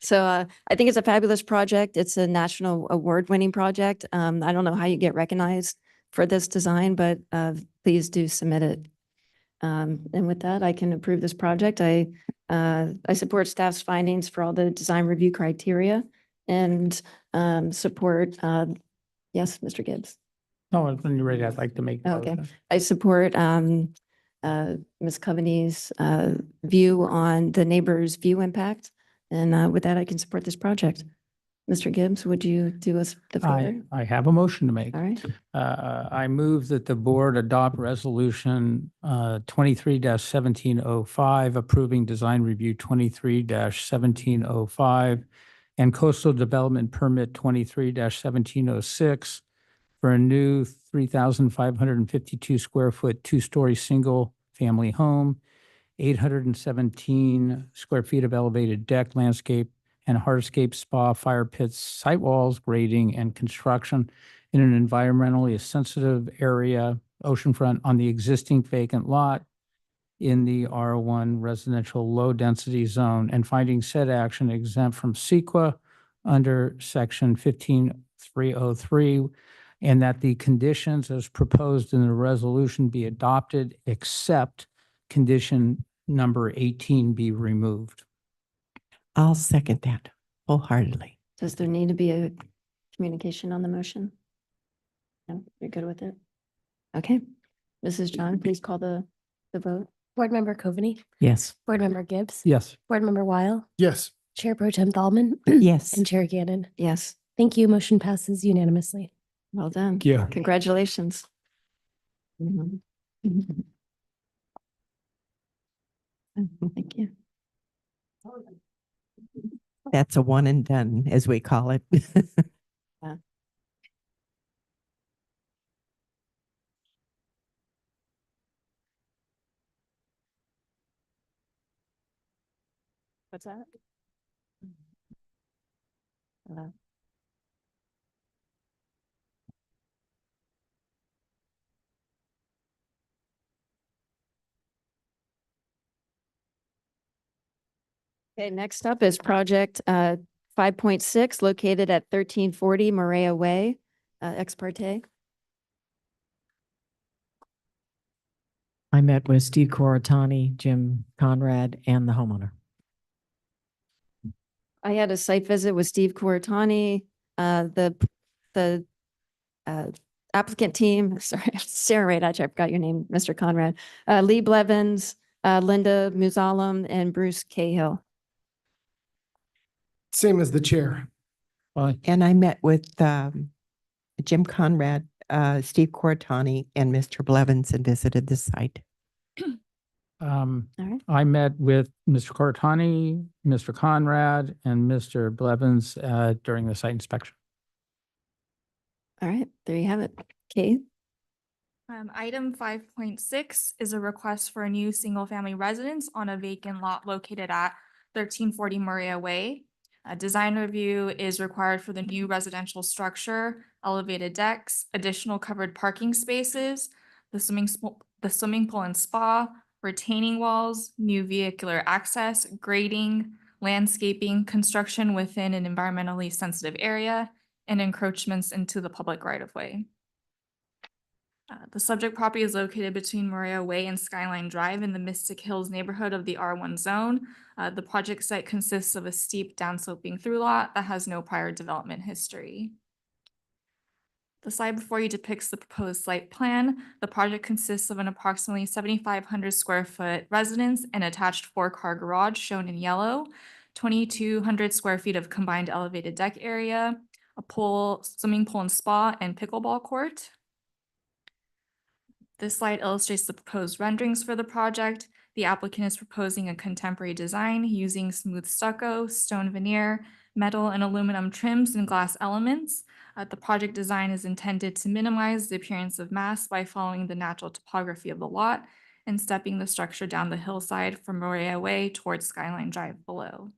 so I think it's a fabulous project. It's a national award-winning project. I don't know how you get recognized for this design, but please do submit it. And with that, I can approve this project. I support staff's findings for all the design review criteria and support, yes, Mr. Gibbs. No, when you're ready, I'd like to make. Okay. I support Ms. Coveney's view on the neighbor's view impact. And with that, I can support this project. Mr. Gibbs, would you do us the favor? I have a motion to make. All right. I move that the board adopt resolution 23-1705, approving design review 23-1705 and coastal development permit 23-1706 for a new 3,552 square foot, two-story single family home, 817 square feet of elevated deck, landscape and hardscape, spa, fire pits, site walls, grading, and construction in an environmentally sensitive area, oceanfront, on the existing vacant lot in the R1 residential low-density zone, and finding said action exempt from CEQA under section 15303, and that the conditions as proposed in the resolution be adopted, except condition number 18 be removed. I'll second that wholeheartedly. Does there need to be a communication on the motion? No, you're good with it? Okay. Mrs. John, please call the vote. Board Member Coveney, Yes. Board Member Gibbs, Yes. Board Member Weil, Yes. Chair Pro Tem Thalman, Yes. and Chair Gannon. Yes, Thank you. Motion passes unanimously. well done. Thank you. Congratulations. Thank you. That's a one and done, as we call it. Yeah. What's that? Okay, next up is project 5.6 located at 1340 Maria Way, ex parte. I met with Steve Coratani, Jim Conrad, and the homeowner. I had a site visit with Steve Coratani, the applicant team, sorry, Sarah Radach, I forgot your name, Mr. Conrad, Lee Blevins, Linda Musalam, and Bruce Cahill. Same as the chair. And I met with Jim Conrad, Steve Coratani, and Mr. Blevins and visited the site. All right. I met with Mr. Coratani, Mr. Conrad, and Mr. Blevins during the site inspection. All right, there you have it. Kate? Item 5.6 is a request for a new single-family residence on a vacant lot located at 1340 Maria Way. A design review is required for the new residential structure, elevated decks, additional covered parking spaces, the swimming pool and spa, retaining walls, new vehicular access, grading, landscaping, construction within an environmentally sensitive area, and encroachments into the public right-of-way. The subject property is located between Maria Way and Skyline Drive in the Mystic Hills neighborhood of the R1 zone. The project site consists of a steep downsloping through lot that has no prior development history. The slide before you depicts the proposed site plan. The project consists of an approximately 7,500 square foot residence and attached 4-car garage shown in yellow, 2,200 square feet of combined elevated deck area, a pool, swimming pool and spa, and pickleball court. This slide illustrates the proposed renderings for the project. The applicant is proposing a contemporary design using smooth stucco, stone veneer, metal and aluminum trims and glass elements. The project design is intended to minimize the appearance of mass by following the natural topography of the lot and stepping the structure down the hillside from Maria Way towards Skyline Drive below.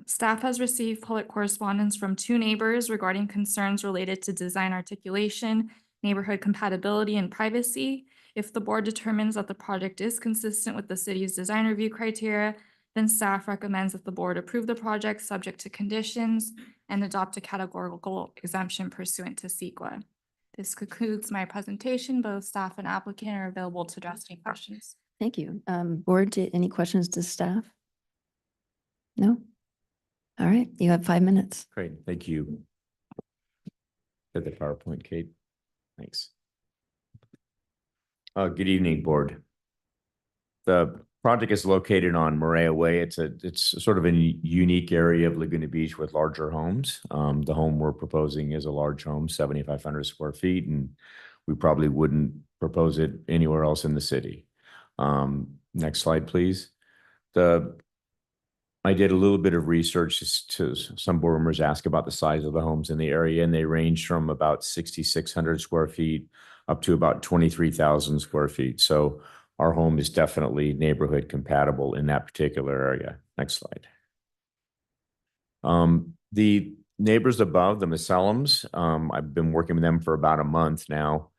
Staff has received public correspondence from 2 neighbors regarding concerns related to design articulation, neighborhood compatibility, and privacy. If the board determines that the project is consistent with the city's design review criteria, then staff recommends that the board approve the project subject to conditions and adopt a categorical exemption pursuant to CEQA. This concludes my presentation. Both staff and applicant are available to address any questions. Thank you. Board, any questions to staff? No? All right, you have 5 minutes. Great, thank you. Get the PowerPoint, Kate. Thanks. Good evening, board. The project is located on Maria Way. It's sort of a unique area of Laguna Beach with larger homes. The home we're proposing is a large home, 7,500 square feet, and we probably wouldn't propose it anywhere else in the city. Next slide, please. I did a little bit of research to some board members ask about the size of the homes in the area, and they range from about 6,600 square feet up to about 23,000 square feet. So our home is definitely neighborhood compatible in that particular area. Next slide. The neighbors above, the Musallams, I've been working with them for about a month now.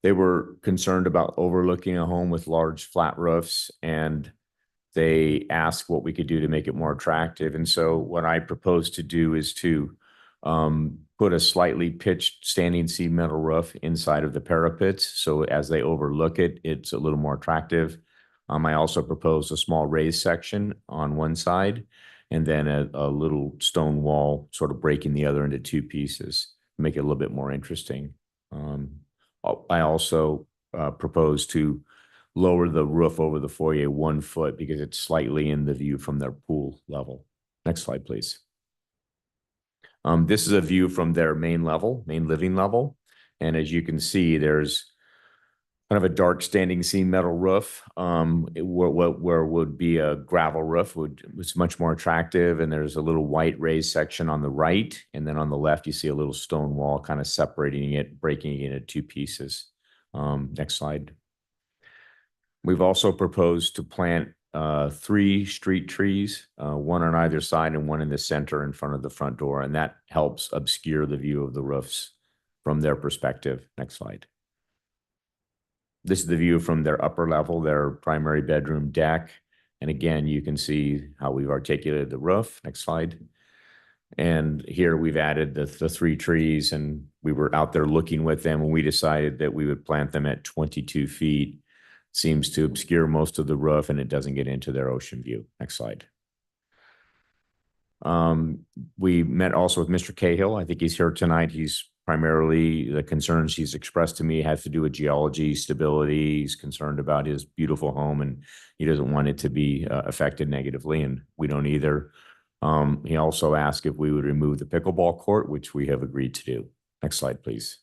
They were concerned about overlooking a home with large flat roofs, and they asked what we could do to make it more attractive. And so what I propose to do is to put a slightly pitched standing seam metal roof inside of the parapets. So as they overlook it, it's a little more attractive. I also proposed a small raised section on one side and then a little stone wall sort of breaking the other into two pieces, make it a little bit more interesting. I also proposed to lower the roof over the foyer 1 foot because it's slightly in the view from their pool level. Next slide, please. This is a view from their main living level. And as you can see, there's kind of a dark standing seam metal roof. Where would be a gravel roof was much more attractive. And there's a little white raised section on the right. And then on the left, you see a little stone wall kind of separating it, breaking it into two pieces. Next slide. We've also proposed to plant 3 street trees, one on either side and one in the center in front of the front door. And that helps obscure the view of the roofs from their perspective. Next slide. This is the view from their upper level, their primary bedroom deck. And again, you can see how we've articulated the roof. Next slide. And here we've added the 3 trees, and we were out there looking with them and we decided that we would plant them at 22 feet. Seems to obscure most of the roof and it doesn't get into their ocean view. Next slide. We met also with Mr. Cahill. I think he's here tonight. He's primarily, the concerns he's expressed to me has to do with geology, stability. He's concerned about his beautiful home and he doesn't want it to be affected negatively, and we don't either. He also asked if we would remove the pickleball court, which we have agreed to do. Next slide, please.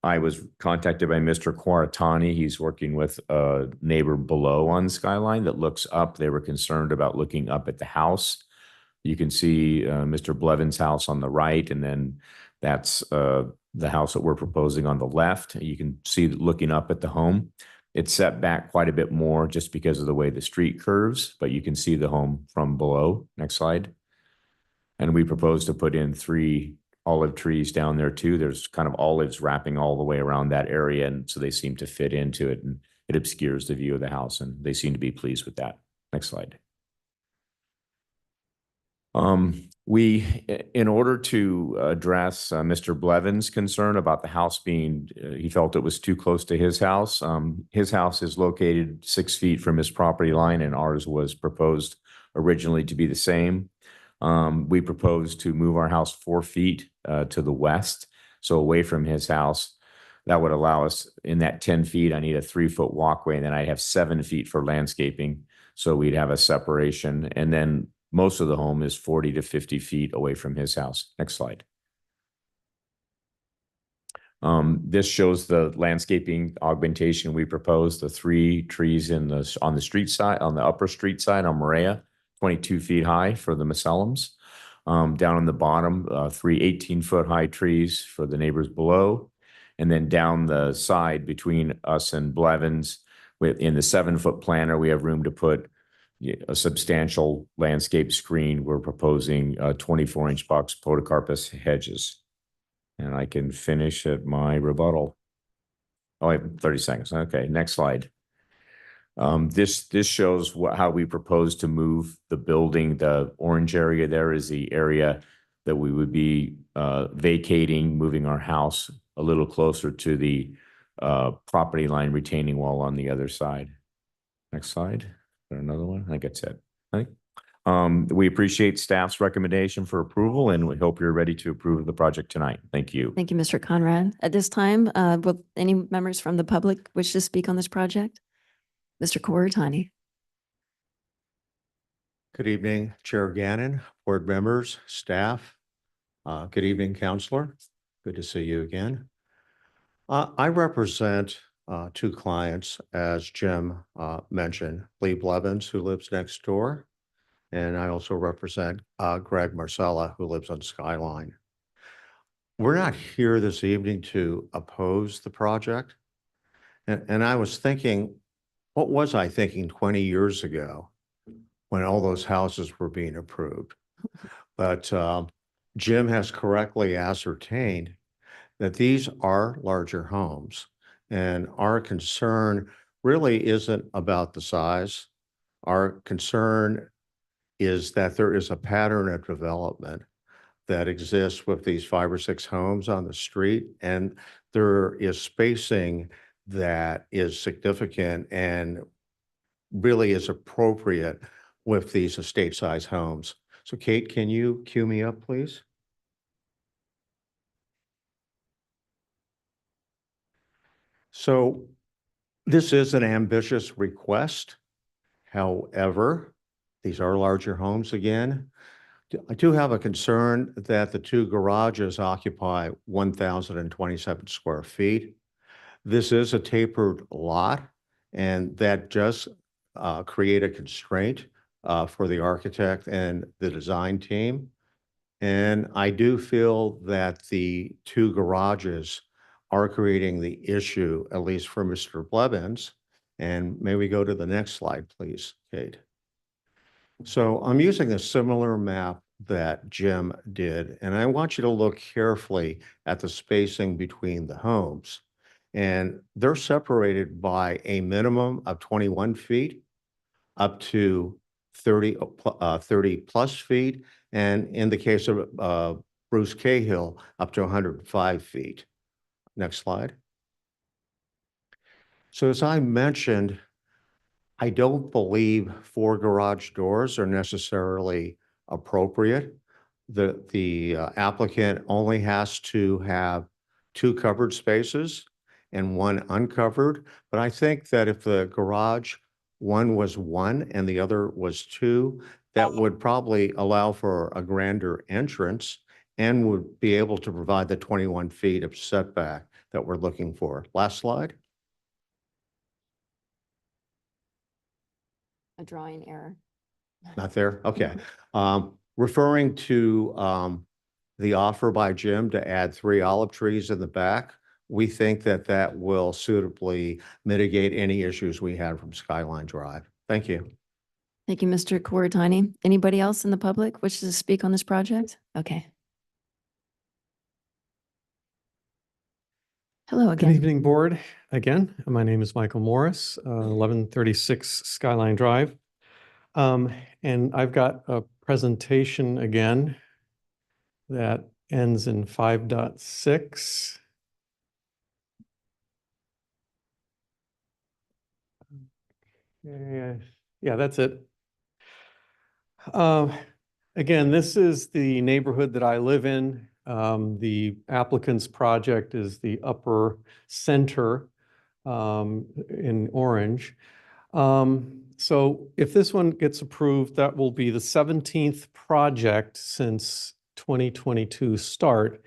I was contacted by Mr. Quaratani. He's working with a neighbor below on Skyline that looks up. They were concerned about looking up at the house. You can see Mr. Blevins' house on the right, and then that's the house that we're proposing on the left. You can see looking up at the home. It's set back quite a bit more just because of the way the street curves, but you can see the home from below. Next slide. And we propose to put in 3 olive trees down there too. There's kind of olives wrapping all the way around that area, and so they seem to fit into it, and it obscures the view of the house, and they seem to be pleased with that. Next slide. In order to address Mr. Blevins' concern about the house being, he felt it was too close to his house. His house is located 6 feet from his property line, and ours was proposed originally to be the same. We proposed to move our house 4 feet to the west, so away from his house. That would allow us, in that 10 feet, I need a 3-foot walkway, and then I'd have 7 feet for landscaping. So we'd have a separation, and then most of the home is 40 to 50 feet away from his house. Next slide. This shows the landscaping augmentation we proposed, the 3 trees on the street side, on the upper street side on Maria, 22 feet high for the Macellums. Down on the bottom, 3 18-foot high trees for the neighbors below. And then down the side between us and Blevins, in the 7-foot planter, we have room to put a substantial landscape screen. We're proposing 24-inch box podocarpus hedges. And I can finish at my rebuttal. Oh, I have 30 seconds. Okay, next slide. This shows how we propose to move the building. The orange area there is the area that we would be vacating, moving our house a little closer to the property line retaining wall on the other side. Next slide. Is there another one? I think that's it. We appreciate staff's recommendation for approval, and we hope you're ready to approve the project tonight. Thank you. Thank you, Mr. Conrad. At this time, will any members from the public wish to speak on this project? Mr. Quaratani. Good evening, Chair Gannon, board members, staff. Good evening, Counselor. Good to see you again. I represent 2 clients, as Jim mentioned, Lee Blevins, who lives next door, and I also represent Greg Marcella, who lives on Skyline. We're not here this evening to oppose the project. And I was thinking, what was I thinking 20 years ago when all those houses were being approved? But Jim has correctly ascertained that these are larger homes, and our concern really isn't about the size. Our concern is that there is a pattern of development that exists with these 5 or 6 homes on the street, and there is spacing that is significant and really is appropriate with these estate-size homes. So Kate, can you cue me up, please? So this is an ambitious request. However, these are larger homes again. I do have a concern that the two garages occupy 1,027 square feet. This is a tapered lot, and that does create a constraint for the architect and the design team. And I do feel that the two garages are creating the issue, at least for Mr. Blevins. And may we go to the next slide, please, Kate? So I'm using a similar map that Jim did, and I want you to look carefully at the spacing between the homes. And they're separated by a minimum of 21 feet up to 30 plus feet. And in the case of Bruce Cahill, up to 105 feet. Next slide. So as I mentioned, I don't believe 4 garage doors are necessarily appropriate. The applicant only has to have 2 covered spaces and 1 uncovered. But I think that if the garage, one was 1 and the other was 2, that would probably allow for a grander entrance and would be able to provide the 21 feet of setback that we're looking for. Last slide. A drawing error. Not there? Okay. Referring to the offer by Jim to add 3 olive trees in the back, we think that that will suitably mitigate any issues we had from Skyline Drive. Thank you. Thank you, Mr. Corritani. Anybody else in the public wishes to speak on this project? Okay. Hello Good again. evening, board. Again, my name is Michael Morris, 1136 Skyline Drive. And I've got a presentation again that ends in 5.6. Yeah, that's it. Again, this is the neighborhood that I live in. The applicant's project is the upper center in orange. So if this one gets approved, that will be the 17th project since 2022 start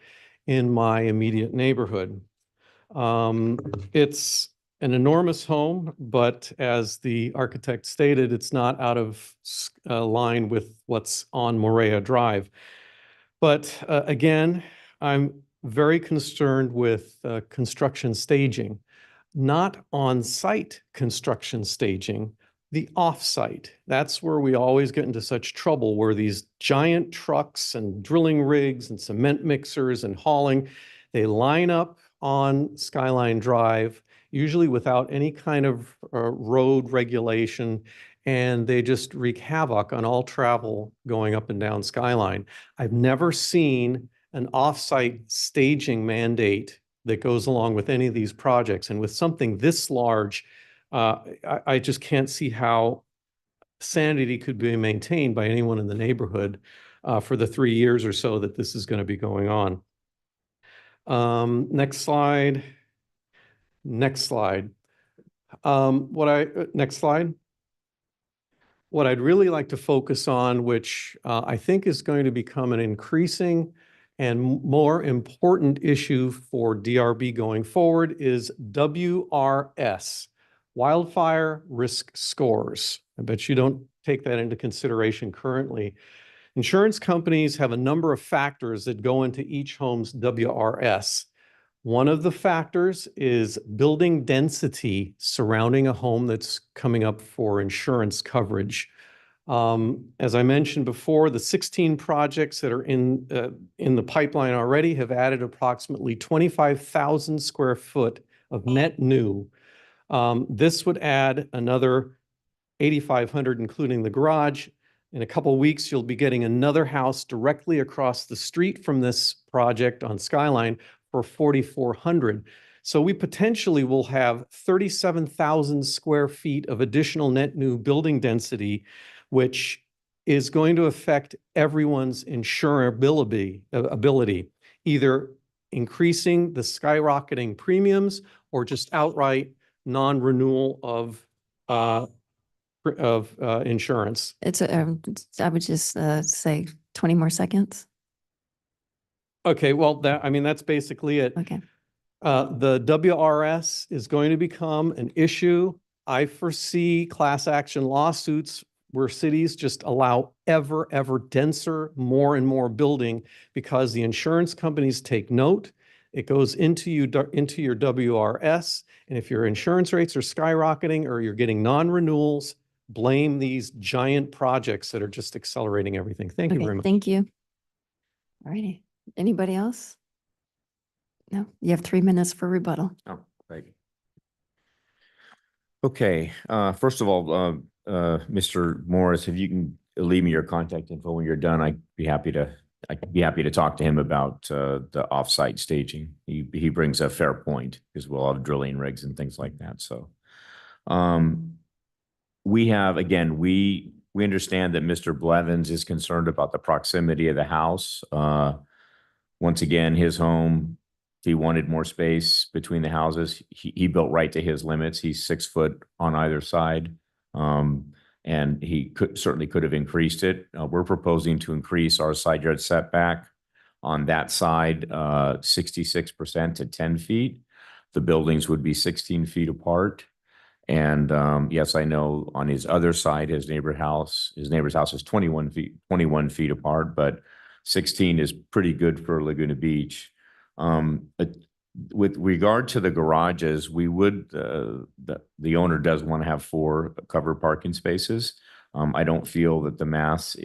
in my immediate neighborhood. It's an enormous home, but as the architect stated, it's not out of line with what's on Morea Drive. But again, I'm very concerned with construction staging, not on-site construction staging, the off-site. That's where we always get into such trouble, where these giant trucks and drilling rigs and cement mixers and hauling, they line up on Skyline Drive, usually without any kind of road regulation, and they just wreak havoc on all travel going up and down Skyline. I've never seen an off-site staging mandate that goes along with any of these projects. And with something this large, I just can't see how sanity could be maintained by anyone in the neighborhood for the 3 years or so that this is going to be going on. Next slide. Next slide. Next slide. What I'd really like to focus on, which I think is going to become an increasing and more important issue for DRB going forward, is WRS, Wildfire Risk Scores. I bet you don't take that into consideration currently. Insurance companies have a number of factors that go into each home's WRS. One of the factors is building density surrounding a home that's coming up for insurance coverage. As I mentioned before, the 16 projects that are in the pipeline already have added approximately 25,000 square foot of net new. This would add another 8,500, including the garage. In a couple of weeks, you'll be getting another house directly across the street from this project on Skyline for 4,400. So we potentially will have 37,000 square feet of additional net new building density, which is going to affect everyone's ability, either increasing the skyrocketing premiums or just outright non-renewal of insurance. I would just say 20 more seconds. Okay, well, that's basically it. Okay. The WRS is going to become an issue. I foresee class action lawsuits where cities just allow ever denser, more and more building because the insurance companies take note. It goes into your WRS. And if your insurance rates are skyrocketing or you're getting non-renewals, blame these giant projects that are just accelerating everything. Thank you Okay, very much. thank you. All righty. Anybody else? No, you have 3 minutes for rebuttal. Oh, thank you. Okay, first of all, Mr. Morris, if you can leave me your contact info when you're done, I'd be happy to talk to him about the offsite staging. He brings a fair point because we'll have drilling rigs and things like that. So we have, again, we understand that Mr. Blevins is concerned about the proximity of the house. Once again, his home, if he wanted more space between the houses, he built right to his limits. He's 6 foot on either side. And he certainly could have increased it. We're proposing to increase our side yard setback on that side 66% to 10 feet. The buildings would be 16 feet apart. And yes, I know on his other side, his neighbor's house is 21 feet apart, but 16 is pretty good for Laguna Beach. With regard to the garages, we would, the owner does want to have 4 covered parking spaces. I don't feel that the mass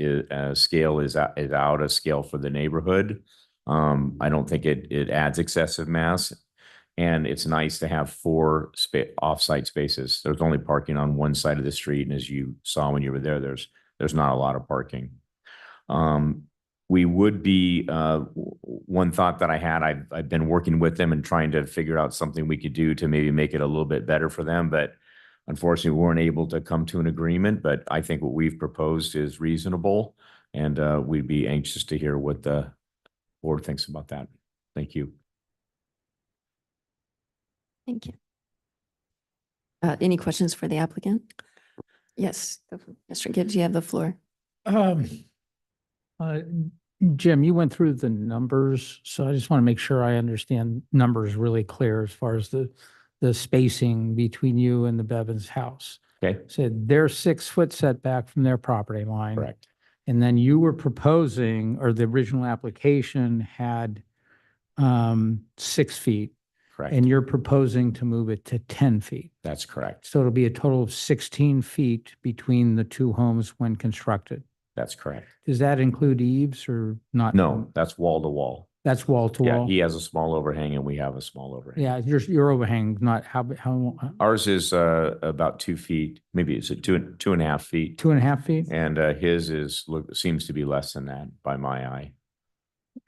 scale is out of scale for the neighborhood. I don't think it adds excessive mass. And it's nice to have 4 off-site spaces. There's only parking on one side of the street. And as you saw when you were there, there's not a lot of parking. We would be, one thought that I had, I've been working with them and trying to figure out something we could do to maybe make it a little bit better for them. But unfortunately, we weren't able to come to an agreement. But I think what we've proposed is reasonable. And we'd be anxious to hear what the board thinks about that. Thank you. Thank you. Any questions for the applicant? Yes, Mr. Gibbs, you have the floor. Jim, you went through the numbers, so I just want to make sure I understand numbers really clear as far as the spacing between you and the Bevins house. Okay. So they're 6 foot setback from their property line. Correct. And then you were proposing, or the original application had 6 feet. Correct. And you're proposing to move it to 10 feet. That's correct. So it'll be a total of 16 feet between the 2 homes when constructed. That's correct. Does that include eaves or not? No, that's wall to wall. That's wall to Yeah, wall? he has a small overhang and we have a small overhang. Yeah, your overhang, not how, Ours is about 2 feet, maybe it's 2.5 feet. 2.5 feet? And his seems to be less than that by my eye.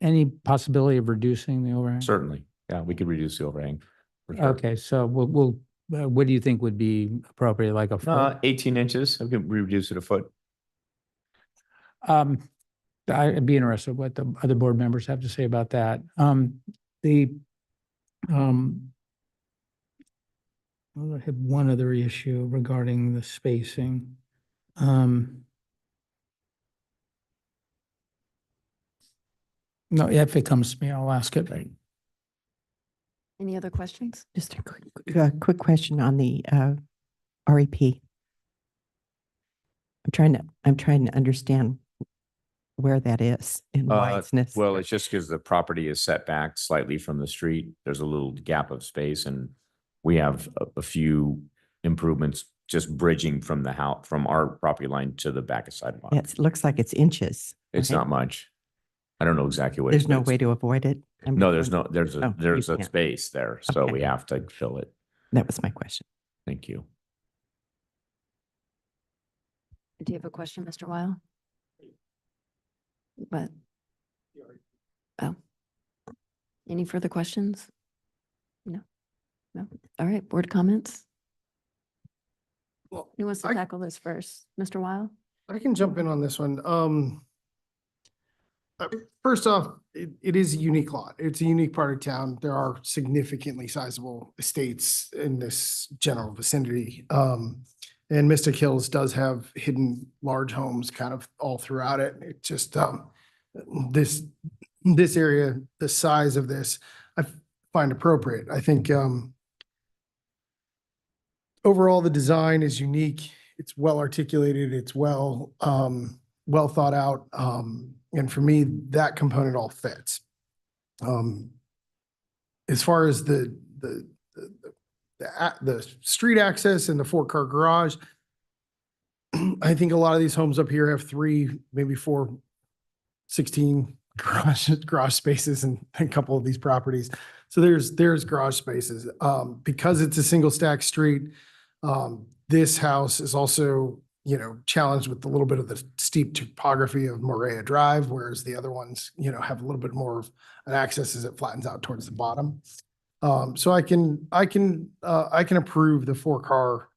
Any possibility of reducing the overhang? Certainly. Yeah, we could reduce the overhang. for sure. Okay, so we'll what do you think would be appropriate, like a foot? 18 inches. We can reduce it a foot. I'd be interested what the other board members have to say about that. I had one other issue regarding the spacing. No, if it comes to me, I'll ask it. Any other questions? Just a quick question on the REP. I'm trying to understand where that is and why it's necessary. Well, it's just because the property is set back slightly from the street. There's a little gap of space and we have a few improvements just bridging from the house, from our property line to the back of sidewalk. Yeah, it looks like it's inches. It's right? not much. I don't know exactly what. There's no way to avoid it. No, there's a you a can't. space there, so Okay. we have to fill it. That was my question. Thank you. Do you have a question, Mr. Weil? But, oh. Any further questions? No. No? All right, board comments? Well, Who wants to I- tackle this first? Mr. Weil? I can jump in on this one. First off, it is a unique lot. It's a unique part of town. There are significantly sizable estates in this general vicinity. And Mystic Hills does have hidden large homes kind of all throughout it. It just, this area, the size of this, I find appropriate. I think, overall, the design is unique. It's well articulated. It's well thought out. And for me, that component all fits. As far as the street access and the 4-car garage, I think a lot of these homes up here have 3, maybe 4, 16 garage spaces in a couple of these properties. So there's garage spaces. Because it's a single stack street, this house is also, challenged with a little bit of the steep topography of Morea Drive, whereas the other ones, have a little bit more of an access as it flattens out towards the bottom. So I can approve the 4-car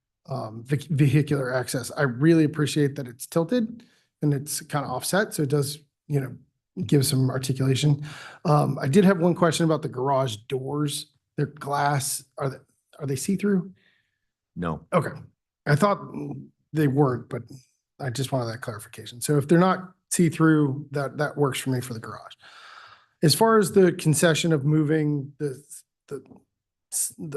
vehicular access. I really appreciate that it's tilted and it's kind of offset, so it does, give some articulation. I did have one question about the garage doors. They're glass. Are they see-through? No. Okay. I thought they weren't, but I just wanted that clarification. So if they're not see-through, that works for me for the garage. As far as the concession of moving the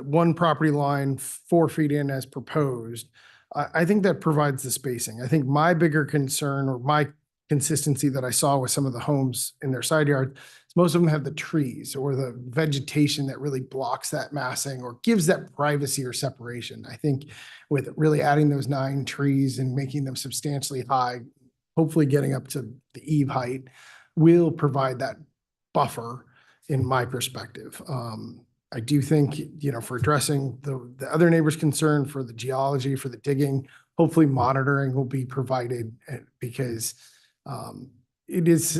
one property line 4 feet in as proposed, I think that provides the spacing. I think my bigger concern, or my consistency that I saw with some of the homes in their side yard, is most of them have the trees or the vegetation that really blocks that massing or gives that privacy or separation. I think with really adding those 9 trees and making them substantially high, hopefully getting up to the eave height, will provide that buffer in my perspective. I do think, for addressing the other neighbor's concern for the geology, for the digging, hopefully monitoring will be provided, because it is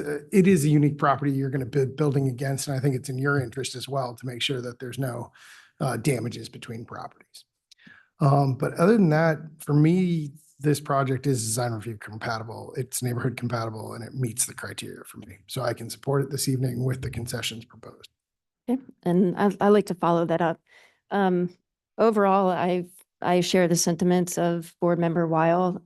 a unique property you're going to be building against. And I think it's in your interest as well to make sure that there's no damages between properties. But other than that, for me, this project is design review compatible. It's neighborhood compatible, and it meets the criteria for me. So I can support it this evening with the concessions proposed. Okay, and I like to follow that up. Overall, I share the sentiments of Board Member Weil.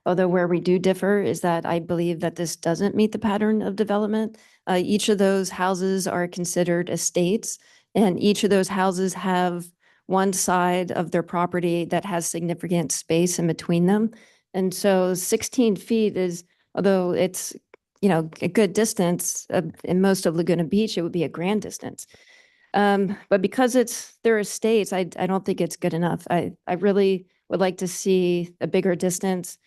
Although where we do differ is that I believe that this doesn't meet the pattern of development. Each of those houses are considered estates, and each of those houses have one side of their property that has significant space in between them. And so 16 feet is, although it's, a good distance, in most of Laguna Beach, it would be a grand distance. But because they're estates, I don't think it's good enough. I really would like to see a bigger distance.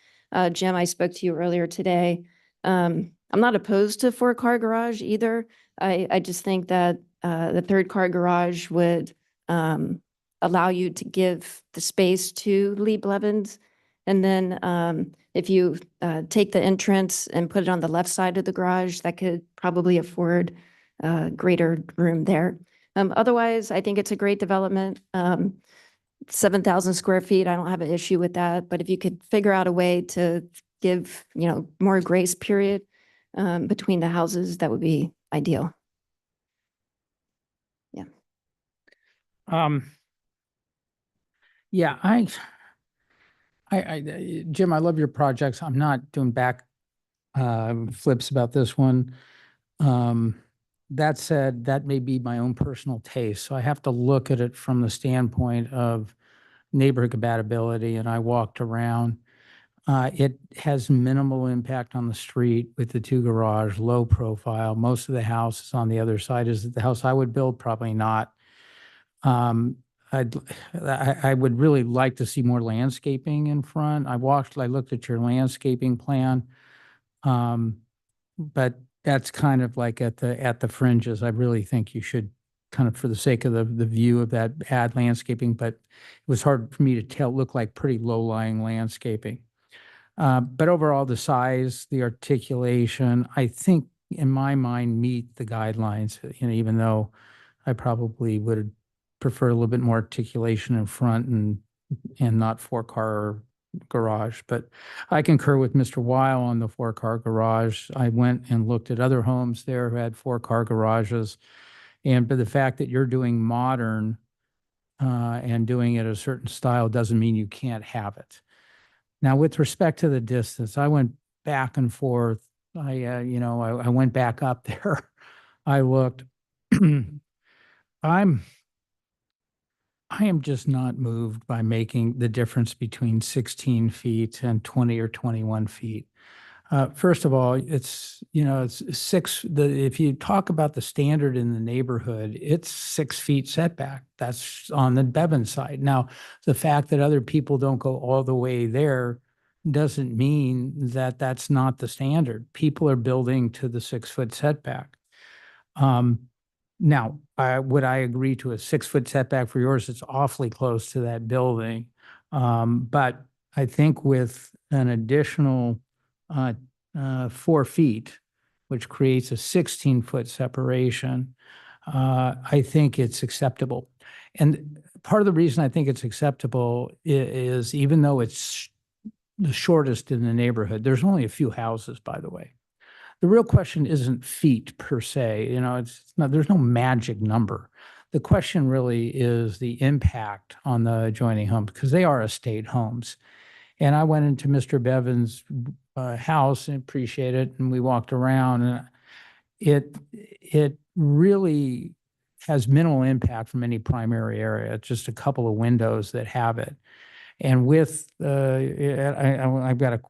Jim, I spoke to you earlier today. I'm not opposed to 4-car garage either. I just think that the 3rd-car garage would allow you to give the space to Lee Blevins. And then if you take the entrance and put it on the left side of the garage, that could probably afford greater room there. Otherwise, I think it's a great development. 7,000 square feet, I don't have an issue with that. But if you could figure out a way to give, more grace period between the houses, that would be ideal. Yeah. Yeah, Jim, I love your projects. I'm not doing back flips about this one. That said, that may be my own personal taste. So I have to look at it from the standpoint of neighborhood compatibility. And I walked around. It has minimal impact on the street with the 2 garage, low profile. Most of the houses on the other side. Is it the house I would build? Probably not. I would really like to see more landscaping in front. I looked at your landscaping plan. But that's kind of like at the fringes. I really think you should kind of, for the sake of the view of that, add landscaping, but it was hard for me to tell, look like pretty low-lying landscaping. But overall, the size, the articulation, I think in my mind meet the guidelines, even though I probably would prefer a little bit more articulation in front and not 4-car garage. But I concur with Mr. Weil on the 4-car garage. I went and looked at other homes there who had 4-car garages. But the fact that you're doing modern and doing it a certain style doesn't mean you can't have it. Now, with respect to the distance, I went back and forth. I went back up there. I looked. I am just not moved by making the difference between 16 feet and 20 or 21 feet. First of all, it's if you talk about the standard in the neighborhood, it's 6 feet setback. That's on the Bevan side. Now, the fact that other people don't go all the way there doesn't mean that that's not the standard. People are building to the 6-foot setback. Now, would I agree to a 6-foot setback for yours? It's awfully close to that building. But I think with an additional 4 feet, which creates a 16-foot separation, I think it's acceptable. And part of the reason I think it's acceptable is even though it's the shortest in the neighborhood, there's only a few houses, by the way. The real question isn't feet per se, there's no magic number. The question really is the impact on the adjoining homes, because they are estate homes. And I went into Mr. Bevan's house and appreciate it, and we walked around, and it really has minimal impact from any primary area. It's just a couple of windows that have it. And with, I've got a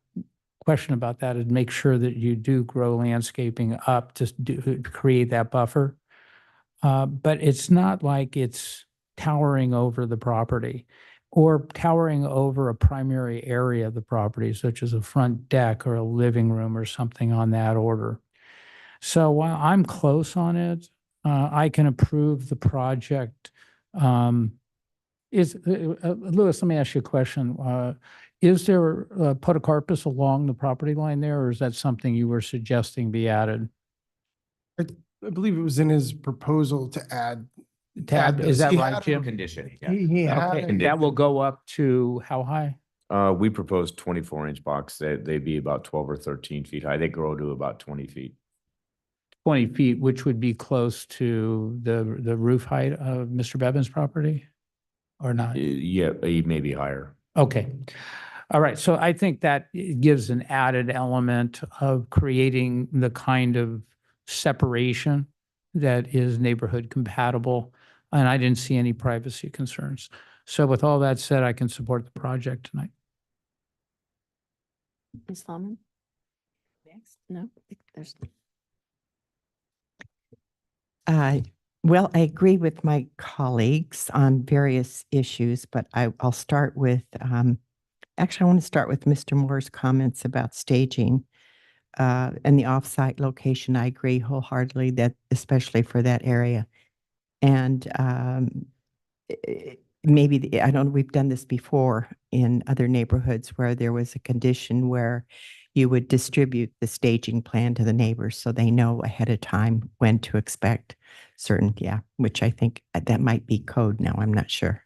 question about that, is make sure that you do grow landscaping up to create that buffer. But it's not like it's towering over the property or towering over a primary area of the property, such as a front deck or a living room or something on that order. So while I'm close on it, I can approve the project. Louis, let me ask you a question. Is there a podocarpus along the property line there, or is that something you were suggesting be added? I believe it was in his proposal to add. Is that He right, had- Jim? Condition. He had Okay, it. that will go up to how high? We proposed 24-inch box. They'd be about 12 or 13 feet high. They grow to about 20 feet. 20 feet, which would be close to the roof height of Mr. Bevan's property, or not? Yeah, maybe higher. Okay. All right. So I think that gives an added element of creating the kind of separation that is neighborhood compatible. And I didn't see any privacy concerns. So with all that said, I can support the project tonight. Ms. Lawman? Next? No, there's. Well, I agree with my colleagues on various issues, but I'll start with, actually, I want to start with Mr. Moore's comments about staging and the offsite location. I agree wholeheartedly that, especially for that area. And maybe, I don't know, we've done this before in other neighborhoods where there was a condition where you would distribute the staging plan to the neighbors so they know ahead of time when to expect certain, which I think that might be code now. I'm not sure.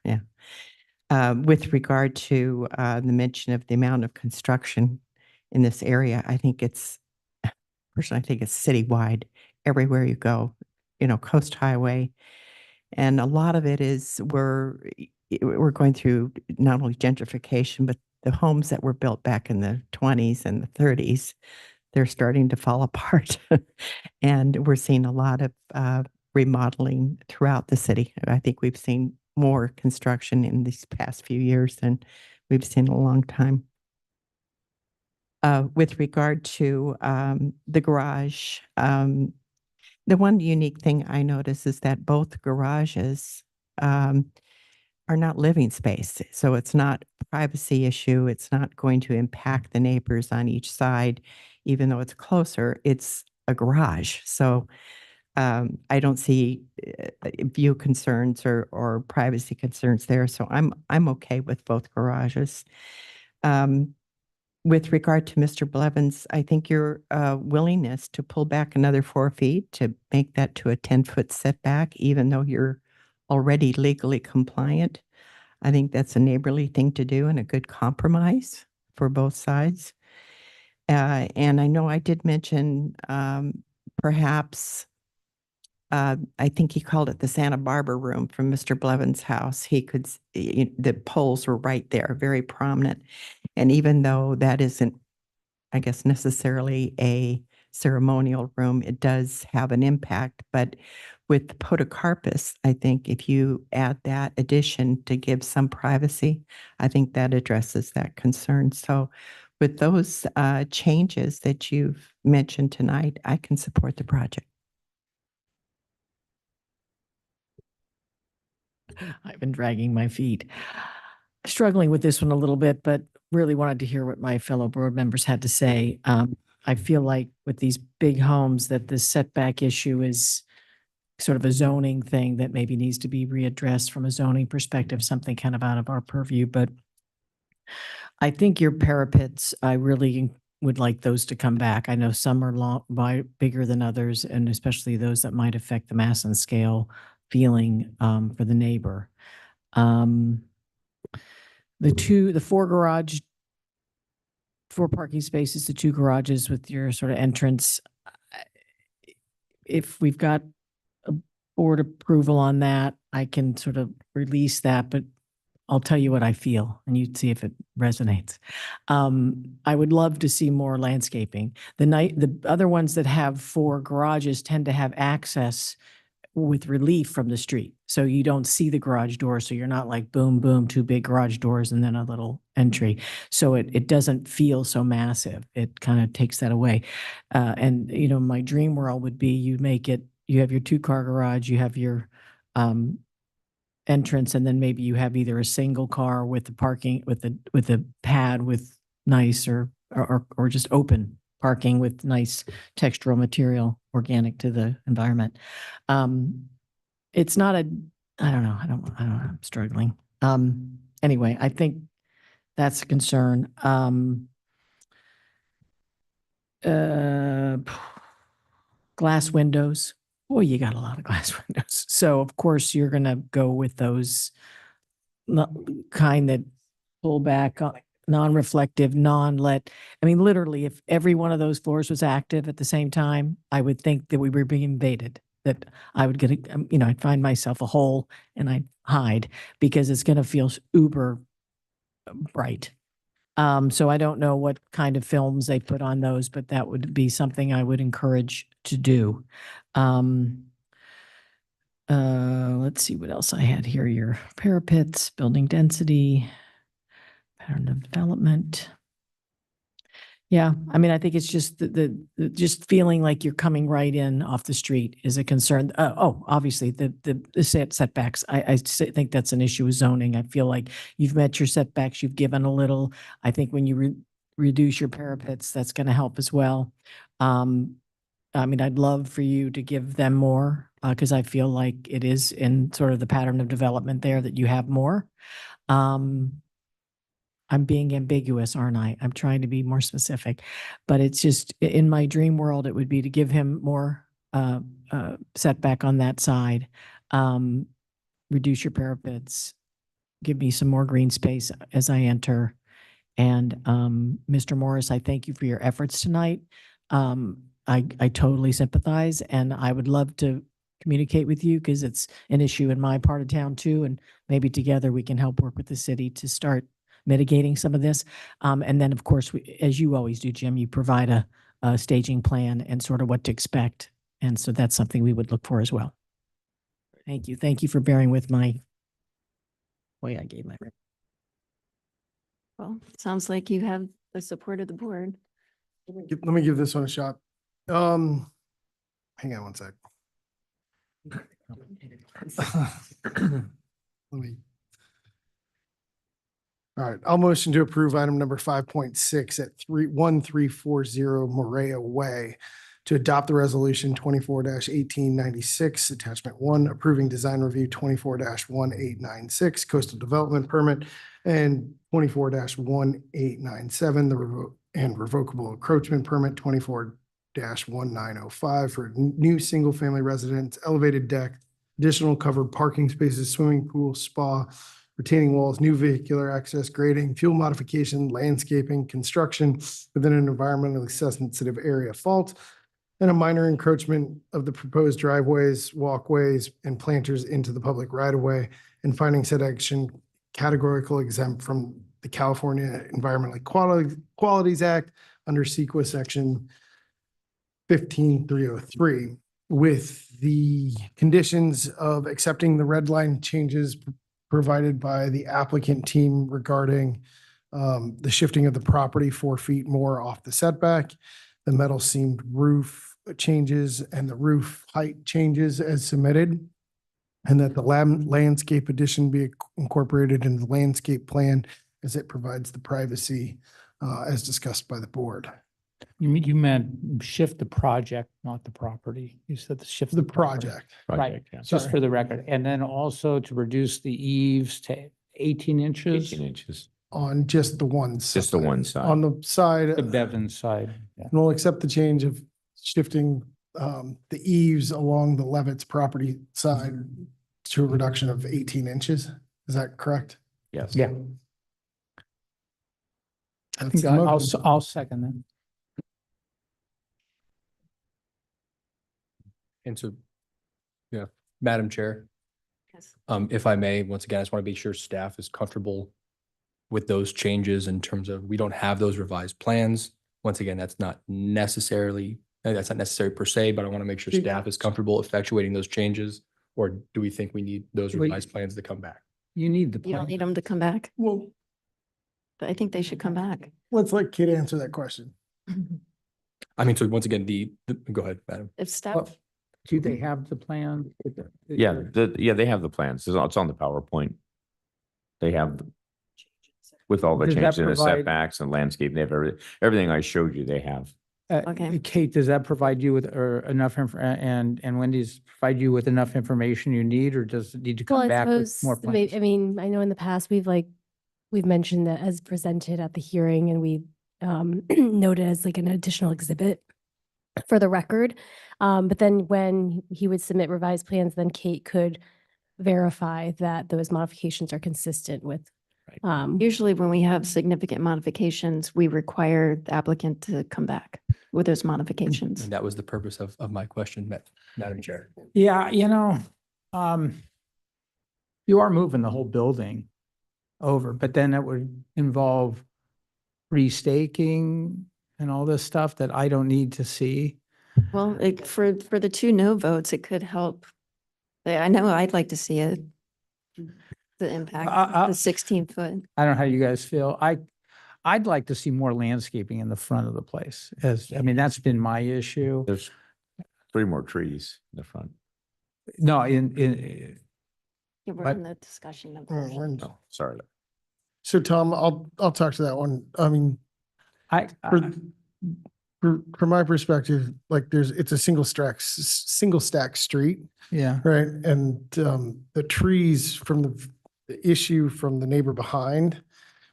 With regard to the mention of the amount of construction in this area, I think personally, I think it's citywide everywhere you go, Coast Highway. And a lot of it is we're going through not only gentrification, but the homes that were built back in the 20s and the 30s, they're starting to fall apart. And we're seeing a lot of remodeling throughout the city. I think we've seen more construction in these past few years than we've seen in a long time. With regard to the garage, the one unique thing I notice is that both garages are not living space. So it's not a privacy issue. It's not going to impact the neighbors on each side, even though it's closer. It's a garage. So I don't see view concerns or privacy concerns there. So I'm okay with both garages. With regard to Mr. Blevins, I think your willingness to pull back another 4 feet to make that to a 10-foot setback, even though you're already legally compliant. I think that's a neighborly thing to do and a good compromise for both sides. And I know I did mention perhaps, I think he called it the Santa Barbara room from Mr. Blevins' house. He could, the poles were right there, very prominent. And even though that isn't, I guess, necessarily a ceremonial room, it does have an impact. But with the podocarpus, I think if you add that addition to give some privacy, I think that addresses that concern. So with those changes that you've mentioned tonight, I can support the project. I've been dragging my feet. Struggling with this one a little bit, but really wanted to hear what my fellow board members had to say. I feel like with these big homes that the setback issue is sort of a zoning thing that maybe needs to be readdressed from a zoning perspective, something kind of out of our purview. But I think your parapets, I really would like those to come back. I know some are bigger than others, and especially those that might affect the mass and scale feeling for the neighbor. The four parking spaces, the 2 garages with your sort of entrance. If we've got a board approval on that, I can sort of release that, but I'll tell you what I feel and you'd see if it resonates. I would love to see more landscaping. The other ones that have 4 garages tend to have access with relief from the street. So you don't see the garage door. So you're not like boom, boom, 2 big garage doors and then a little entry. So it doesn't feel so massive. It kind of takes that away. And my dream world would be you have your 2-car garage, you have your entrance, and then maybe you have either a single car with the parking with a pad with nice or just open parking with nice textural material, organic to the environment. It's not I don't know, I'm struggling. Anyway, I think that's a concern. Glass windows. Boy, you got a lot of glass windows. So of course you're going to go with those kind that pull back, non-reflective, non-let. I mean, literally, if every one of those floors was active at the same time, I would think that we were being invaded, that I would get, I'd find myself a hole and I'd hide because it's going to feel uber bright. So I don't know what kind of films they put on those, but that would be something I would encourage to do. Let's see what else I had here. Your parapets, building density, pattern of development. Yeah, I mean, I think it's just the just feeling like you're coming right in off the street is a concern. Obviously the setbacks. I think that's an issue with zoning. I feel like you've met your setbacks. You've given a little. I think when you reduce your parapets, that's going to help as well. I mean, I'd love for you to give them more because I feel like it is in sort of the pattern of development there that you have more. I'm being ambiguous, aren't I? I'm trying to be more specific, but it's just in my dream world, it would be to give him more setback on that side, reduce your parapets, give me some more green space as I enter. And Mr. Morris, I thank you for your efforts tonight. I totally sympathize, and I would love to communicate with you because it's an issue in my part of town too, and maybe together we can help work with the city to start mitigating some of this. And then, of course, as you always do, Jim, you provide a staging plan and sort of what to expect. And so that's something we would look for as well. Thank you. Thank you for bearing with my way I gave my. Well, sounds like you have the support of the board. Let me give this one a shot. Hang on one sec. All right, I'll motion to approve item number 5.6 at 1340 Morea Way to adopt the resolution 24-1896, attachment 1, approving design review 24-1896, coastal development permit, and 24-1897, and revocable encroachment permit 24-1905 for new single-family residence elevated deck additional covered parking spaces, swimming pool, spa, retaining walls, new vehicular access, grading, fuel modification, landscaping, construction within an environmentally sensitive area fault, and a minor encroachment of the proposed driveways, walkways, and planters into the public right-of-way, and finding said action categorical exempt from the California Environmental Qualities Act under CEQA Section 15303, with the conditions of accepting the red line changes provided by the applicant team regarding the shifting of the property 4 feet more off the setback, the metal seamed roof changes, and the roof height changes as submitted, and that the landscape addition be incorporated in the landscape plan as it provides the privacy as discussed by the board. You meant shift the project, not the property. You said the shift. The property. project. Right, Project, yeah. just for the record. And then also to reduce the eaves to 18 inches. 18 inches, On just the one. just the one side. On the side. The Bevan side. Yeah. And we'll accept the change of shifting the eaves along the Levitt's property side to a reduction of 18 inches. Is that correct? Yes. Yeah. I That's think the I'll motion. I'll second that. And so, yeah, Madam Chair, Yes. if I may, once again, I just want to be sure staff is comfortable with those changes in terms of, we don't have those revised plans. Once again, that's not necessary per se, but I want to make sure staff is comfortable effectuating those changes. Or do we think we need those Well, revised plans to come back? You need the You don't plan. need them to come back, Well, but I think they should come back. let's let Kit answer that question. I mean, so once again, go ahead, Madam. If staff, Well, do they have the plan? Yeah, they have the plans. It's on the PowerPoint. They have with all the Does that changes in the provide- setbacks and landscape, they have everything I showed you, they have. Okay. Kate, does that provide you with enough and Wendy's provide you with enough information you need, or does it need to Well, come I back with suppose, more plans? I mean, I know in the past, we've mentioned that as presented at the hearing, and we noted as like an additional exhibit for the record. But then when he would submit revised plans, then Kate could verify that those modifications are consistent with. usually when we have significant modifications, we require the applicant to come back with those modifications. And that was the purpose of my question, Madam Chair. Yeah, you are moving the whole building over, but then it would involve restaking and all this stuff that I don't need to see. Well, for the 2 no votes, it could help. I know I'd like to see it. The impact, the 16-foot. I don't know how you guys feel. I'd like to see more landscaping in the front of the place. That's been my issue. There's 3 more trees in the front. No, Yeah, we're But- in the discussion of. Oh, sorry. So Tom, I'll talk to that one. I mean, from my perspective, like it's a single stack street, yeah. right? And the trees from the issue from the neighbor behind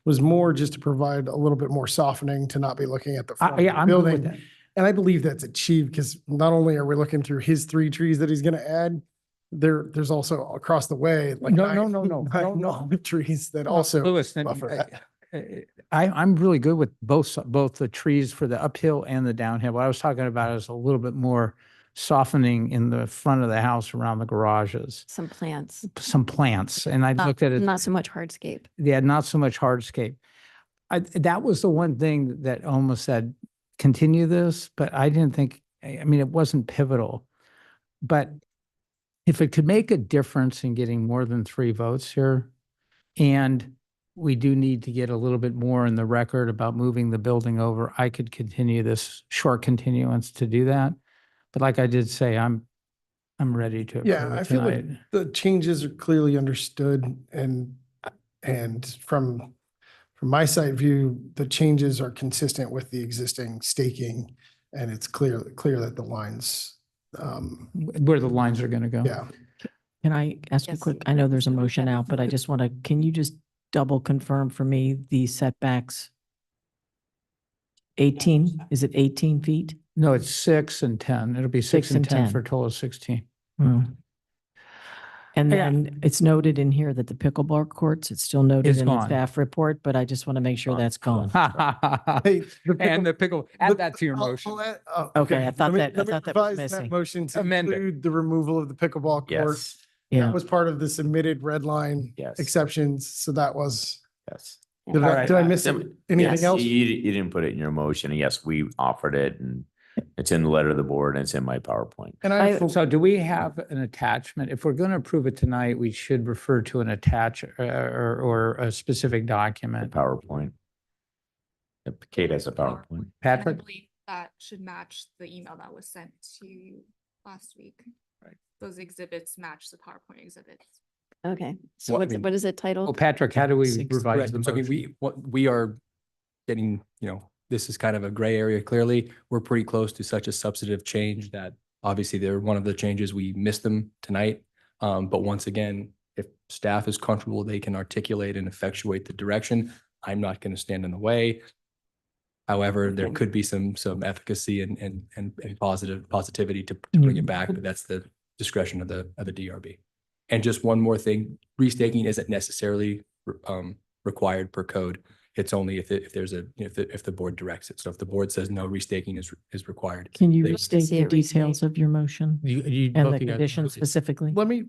was more just to provide a little bit more softening to not be looking at the front of Yeah, the I'm good with building. that. And I believe that's achieved because not only are we looking through his 3 trees that he's gonna add, there's also across the way, like No, nine- no. nine olive trees that also Louis, buffer. I'm really good with both the trees for the uphill and the downhill. What I was talking about is a little bit more softening in the front of the house around the garages, Some plants, some plants. And I looked at it. not so much hardscape. Yeah, not so much hardscape. That was the one thing that almost said, continue this, but I didn't think, it wasn't pivotal. But if it could make a difference in getting more than 3 votes here, and we do need to get a little bit more in the record about moving the building over, I could continue this short continuance to do that. But like I did say, I'm ready to Yeah, approve I it feel like tonight. the changes are clearly understood and from my side view, the changes are consistent with the existing staking and it's clear that the lines, Where the lines are gonna go. yeah. Can I ask a Yes. quick, I know there's a motion out, but I just want to, can you just double confirm for me the setbacks? 18, is it 18 feet? No, it's 6 and 10. It'll be 6 and 10 for a total of 16. Hmm. And Yeah. then it's noted in here that the pickleball courts, it's still noted Is in the gone. staff report, but I just want to make sure that's gone. Hey, And the pickle, add that to your I'll- motion. I'll add- Okay, I thought Let me- that- I let me thought that was revise missing. Motion to Amend it. include the removal of the pickleball court. Yes, Yeah. That was part of the submitted red line yes, exceptions, so that was, yes. did All I, right, did I uh, miss Yes, anything else? You didn't put it in your motion. And yes, we offered it and it's in the letter of the board and it's in my PowerPoint. And I, have full- So do we have an attachment? If we're going to approve it tonight, we should refer to an or a specific The document. PowerPoint. Yep, Kate has a PowerPoint. And I Patrick? believe that should match the email that was sent to you last week. Right. Those exhibits match the PowerPoint exhibits. Okay, so Well, I what's, mean- what is it Oh, titled? Patrick, how do we revise Correct. the So I mean, motion? we are getting, this is kind of a gray area. Clearly, we're pretty close to such a substantive change that obviously they're one of the changes. We missed them tonight. But once again, if staff is comfortable, they can articulate and effectuate the direction. I'm not going to stand in the way. However, there could be some efficacy and positivity to bring it back, but that's the discretion of the DRB. And just one more thing, restaking isn't necessarily required per code. It's only if there's if the board directs it. So if the board says no, restaking is required. Can you They- restate see the it restate. details of your motion You and both the you guys- conditions specifically? let me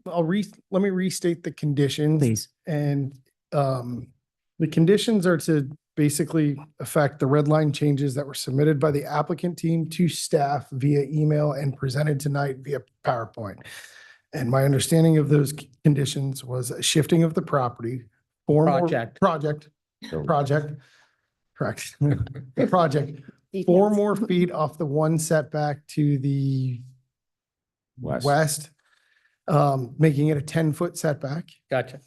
restate the conditions. Please. And the conditions are to basically affect the red line changes that were submitted by the applicant team to staff via email and presented tonight via PowerPoint. And my understanding of those conditions was a shifting of the property, Project. correct, project, 4 Details. more feet off the one setback to the west, making it a 10-foot setback. Gotcha.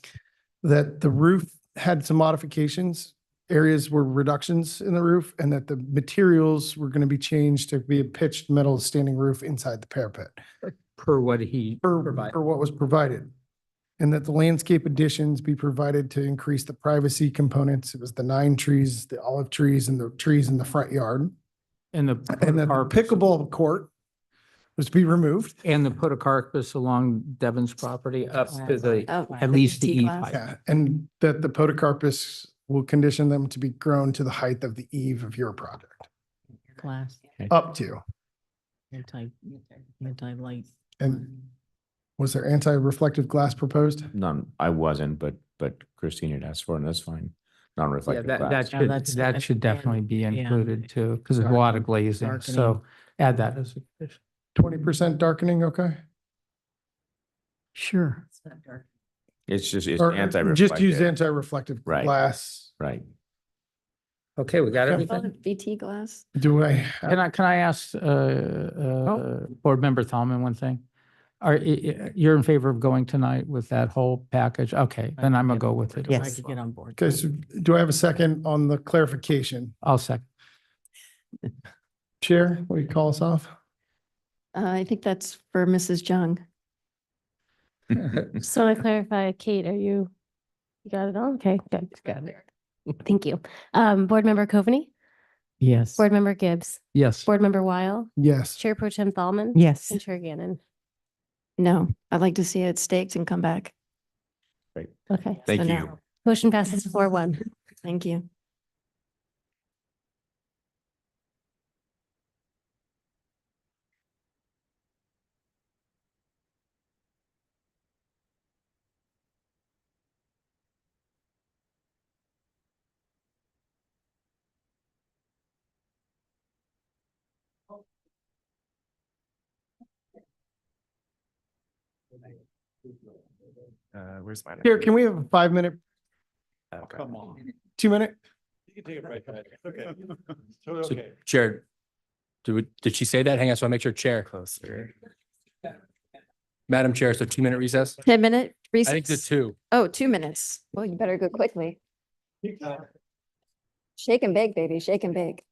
That the roof had some modifications, areas were reductions in the roof, and that the materials were going to be changed to be a pitched metal standing roof inside the parapet Per what he provided. for what was provided. And that the landscape additions be provided to increase the privacy components. It was the 9 trees, the olive trees, and the trees in the front yard. And the And that the pickleball court was to be removed. And the podocarpus along Devon's property up to the, Oh, at least the T E class. height. Yeah, and that the podocarpus will condition them to be grown to the height of the eave of your project, Class, up to. anti-light. And was there anti-reflective glass proposed? None, I wasn't, but Christine had asked for it and that's fine. Yeah, Non-reflective that glass. that's- that should and- definitely be yeah. included too, because there's a lot of glazing. Darkening. So add that as a condition. 20% darkening, okay? Sure. It's just, it's Or anti-reflective. just use anti-reflective Right. glass. Right. Okay, we got Yeah. everything? VT glass? Do I? Can I ask, Board Member Thalman one thing? You're in favor of going tonight with that whole package? Okay, then I'm gonna go with it. I could get on board. Okay, so do I have a second on the clarification? I'll second. Chair, will you call us off? I think that's for Mrs. Jung. So to clarify, Kate, you got it all? Okay, good. Got it. Thank you. Board Member Coveney, Yes. Board Member Gibbs, Yes. Board Member Weil, Yes. Chair Pro Tem Thalman. Yes. And Chair Gannon. No, I'd like to see it staked and come back. Okay. Thank So you. no. Motion passes 4-1. Thank you. Where's mine? Here, can we have a 5-minute, Come on. 2-minute? You can take it right back. Okay. So, Chair, did she say that? Hang on, so I make sure Chair. Closer. Madam Chair, so 2-minute recess? 10-minute I recess? think the 2. Oh, 2 minutes. Well, you better go quickly. Shake and bake, baby, shake and bake.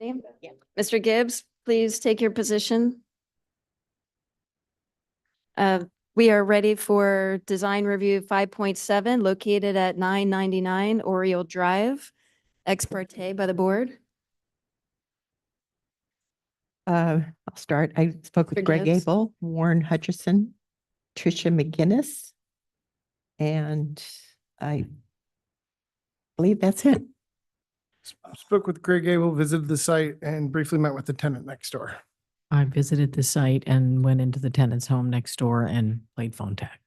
Mr. Gibbs, please take your position. We are ready for design review 5.7 located at 999 Oriole Drive, ex parte by the board. I'll start. I spoke with Mr. Greg Gibbs. Abel, Warren Hutcherson, Tricia McGinnis, and I believe that's it. Spoke with Greg Abel, visited the site and briefly met with the tenant next door. I visited the site and went into the tenant's home next door and played phone tag.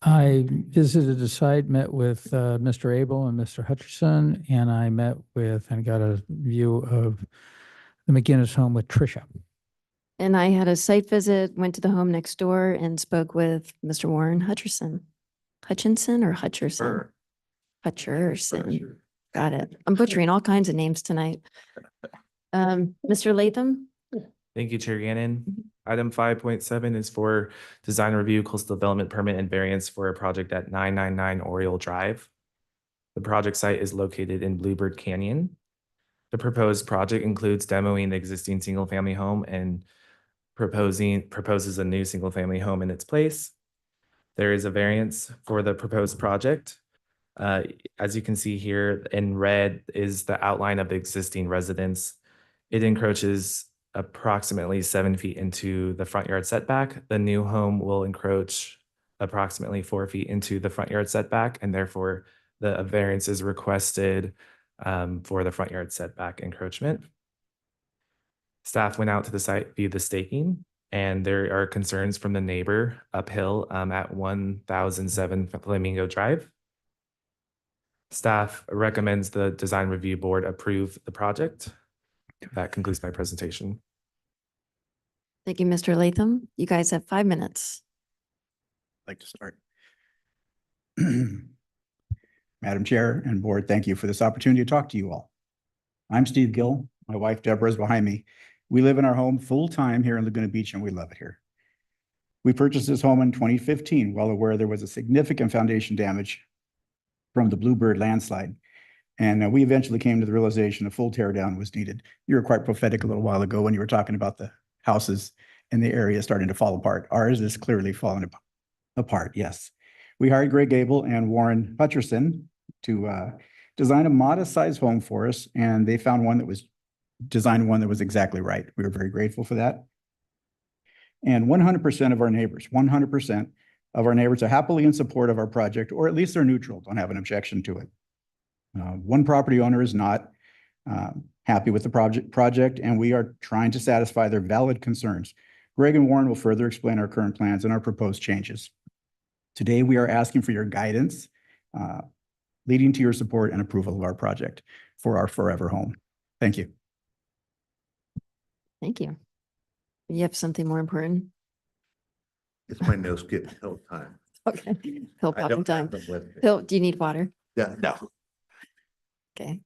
I visited the site, met with Mr. Abel and Mr. Hutcherson, and I met with and got a view of the McGinnis home with Tricia. And I had a site visit, went to the home next door and spoke with Mr. Warren Hutcherson. Hutchinson or Hutcherson? Hutcherson. Got it. I'm butchering all kinds of names tonight. Mr. Latham? Thank you, Chair Gannon. Item 5.7 is for design review, coastal development permit and variance for a project at 999 Oriole Drive. The project site is located in Bluebird Canyon. The proposed project includes demoing the existing single-family home and proposes a new single-family home in its place. There is a variance for the proposed project. As you can see here in red is the outline of the existing residence. It encroaches approximately 7 feet into the front yard setback. The new home will encroach approximately 4 feet into the front yard setback, and therefore the variance is requested for the front yard setback encroachment. Staff went out to the site, viewed the staking, and there are concerns from the neighbor uphill at 1007 Flamingo Drive. Staff recommends the design review board approve the project. That concludes my presentation. Thank you, Mr. Latham. You guys have 5 minutes. I'd like to start. Madam Chair and Board, thank you for this opportunity to talk to you all. I'm Steve Gill. My wife Deborah is behind me. We live in our home full-time here in Laguna Beach and we love it here. We purchased this home in 2015, well aware there was a significant foundation damage from the Bluebird landslide. And we eventually came to the realization a full tear down was needed. You were quite prophetic a little while ago when you were talking about the houses in the area starting to fall apart. Ours is clearly falling apart, yes. We hired Greg Abel and Warren Hutcherson to design a modest-sized home for us, and they found one that was exactly right. We were very grateful for that. And 100% of our neighbors, 100% of our neighbors are happily in support of our project, or at least they're neutral, don't have an objection to it. One property owner is not happy with the project, and we are trying to satisfy their valid concerns. Greg and Warren will further explain our current plans and our proposed changes. Today, we are asking for your guidance, leading to your support and approval of our project for our forever home. Thank you. Thank you. You have something more important? It's my nose getting pill time. Okay. Pill I popping don't time. have them with me. Pill, do you need water? Yeah, no. Okay.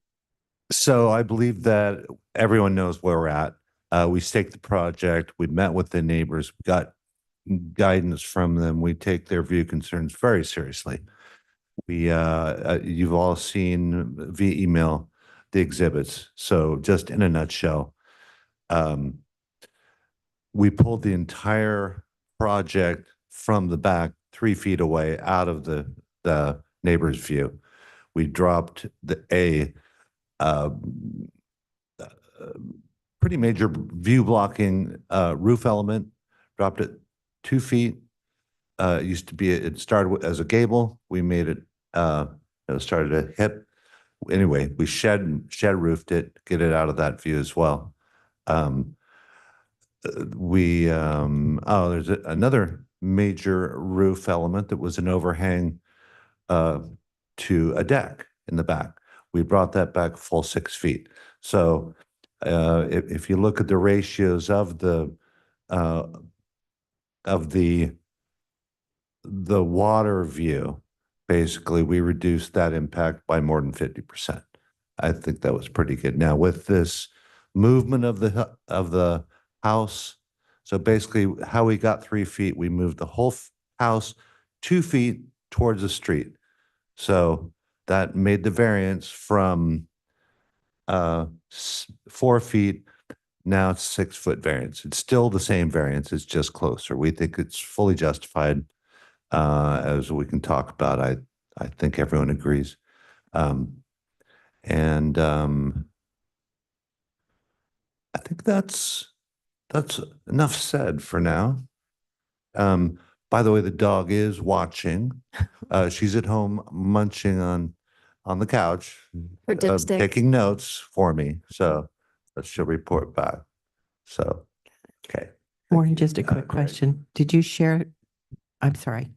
So I believe that everyone knows where we're at. We staked the project. We met with the neighbors. We got guidance from them. We take their view concerns very seriously. We, you've all seen via email the exhibits. So just in a nutshell, we pulled the entire project from the back 3 feet away out of the neighbor's view. We dropped a pretty major view blocking roof element, dropped it 2 feet. It started as a gable. We made it, it started a hip. Anyway, we shed roofed it, get it out of that view as well. There's another major roof element that was an overhang to a deck in the back. We brought that back full 6 feet. So if you look at the ratios of the water view, basically we reduced that impact by more than 50%. I think that was pretty good. Now with this movement of the house, so basically how we got 3 feet, we moved the whole house 2 feet towards the street. So that made the variance from 4 feet. Now it's 6-foot variance. It's still the same variance. It's just closer. We think it's fully justified. As we can talk about, I think everyone agrees. And I think that's enough said for now. By the way, the dog is watching. She's at home munching on the couch, Her dipstick. taking notes for me. So she'll report back. So, okay. Warren, just a quick question. Did you share? I'm sorry.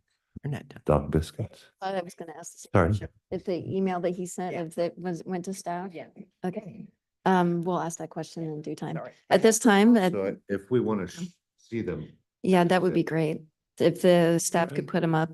We're not done. Dog biscuits. I was going to ask the same Sorry. question. If the email that he sent, if it went to staff? Yeah. Okay. We'll ask that question in due time. At this time, So if we want to see them, yeah, that would be great. If the staff could put them up,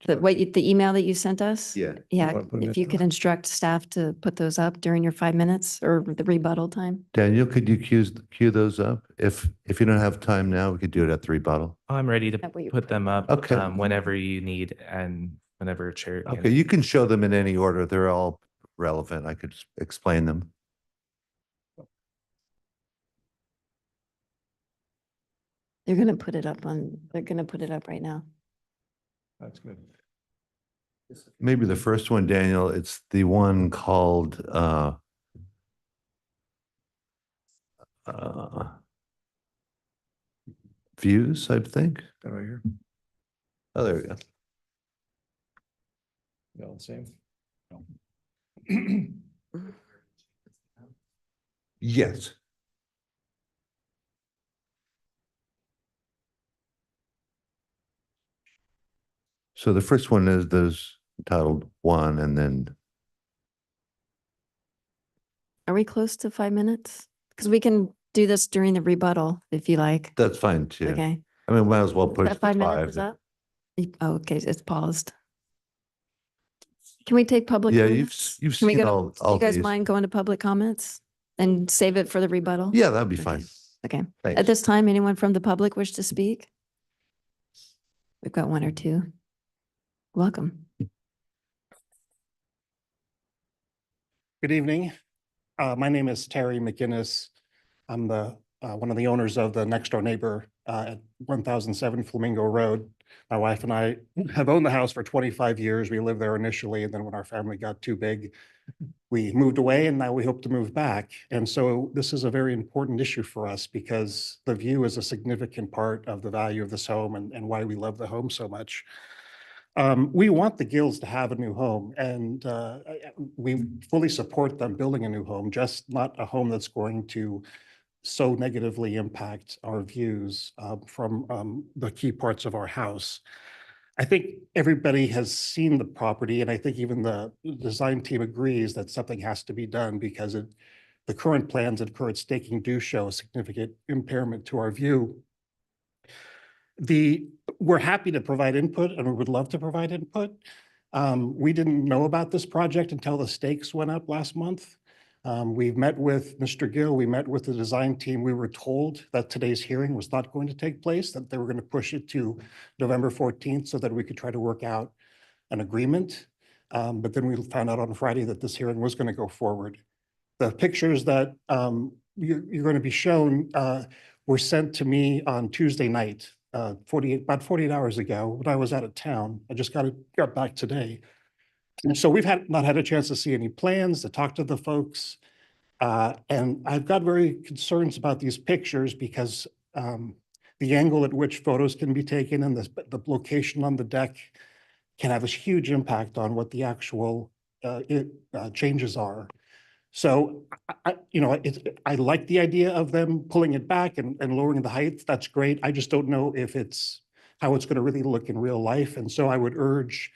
the email that you sent us? yeah. Yeah, wanna put 'em if in you could instruct staff to put those up during your 5 minutes or the rebuttal time. Daniel, could you cue those up? If you don't have time now, we could do it at the rebuttal. I'm ready to That way you- put them up Okay. whenever you need and whenever Chair. can. Okay, you can show them in any order. They're all relevant. I could explain them. They're going to put it up right now. That's good. Maybe the first one, Daniel, it's the one called views, I think. That right here. Oh, there we go. Yeah, the same. Yes. So the first one is those entitled 1, and then Are we close to 5 minutes? Because we can do this during the rebuttal if you like. that's fine too. Okay. I mean, might as well push That the 5 minutes is 5. up? Oh, okay, it's paused. Can we take public? Yeah, comments? you've Can we seen go to- Do all you guys these. mind going to public comments and save it for the rebuttal? Yeah, that'd be fine. Okay. At Thanks. this time, anyone from the public wish to speak? We've got 1 or 2. Welcome. Good evening. My name is Terry McGinnis. I'm the one of the owners of the next door neighbor at 1007 Flamingo Road. My wife and I have owned the house for 25 years. We lived there initially, and then when our family got too big, we moved away, and now we hope to move back. And so this is a very important issue for us because the view is a significant part of the value of this home and why we love the home so much. We want the Gills to have a new home, and we fully support them building a new home, just not a home that's going to so negatively impact our views from the key parts of our house. I think everybody has seen the property, and I think even the design team agrees that something has to be done because the current plans and current staking do show a significant impairment to our view. We're happy to provide input, and we would love to provide input. We didn't know about this project until the stakes went up last month. We've met with Mr. Gill, we met with the design team. We were told that today's hearing was not going to take place, that they were going to push it to November 14th so that we could try to work out an agreement. But then we found out on Friday that this hearing was going to go forward. The pictures that you're going to be shown were sent to me on Tuesday night, about 48 hours ago when I was out of town. I just got back today. And so we've not had a chance to see any plans, to talk to the folks. And I've got very concerns about these pictures because the angle at which photos can be taken and the location on the deck can have a huge impact on what the actual changes are. So, I like the idea of them pulling it back and lowering the height. That's great. I just don't know if how it's going to really look in real life. And so I would urge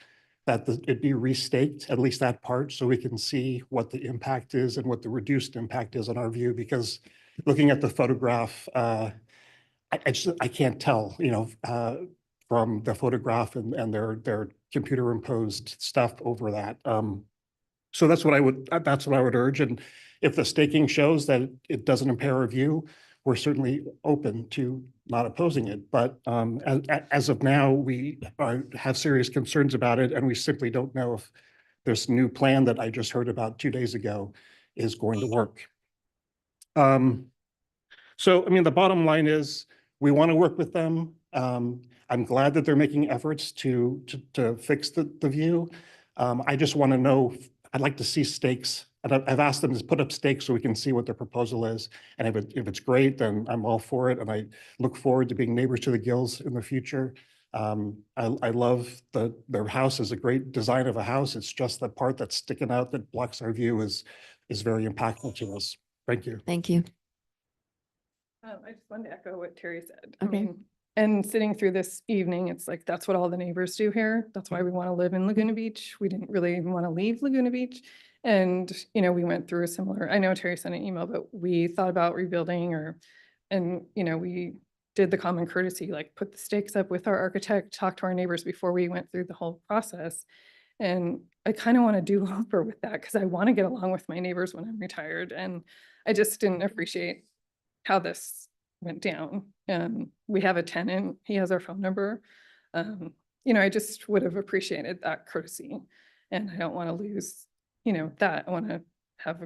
that it be restaked, at least that part, so we can see what the impact is and what the reduced impact is on our view. Because looking at the photograph, I can't tell, from the photograph and their computer imposed stuff over that. So that's what I would urge. And if the staking shows that it doesn't impair our view, we're certainly open to not opposing it. But as of now, we have serious concerns about it, and we simply don't know if this new plan that I just heard about 2 days ago is going to work. So, I mean, the bottom line is, we want to work with them. I'm glad that they're making efforts to fix the view. I just want to know, I'd like to see stakes. And I've asked them to put up stakes so we can see what their proposal is. And if it's great, then I'm all for it. And I look forward to being neighbors to the Gills in the future. I love their house is a great design of a house. It's just the part that's sticking out that blocks our view is very impactful to us. Thank you. Thank you. I just wanted to echo what Terry said. I Okay. mean, and sitting through this evening, it's like, that's what all the neighbors do here. That's why we want to live in Laguna Beach. We didn't really even want to leave Laguna Beach. And, you know, we went through a similar, I know Terry sent an email, but we thought about rebuilding and, you know, we did the common courtesy, like put the stakes up with our architect, talk to our neighbors before we went through the whole process. And I kind of want to do over with that because I want to get along with my neighbors when I'm retired. And I just didn't appreciate how this went down. We have a tenant, he has our phone number. You know, I just would have appreciated that courtesy. And I don't want to lose, you know, that. I want to have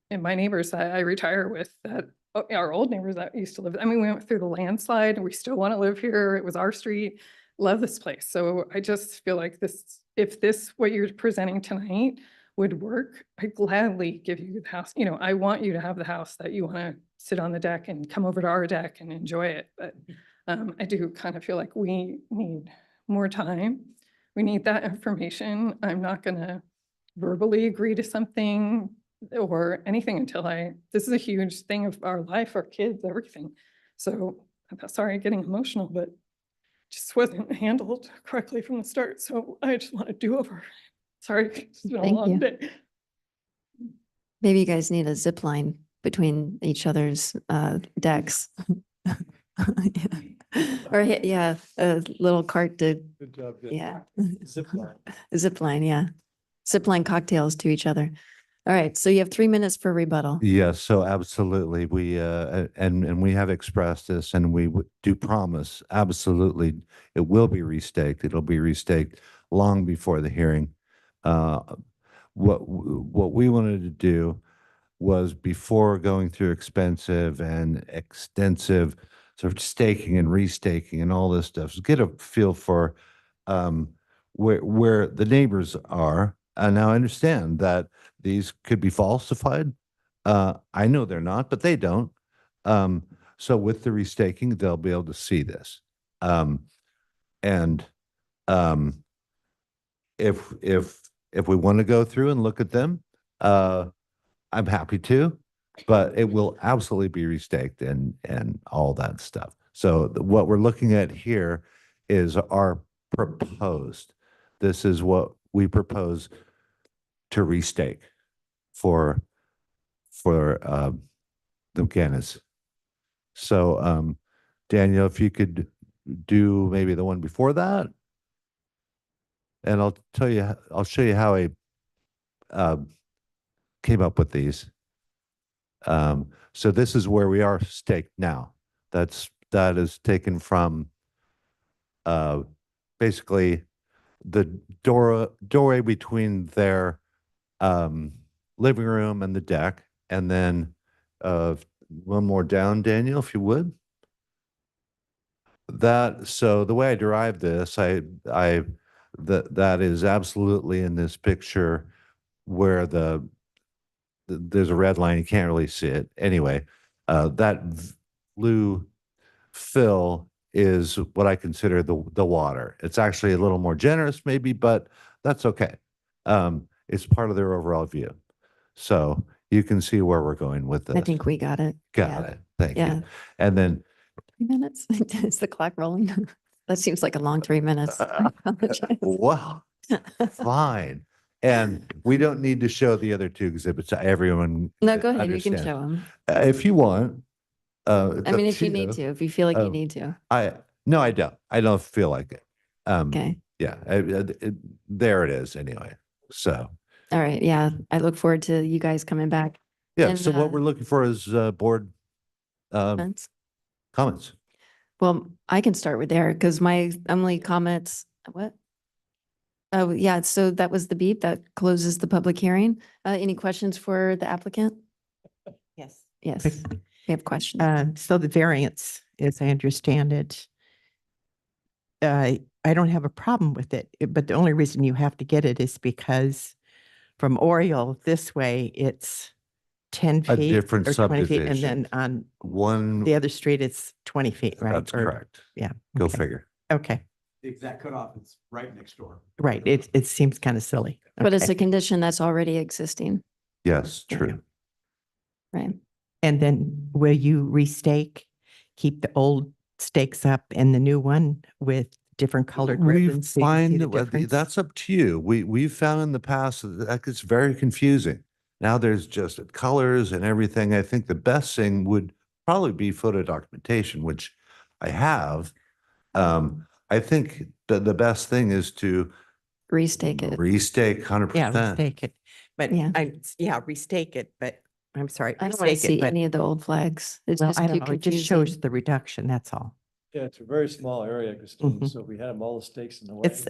in my neighbors that I retire with, that our old neighbors that used to live. I mean, we went through the landslide and we still want to live here. It was our street. Love this place. So I just feel like this, if this, what you're presenting tonight would work, I'd gladly give you the house. You know, I want you to have the house that you want to sit on the deck and come over to our deck and enjoy it. But I do kind of feel like we need more time. We need that information. I'm not going to verbally agree to something or anything until this is a huge thing of our life, our kids, everything. So I'm sorry, getting emotional, but just wasn't handled correctly from the start. So I just want to do over. Sorry, it's been a Thank long you. day. Maybe you guys need a zip line between each other's decks. Or yeah, a little cart to, Good job. yeah. Zip line. Zip line, yeah. Zip line cocktails to each other. All right, so you have 3 minutes for rebuttal. Yes, so absolutely. We and we have expressed this, and we do promise absolutely it will be restaked. It'll be restaked long before the hearing. What we wanted to do was, before going through expensive and extensive sort of staking and restaking and all this stuff, is get a feel for where the neighbors are. And now I understand that these could be falsified. I know they're not, but they don't. So with the restaking, they'll be able to see this. And if we want to go through and look at them, I'm happy to, but it will absolutely be restaked and all that stuff. So what we're looking at here is our proposed. This is what we propose to restake for the Guinness. So Daniel, if you could do maybe the one before that, and I'll show you how I came up with these. So this is where we are staked now. That is taken from basically the doorway between their living room and the deck, and then one more down, Daniel, if you would. So the way I derived this, that is absolutely in this picture where there's a red line, you can't really see it. Anyway, that blue fill is what I consider the water. It's actually a little more generous maybe, but that's okay. It's part of their overall view. So you can see where we're going with this. I think we got it. Got it. Thank Yeah. you. And then 3 minutes? Is the clock rolling? That seems like a long 3 minutes. I apologize. well, fine. And we don't need to show the other two exhibits. Everyone No, go ahead. You can understands. show them. If you want. I mean, if you need to, if you feel like you need to. No, I don't. I don't feel like it. Okay. Yeah, there it is anyway. So, All right. Yeah. I look forward to you guys coming back. yeah, And, so what we're looking for is board comments. comments. Well, I can start with Eric because my only comments, what? Oh, yeah. So that was the beep that closes the public hearing. Any questions for the applicant? Yes. Yes, we have questions. So the variance, as I understand it, I don't have a problem with it, but the only reason you have to get it is because from Oriole this way, it's 10 A feet different or 20 feet. And subdivision. then on One, the other street, it's 20 feet, right? that's Or- correct. Yeah. Go okay. figure. Okay, The exact cutoff is right next door. right. It seems kind of silly. But it's Okay. a condition that's already existing, Yes, Yeah. true. right? And then will you restake, keep the old stakes up and the new one with different colored We ribbons? so you can see find the that difference? that's up to you. We've found in the past that gets very confusing. Now there's just colors and everything. I think the best thing would probably be photo documentation, which I have. I think that the best thing is to Restake it. restake 100%. Yeah, restake it. But Yeah. restake it, but I'm sorry. I don't want to restake it, see but- any of the old flags. It's Well, just I too don't know. It just confusing. shows the reduction, that's all. Yeah, it's a very small area, Christine, Mhm. so if we had them all the stakes in the way. It's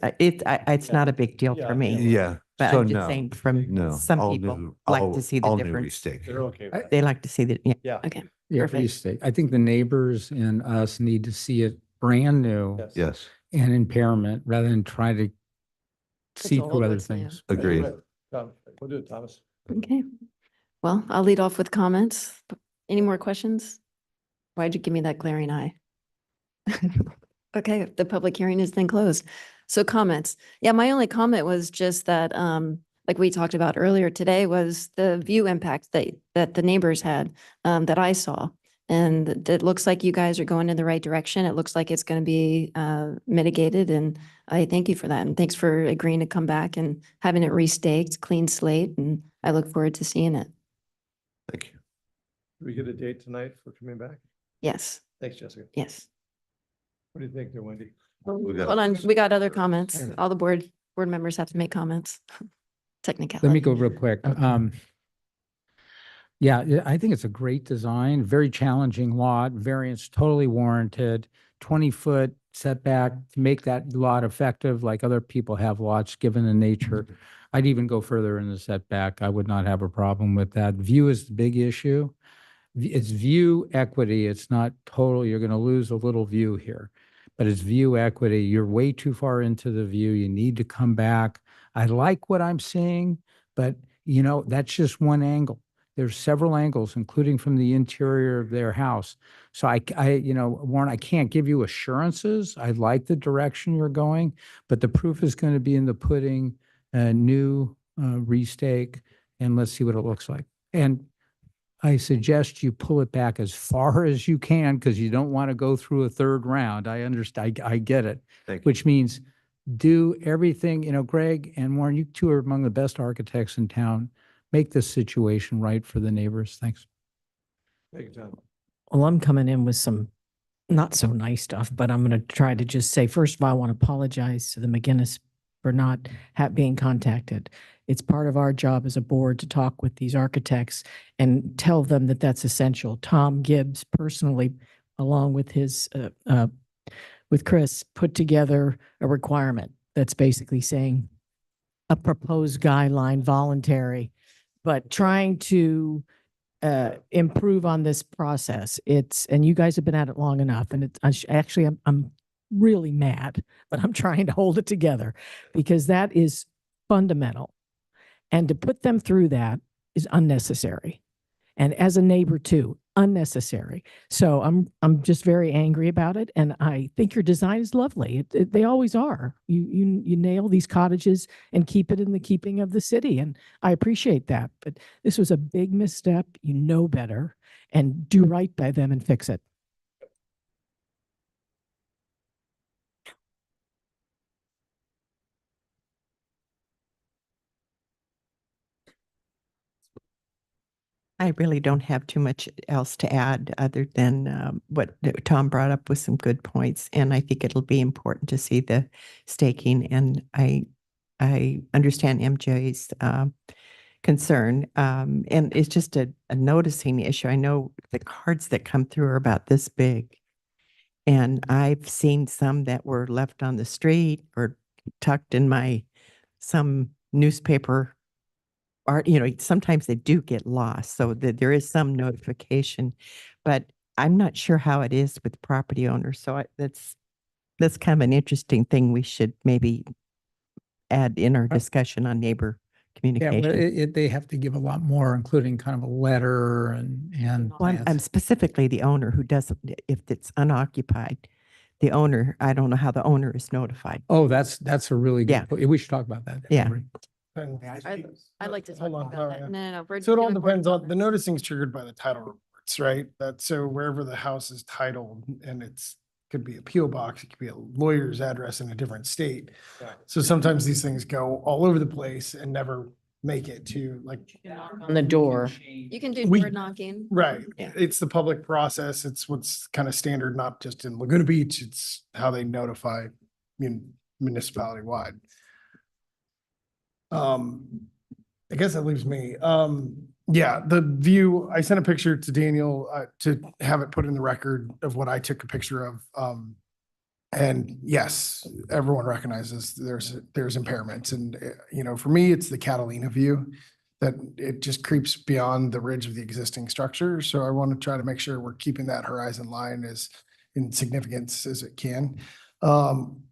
Yeah. not a big deal Yeah, for me. Yeah. But So I'm just no, saying from no, some all people new- like all- to see the all new difference. restake. They're okay. with They that. like to see that, yeah. Yeah. Okay. Yeah, Perfect. restate. I think the neighbors and us need to see it brand new Yes. Yes, and impairment rather than try to see all through other what's new. things. agreed. We'll do it, Thomas. Okay. Well, I'll lead off with comments. Any more questions? Why'd you give me that glaring eye? Okay, the public hearing is then closed. So comments. Yeah, my only comment was just that, like we talked about earlier today, was the view impact that the neighbors had, that I saw. And it looks like you guys are going in the right direction. It looks like it's going to be mitigated, and I thank you for that. And thanks for agreeing to come back and having it restaked, clean slate, and I look forward to seeing it. Thank you. Do we get a date tonight for coming back? Yes, Thanks, Jessica. yes. What do you think there, Wendy? We got- Hold on, we got other comments. All the board members have to make comments. Technicality. Let me go real quick. Yeah, I think it's a great design, very challenging lot, variance totally warranted, 20-foot setback to make that lot effective like other people have lots, given the nature. I'd even go further in the setback. I would not have a problem with that. View is the big issue. It's view equity. It's not total. You're going to lose a little view here, but it's view equity. You're way too far into the view. You need to come back. I like what I'm seeing, but that's just one angle. There's several angles, including from the interior of their house. So Warren, I can't give you assurances. I like the direction you're going, but the proof is going to be in the pudding, new restake, and let's see what it looks like. And I suggest you pull it back as far as you can because you don't want to go through a third round. I understand. I get it. Thank you. Which means do everything, Greg and Warren, you two are among the best architects in town. Make this situation right for the neighbors. Thanks. Thank you, Tom. Well, I'm coming in with some not so nice stuff, but I'm going to try to just say, first of all, I want to apologize to the McGinnis for not being contacted. It's part of our job as a board to talk with these architects and tell them that that's essential. Tom Gibbs personally, along with with Chris, put together a requirement that's basically saying a proposed guideline, voluntary, but trying to improve on this process. And you guys have been at it long enough, and I'm really mad, but I'm trying to hold it together because that is fundamental. And to put them through that is unnecessary. And as a neighbor too, unnecessary. So I'm just very angry about it. And I think your design is lovely. They always are. You nail these cottages and keep it in the keeping of the city. And I appreciate that. But this was a big misstep. You know better, and do right by them and fix it. I really don't have too much else to add other than what Tom brought up with some good points. And I think it'll be important to see the staking. And I understand MJ's concern. And it's just a noticing issue. I know the cards that come through are about this big. And I've seen some that were left on the street or tucked in some newspaper are, sometimes they do get lost, so that there is some notification, but I'm not sure how it is with property owners. So that's kind of an interesting thing we should maybe add in our discussion on neighbor Yeah, but communication. they have to give a lot more, including kind of a letter and. Well, I'm specifically the owner who doesn't, if it's unoccupied, the owner, I don't know how the owner is notified. Oh, that's a really Yeah. good, point. We should talk about that. Yeah. Emery. I'd like to talk Hold on, about all that. right. No. we're So it all doing board depends on, the comments. noticing is triggered by the title reports, right? That's so wherever the house is titled and could be a PO box, it could be a lawyer's address in a different state. So sometimes these things go all over the place and never make it to like. On the door. You can do We- door knocking. Right. Yeah. It's the public process. It's what's kind of standard, not just in Laguna Beach. It's how they notify municipality wide. I guess that leaves me. Yeah, the view, I sent a picture to Daniel to have it put in the record of what I took a picture of. And yes, everyone recognizes there's impairments and, for me, it's the Catalina view that it just creeps beyond the ridge of the existing structure. So I want to try to make sure we're keeping that horizon line as in significance as it can.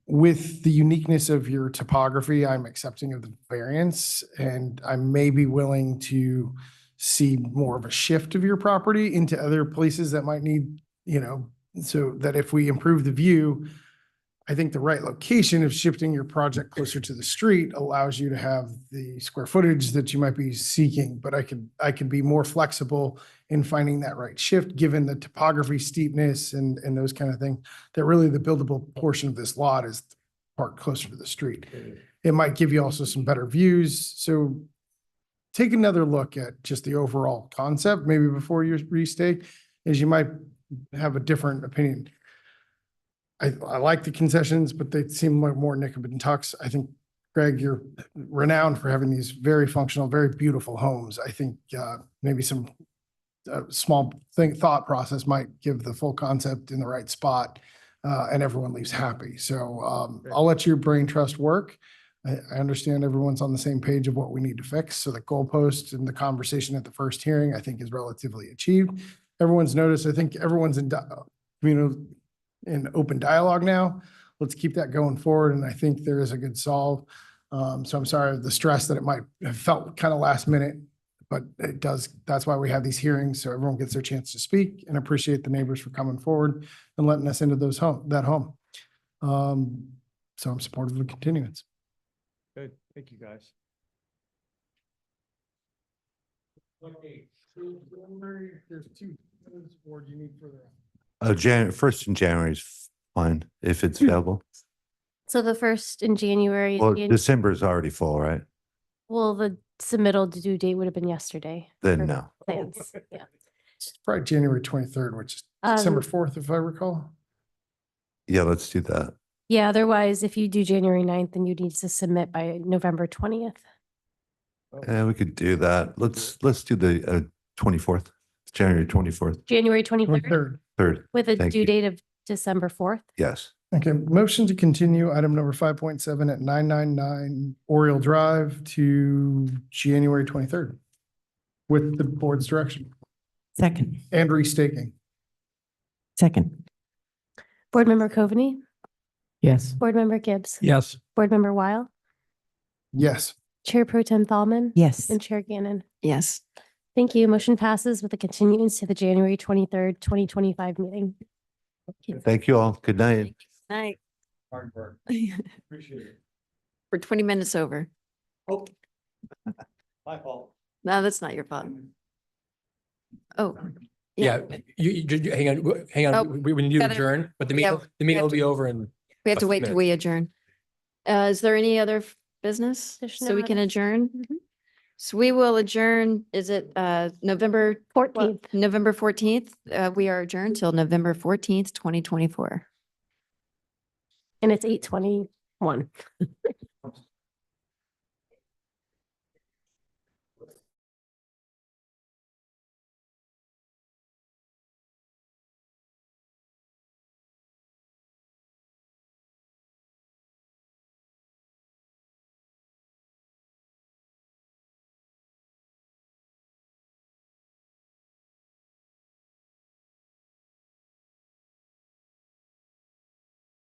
With the uniqueness of your topography, I'm accepting of the variance and I may be willing to see more of a shift of your property into other places that might need, so that if we improve the view, I think the right location of shifting your project closer to the street allows you to have the square footage that you might be seeking, but I could be more flexible in finding that right shift, given the topography steepness and those kind of things, that really the buildable portion of this lot is parked closer to the street. It might give you also some better views. So take another look at just the overall concept, maybe before you restake, as you might have a different opinion. I like the concessions, but they seem like more nip and tucks. I think, Greg, you're renowned for having these very functional, very beautiful homes. I think maybe some small thought process might give the full concept in the right spot and everyone leaves happy. So I'll let your brain trust work. I understand everyone's on the same page of what we need to fix. So the goalpost and the conversation at the first hearing, I think is relatively achieved. Everyone's noticed. I think everyone's in open dialogue now. Let's keep that going forward. And I think there is a good solve. So I'm sorry the stress that it might have felt kind of last minute, but it does. That's why we have these hearings. So everyone gets their chance to speak and appreciate the neighbors for coming forward and letting us into that home. So I'm supportive of continuance. Good. Thank you, guys. Okay, so there's two board you need further. First in January is fine if it's available. So the first in January. Well, December is already full, right? Well, the submittal due date would have been yesterday. Then for no. plans. Yeah. It's probably January 23rd, which is December 4th, if I recall. Yeah, let's do that. Yeah, otherwise, if you do January 9th, then you need to submit by November 20th. Yeah, we could do that. Let's do the 24th, January 24th. January 23rd, Third. with a Thank due you. date of December 4th. Yes. Okay, motion to continue item number 5.7 at 999 Oriole Drive to January 23rd with the board's direction Second. and restaking. Second. Board Member Coveney, Yes. Board Member Gibbs. Yes. Board Member Weil, Yes. Chair Pro Tem Thalman. Yes. And Chair Gannon. Yes. Thank you. Motion passes with a continuance to the January 23rd, 2025 meeting. Thank you all. Good night. Night. Hard work. Appreciate it. We're 20 minutes over. Oh. My fault. No, that's not your fault. Oh. Yeah, you hang on. Oh, We need to gotta- adjourn, but the yeah, meeting we have will to- be over in. We have to a wait till minute. we adjourn. Is there any other business? There's So we no can other- adjourn? Mhm. So we will adjourn, is it November 14th. November 14th? We are adjourned till November 14th, 2024. And it's 8:21.